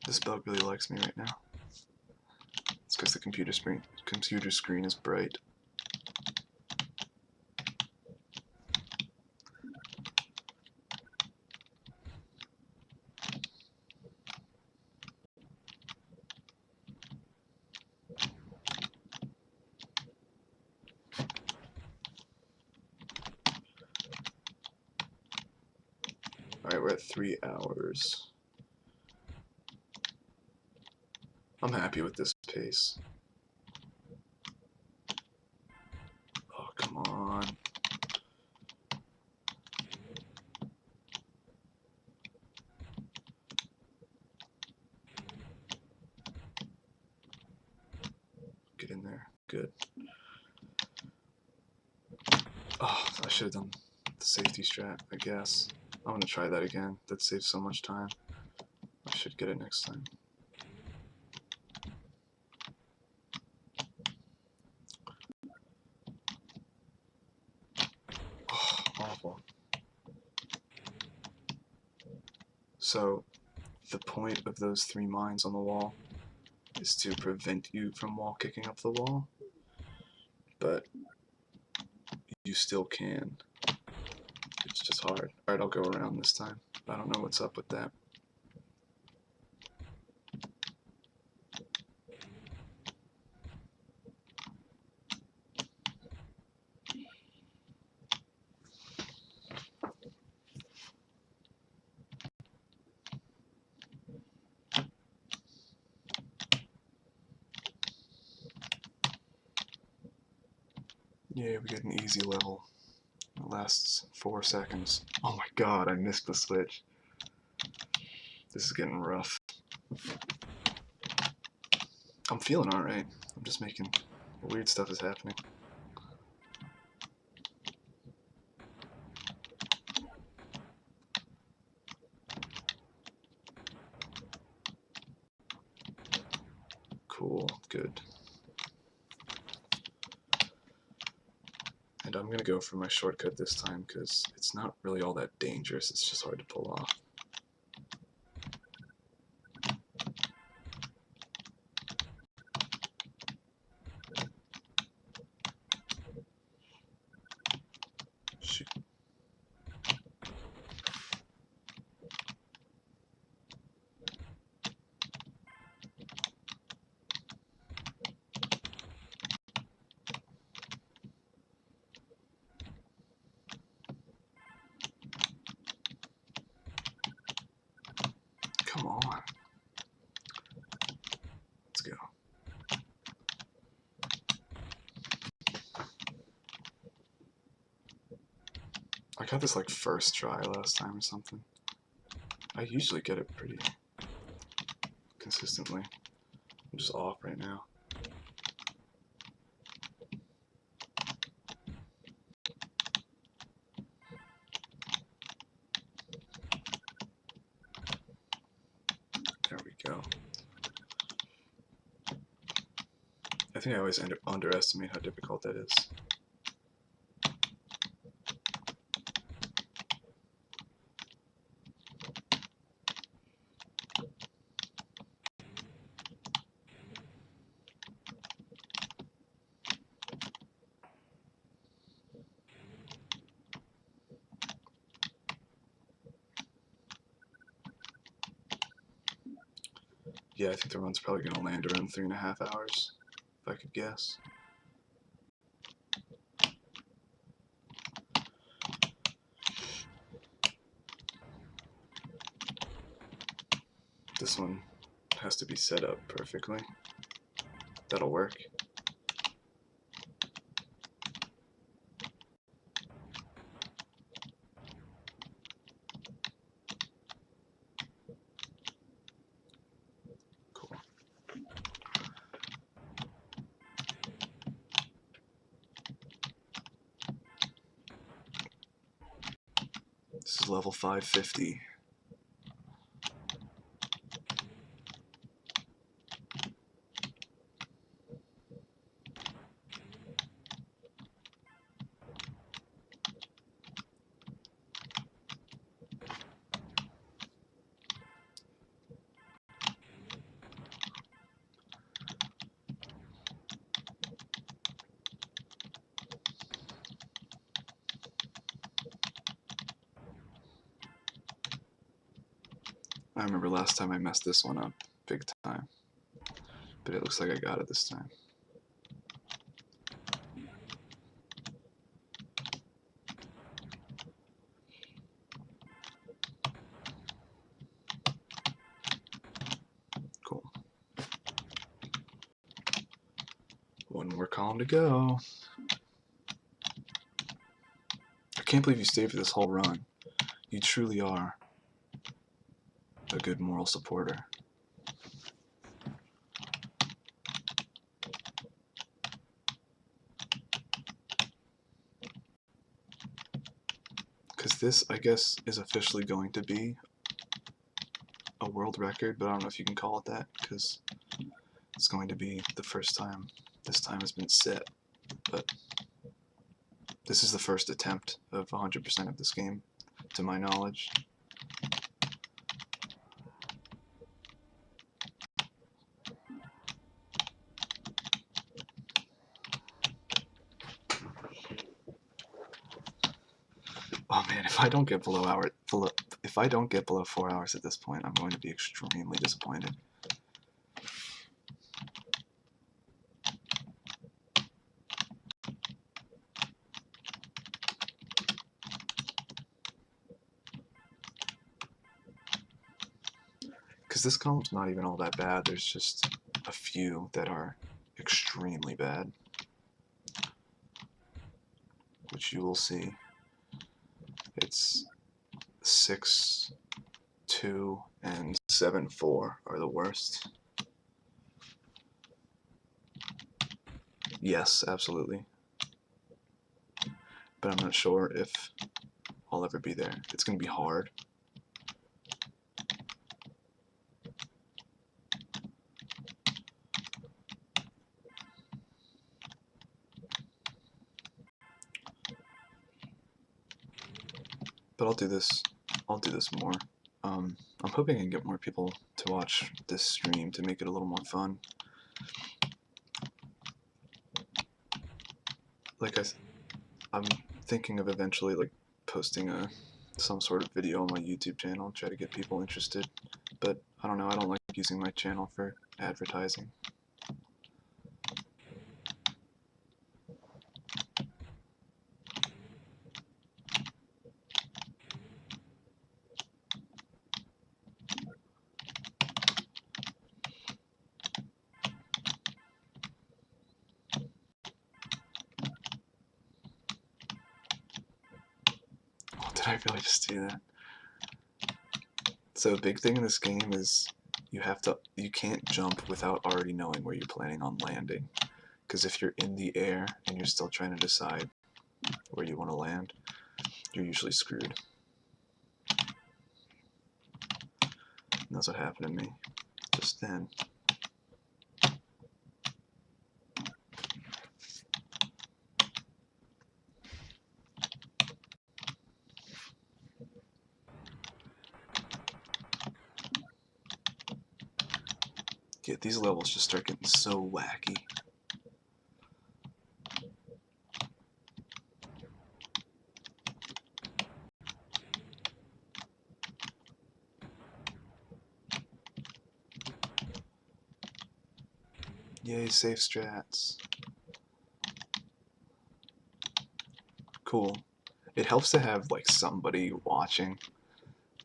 This bug really likes me right now. It's because the computer screen is bright. Alright, we're at 3 hours. I'm happy with this pace. Oh, come on. Get in there. Good. Oh, I should have done the safety strat, I guess. I'm gonna try that again. That saves so much time. I should get it next time. Oh, awful. So, the point of those 3 mines on the wall is to prevent you from wall kicking up the wall, but you still can. It's just hard. Alright, I'll go around this time. I don't know what's up with that. Yeah, we get an easy level. It lasts 4 seconds. Oh my god, I missed the switch. This is getting rough. I'm feeling alright. I'm just making... weird stuff is happening. Cool, good. And I'm gonna go for my shortcut this time because it's not really all that dangerous, it's just hard to pull off. Shoot. Come on. Let's go. I got this like first try last time or something. I usually get it pretty consistently. I'm just off right now. There we go. I think I always underestimate how difficult that is. Yeah, I think the run's probably gonna land around 3.5 hours, if I could guess. This one has to be set up perfectly. That'll work. Cool. This is level 550. I remember last time I messed this one up big time, but it looks like I got it this time. Cool. One more column to go. I can't believe you stayed for this whole run. You truly are a good moral supporter. Because this, I guess, is officially going to be a world record, but I don't know if you can call it that, because it's going to be the first time this time has been set. But this is the first attempt of 100% of this game, to my knowledge. Oh man, if I don't get below 4 hours at this point, I'm going to be extremely disappointed. Because this column's not even all that bad, there's just a few that are extremely bad, which you will see. It's 6, 2, and 7, 4 are the worst. Yes, absolutely. But I'm not sure if I'll ever be there. It's going to be hard. But I'll do this more. I'm hoping I can get more people to watch this stream to make it a little more fun. Like I'm thinking of eventually like posting some sort of video on my YouTube channel, try to get people interested. But I don't know, I don't like using my channel for advertising. Did I really just do that? So a big thing in this game is you can't jump without already knowing where you're planning on landing. Because if you're in the air and you're still trying to decide where you want to land, you're usually screwed. And that's what happened to me just then. Yeah, these levels just start getting so wacky. Yay, safe strats. Cool. It helps to have like somebody watching.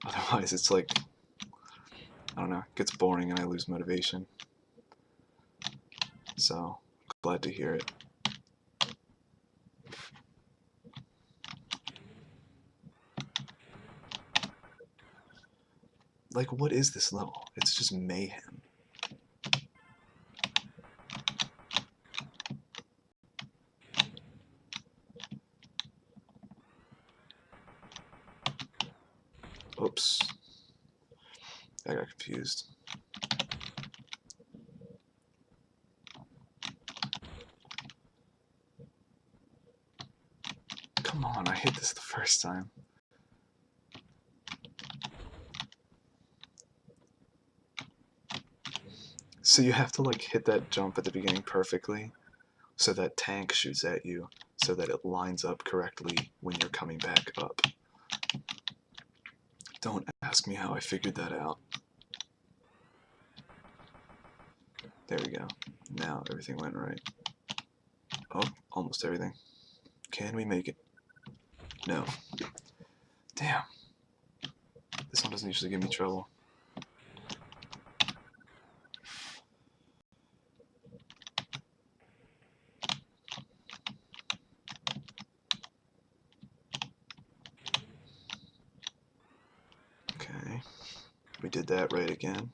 Otherwise it's like, I don't know, it gets boring and I lose motivation. So, glad to hear it. Like, what is this level? It's just mayhem. Oops. I got confused. Come on, I hit this the first time. So you have to like hit that jump at the beginning perfectly, so that tank shoots at you, so that it lines up correctly when you're coming back up. Don't ask me how I figured that out. There we go. Now everything went right. Oh, almost everything. Can we make it? No. Damn. This one doesn't usually give me trouble. Okay. We did that right again.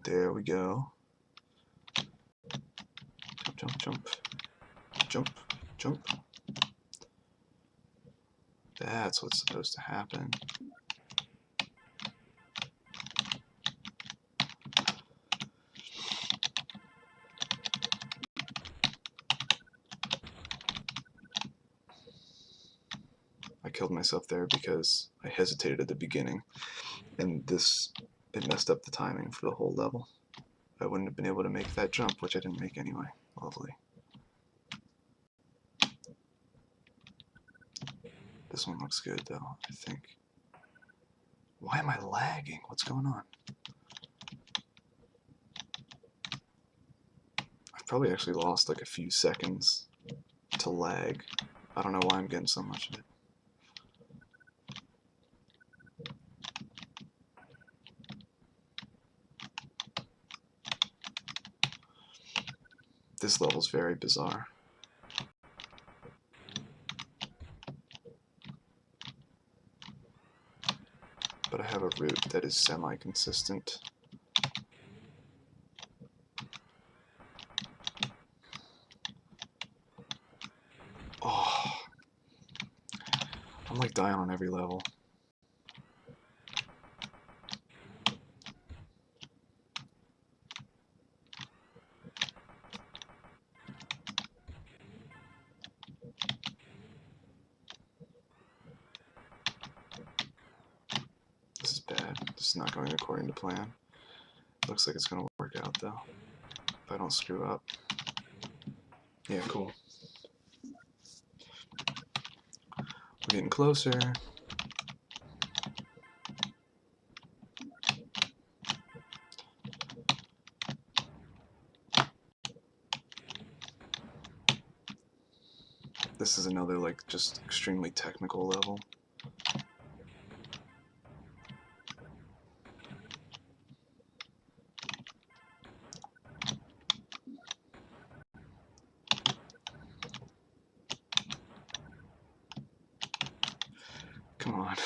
There we go. Jump, jump, jump. Jump, jump. That's what's supposed to happen. I killed myself there because I hesitated at the beginning, and it messed up the timing for the whole level. I wouldn't have been able to make that jump, which I didn't make anyway. Lovely. This one looks good though, I think. Why am I lagging? What's going on? I've probably actually lost like a few seconds to lag. I don't know why I'm getting so much of it. This level's very bizarre. But I have a route that is semi-consistent. Oh, I'm like dying on every level. This is bad. This is not going according to plan. Looks like it's going to work out though, if I don't screw up. Yeah, cool. We're getting closer. This is another like just extremely technical level. Come on.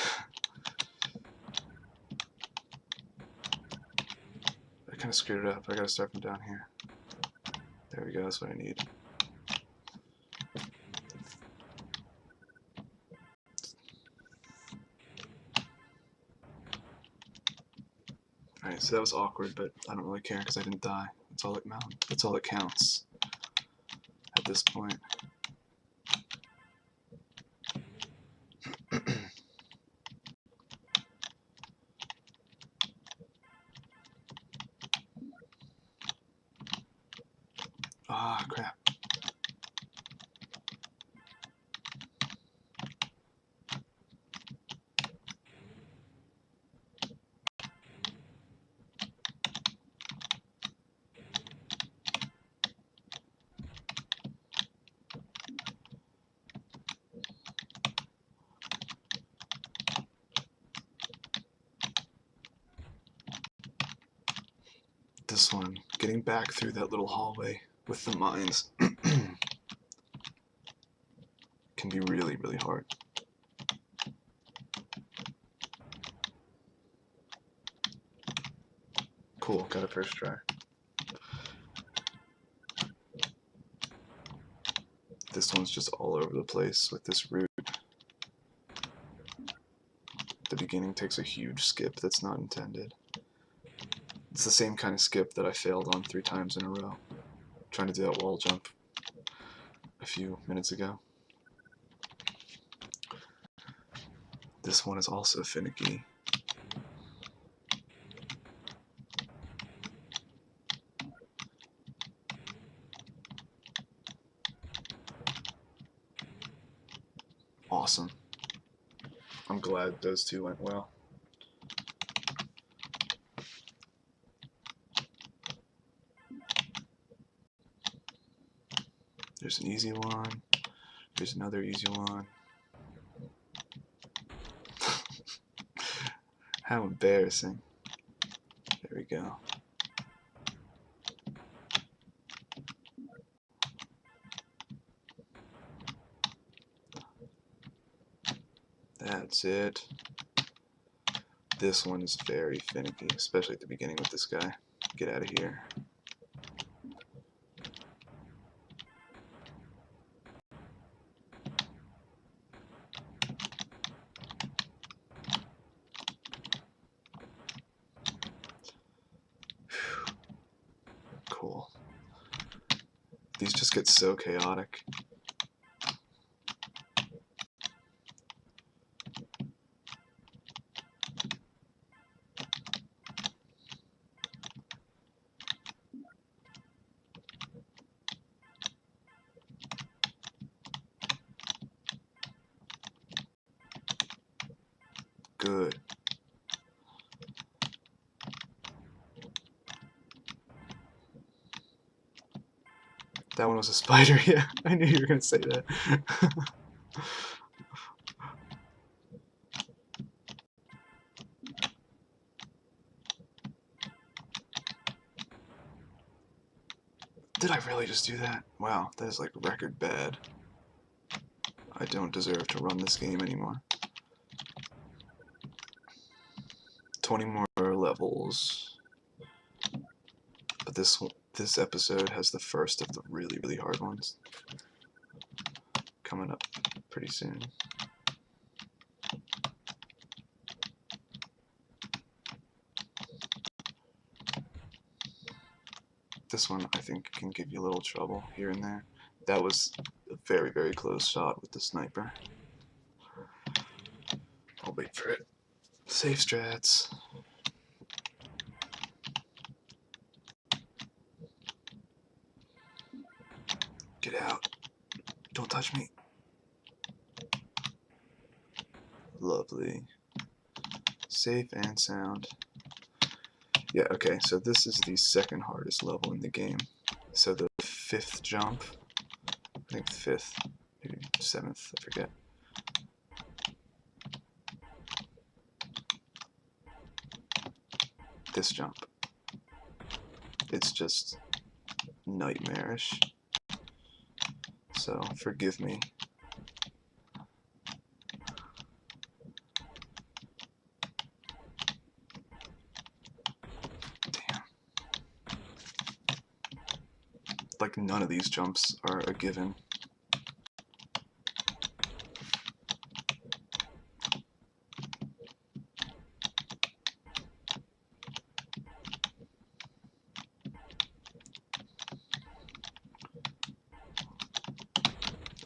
I kind of screwed it up. I gotta start from down here. There we go, that's what I need. Alright, so that was awkward, but I don't really care because I didn't die. That's all that counts at this point. Ah, crap. This one, getting back through that little hallway with the mines can be really, really hard. Cool, got it first try. This one's just all over the place with this route. The beginning takes a huge skip that's not intended. It's the same kind of skip that I failed on 3 times in a row, trying to do that wall jump a few minutes ago. This one is also finicky. Awesome. I'm glad those two went well. There's an easy one. There's another easy one. How embarrassing. There we go. That's it. This one is very finicky, especially at the beginning with this guy. Get out of here. cool. These just get so chaotic. Good. That one was a spider, yeah. I knew you were gonna say that. Did I really just do that? Wow, that is like record bad. I don't deserve to run this game anymore. 20 more levels. But this episode has the first of the really, really hard ones coming up pretty soon. This one, I think, can give you a little trouble here and there. That was a very, very close shot with the sniper. I'll wait for it. Safe strats. Get out. Don't touch me. Lovely. Safe and sound. Yeah, okay, so this is the second hardest level in the game. So the 5th jump, I think 5th, maybe 7th, I forget. This jump. It's just nightmarish. So, forgive me. Damn. Like, none of these jumps are a given.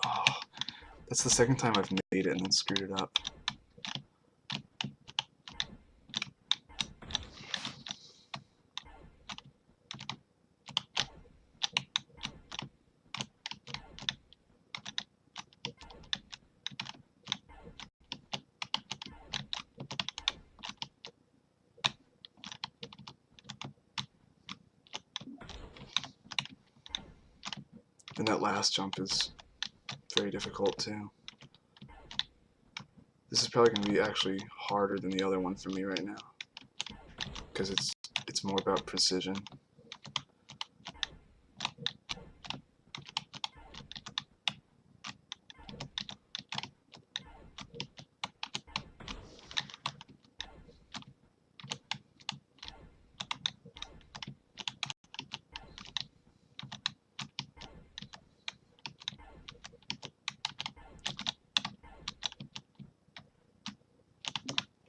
Oh, that's the second time I've made it and then screwed it up. And that last jump is very difficult too. This is probably going to be actually harder than the other one for me right now, because it's more about precision.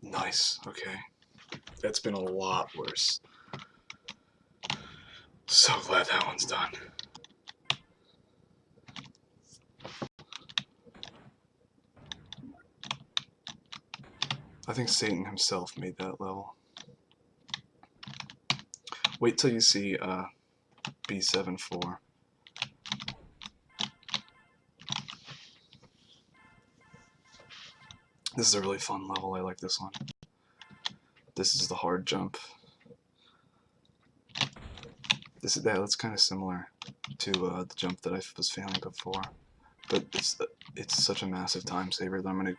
Nice, okay. That's been a lot worse. So glad that one's done. I think Satan himself made that level. Wait till you see B7-4. This is a really fun level, I like this one. This is the hard jump. That's kind of similar to the jump that I was failing before, but it's such a massive time saver that I'm gonna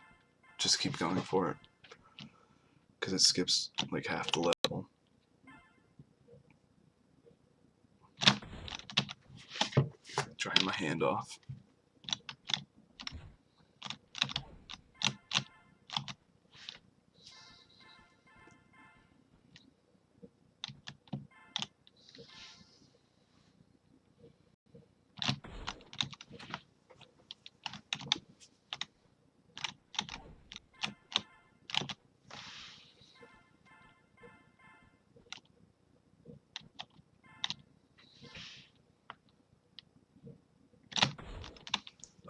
just keep going for it because it skips like half the level. Drying my hand off.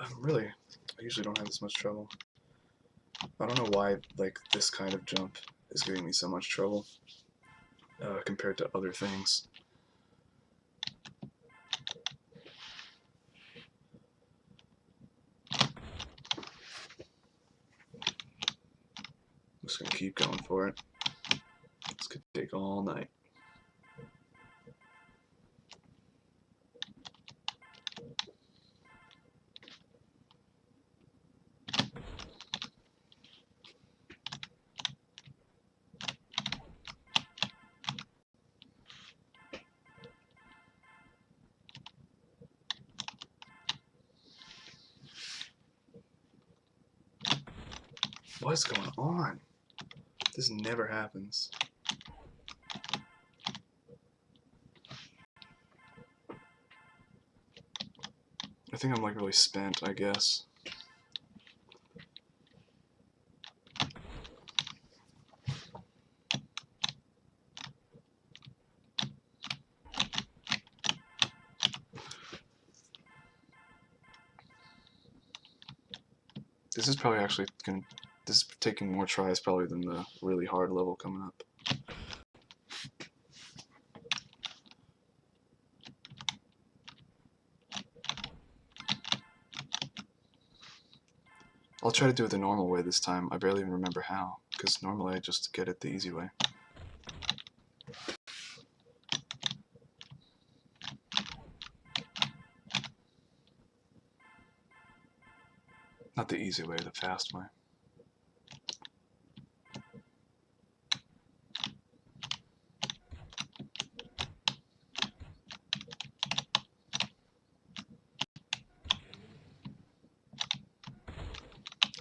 I usually don't have this much trouble. I don't know why, like, this kind of jump is giving me so much trouble compared to other things. I'm just gonna keep going for it. This could take all night. What is going on? This never happens. I think I'm like really spent, I guess. This is probably actually gonna. This is taking more tries probably than the really hard level coming up. I'll try to do it the normal way this time. I barely even remember how, because normally I just get it the easy way. Not the easy way, the fast way.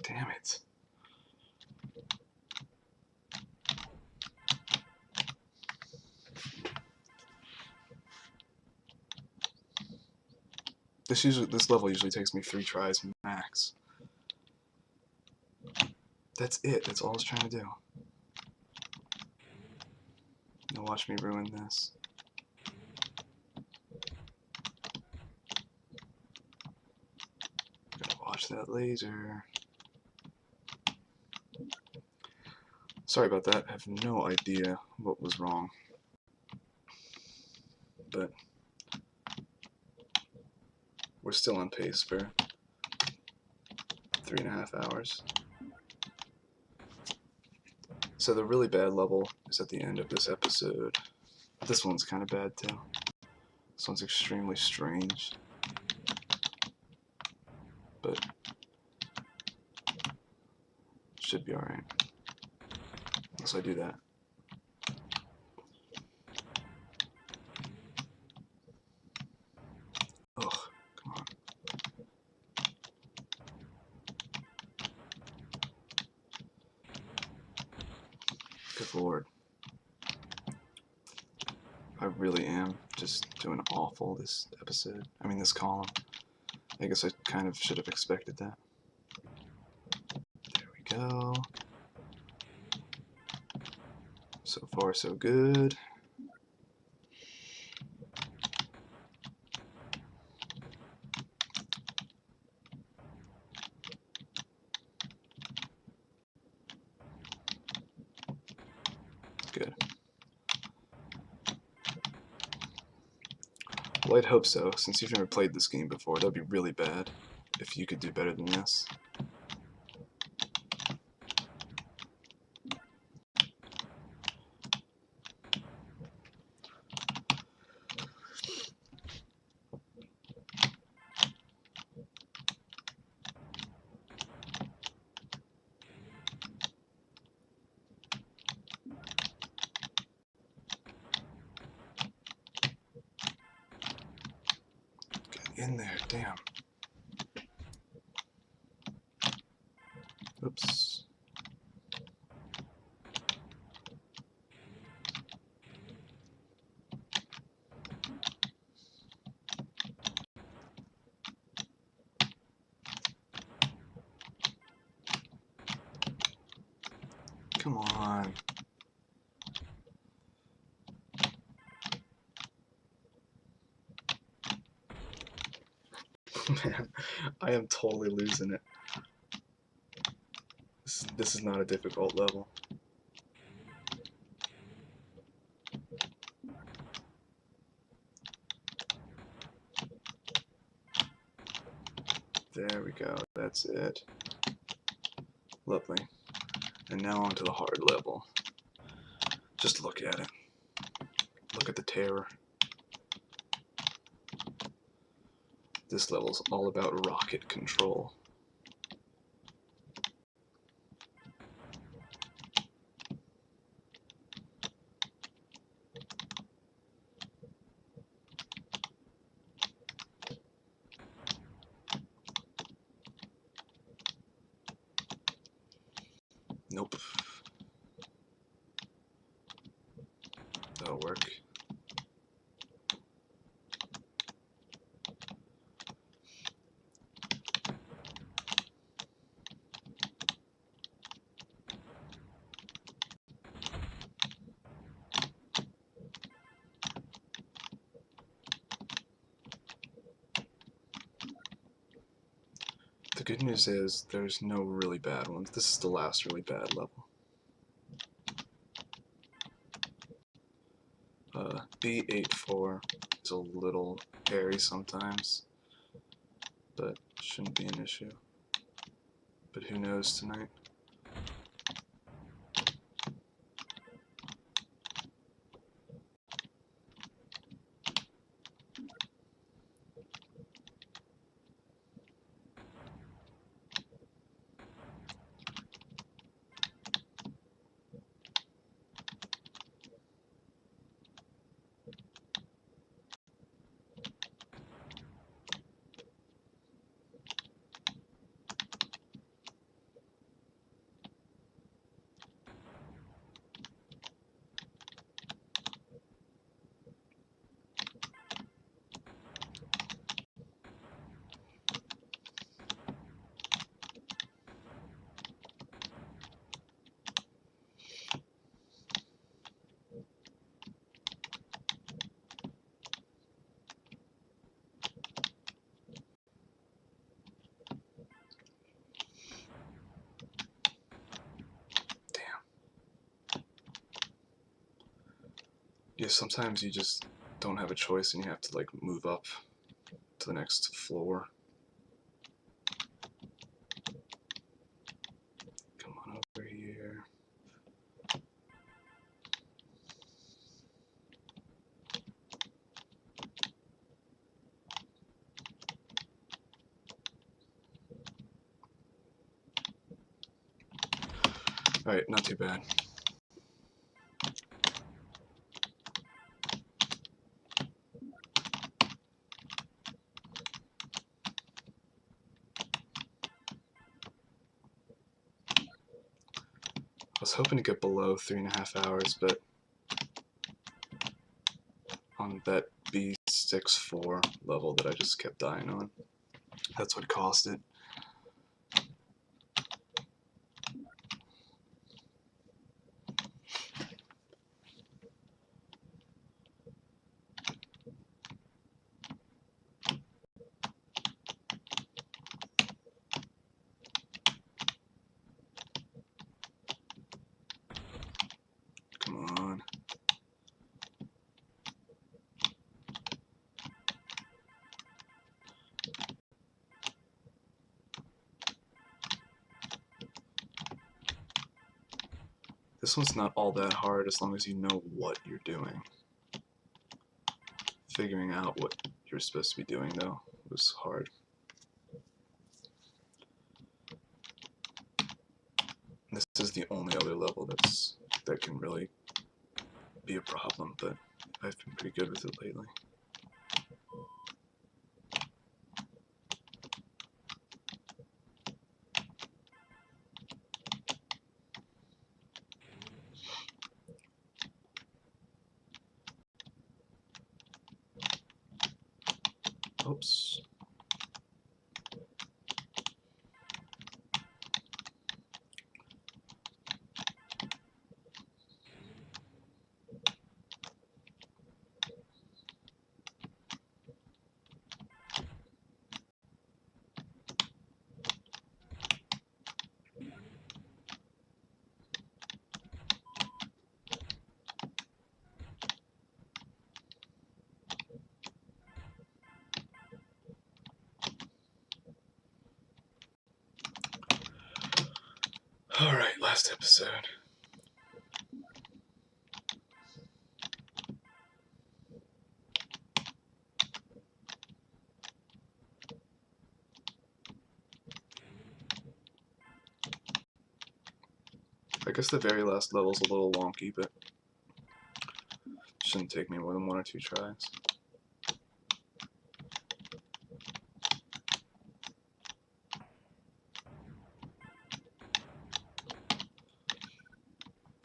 Damn it. This level usually takes me 3 tries max. That's it. That's all I was trying to do. Now watch me ruin this. Gotta watch that laser. Sorry about that. I have no idea what was wrong. But we're still on pace for 3.5 hours. So the really bad level is at the end of this episode. This one's kind of bad too. This one's extremely strange. But should be alright. Unless I do that. Ugh, come on. Good lord. I really am just doing awful this episode. I mean, this column. I guess I kind of should have expected that. There we go. So far, so good. Good. Well, I'd hope so. Since you've never played this game before, that'd be really bad if you could do better than this. Get in there, damn. Oops. Come on. Man, I am totally losing it. This is not a difficult level. There we go, that's it. Lovely. And now on to the hard level. Just look at it. Look at the terror. This level's all about rocket control. Nope. That'll work. The good news is there's no really bad ones. This is the last really bad level. B84 is a little hairy sometimes, but shouldn't be an issue. But who knows tonight? Yeah, sometimes you just don't have a choice and you have to like move up to the next floor. Come on over here. Alright, not too bad. I was hoping to get below 3.5 hours, but on that B64 level that I just kept dying on, that's what cost it. Come on. This one's not all that hard as long as you know what you're doing. Figuring out what you're supposed to be doing, though, was hard. This is the only other level that can really be a problem, but I've been pretty good with it lately. Oops. Alright, last episode. I guess the very last level's a little wonky, but shouldn't take me more than 1 or 2 tries.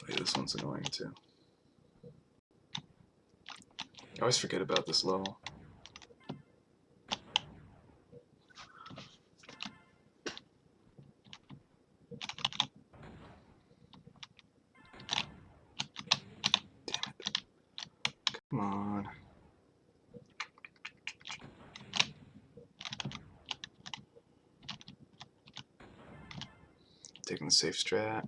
Wait, this one's annoying too. I always forget about this level. Come on. Taking the safe strat.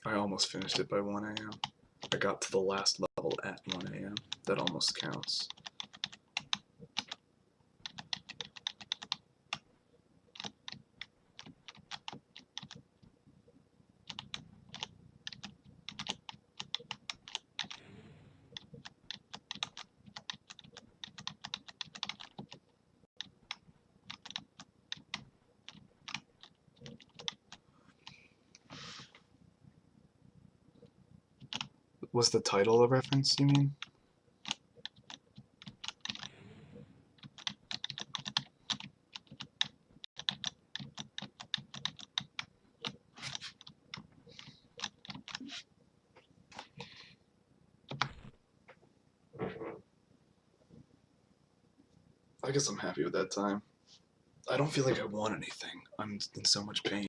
I almost finished it by 1 a.m. I got to the last level at 1 a.m. That almost counts. Was the title a reference, you mean? I guess I'm happy with that time. I don't feel like I won anything. I'm in so much pain.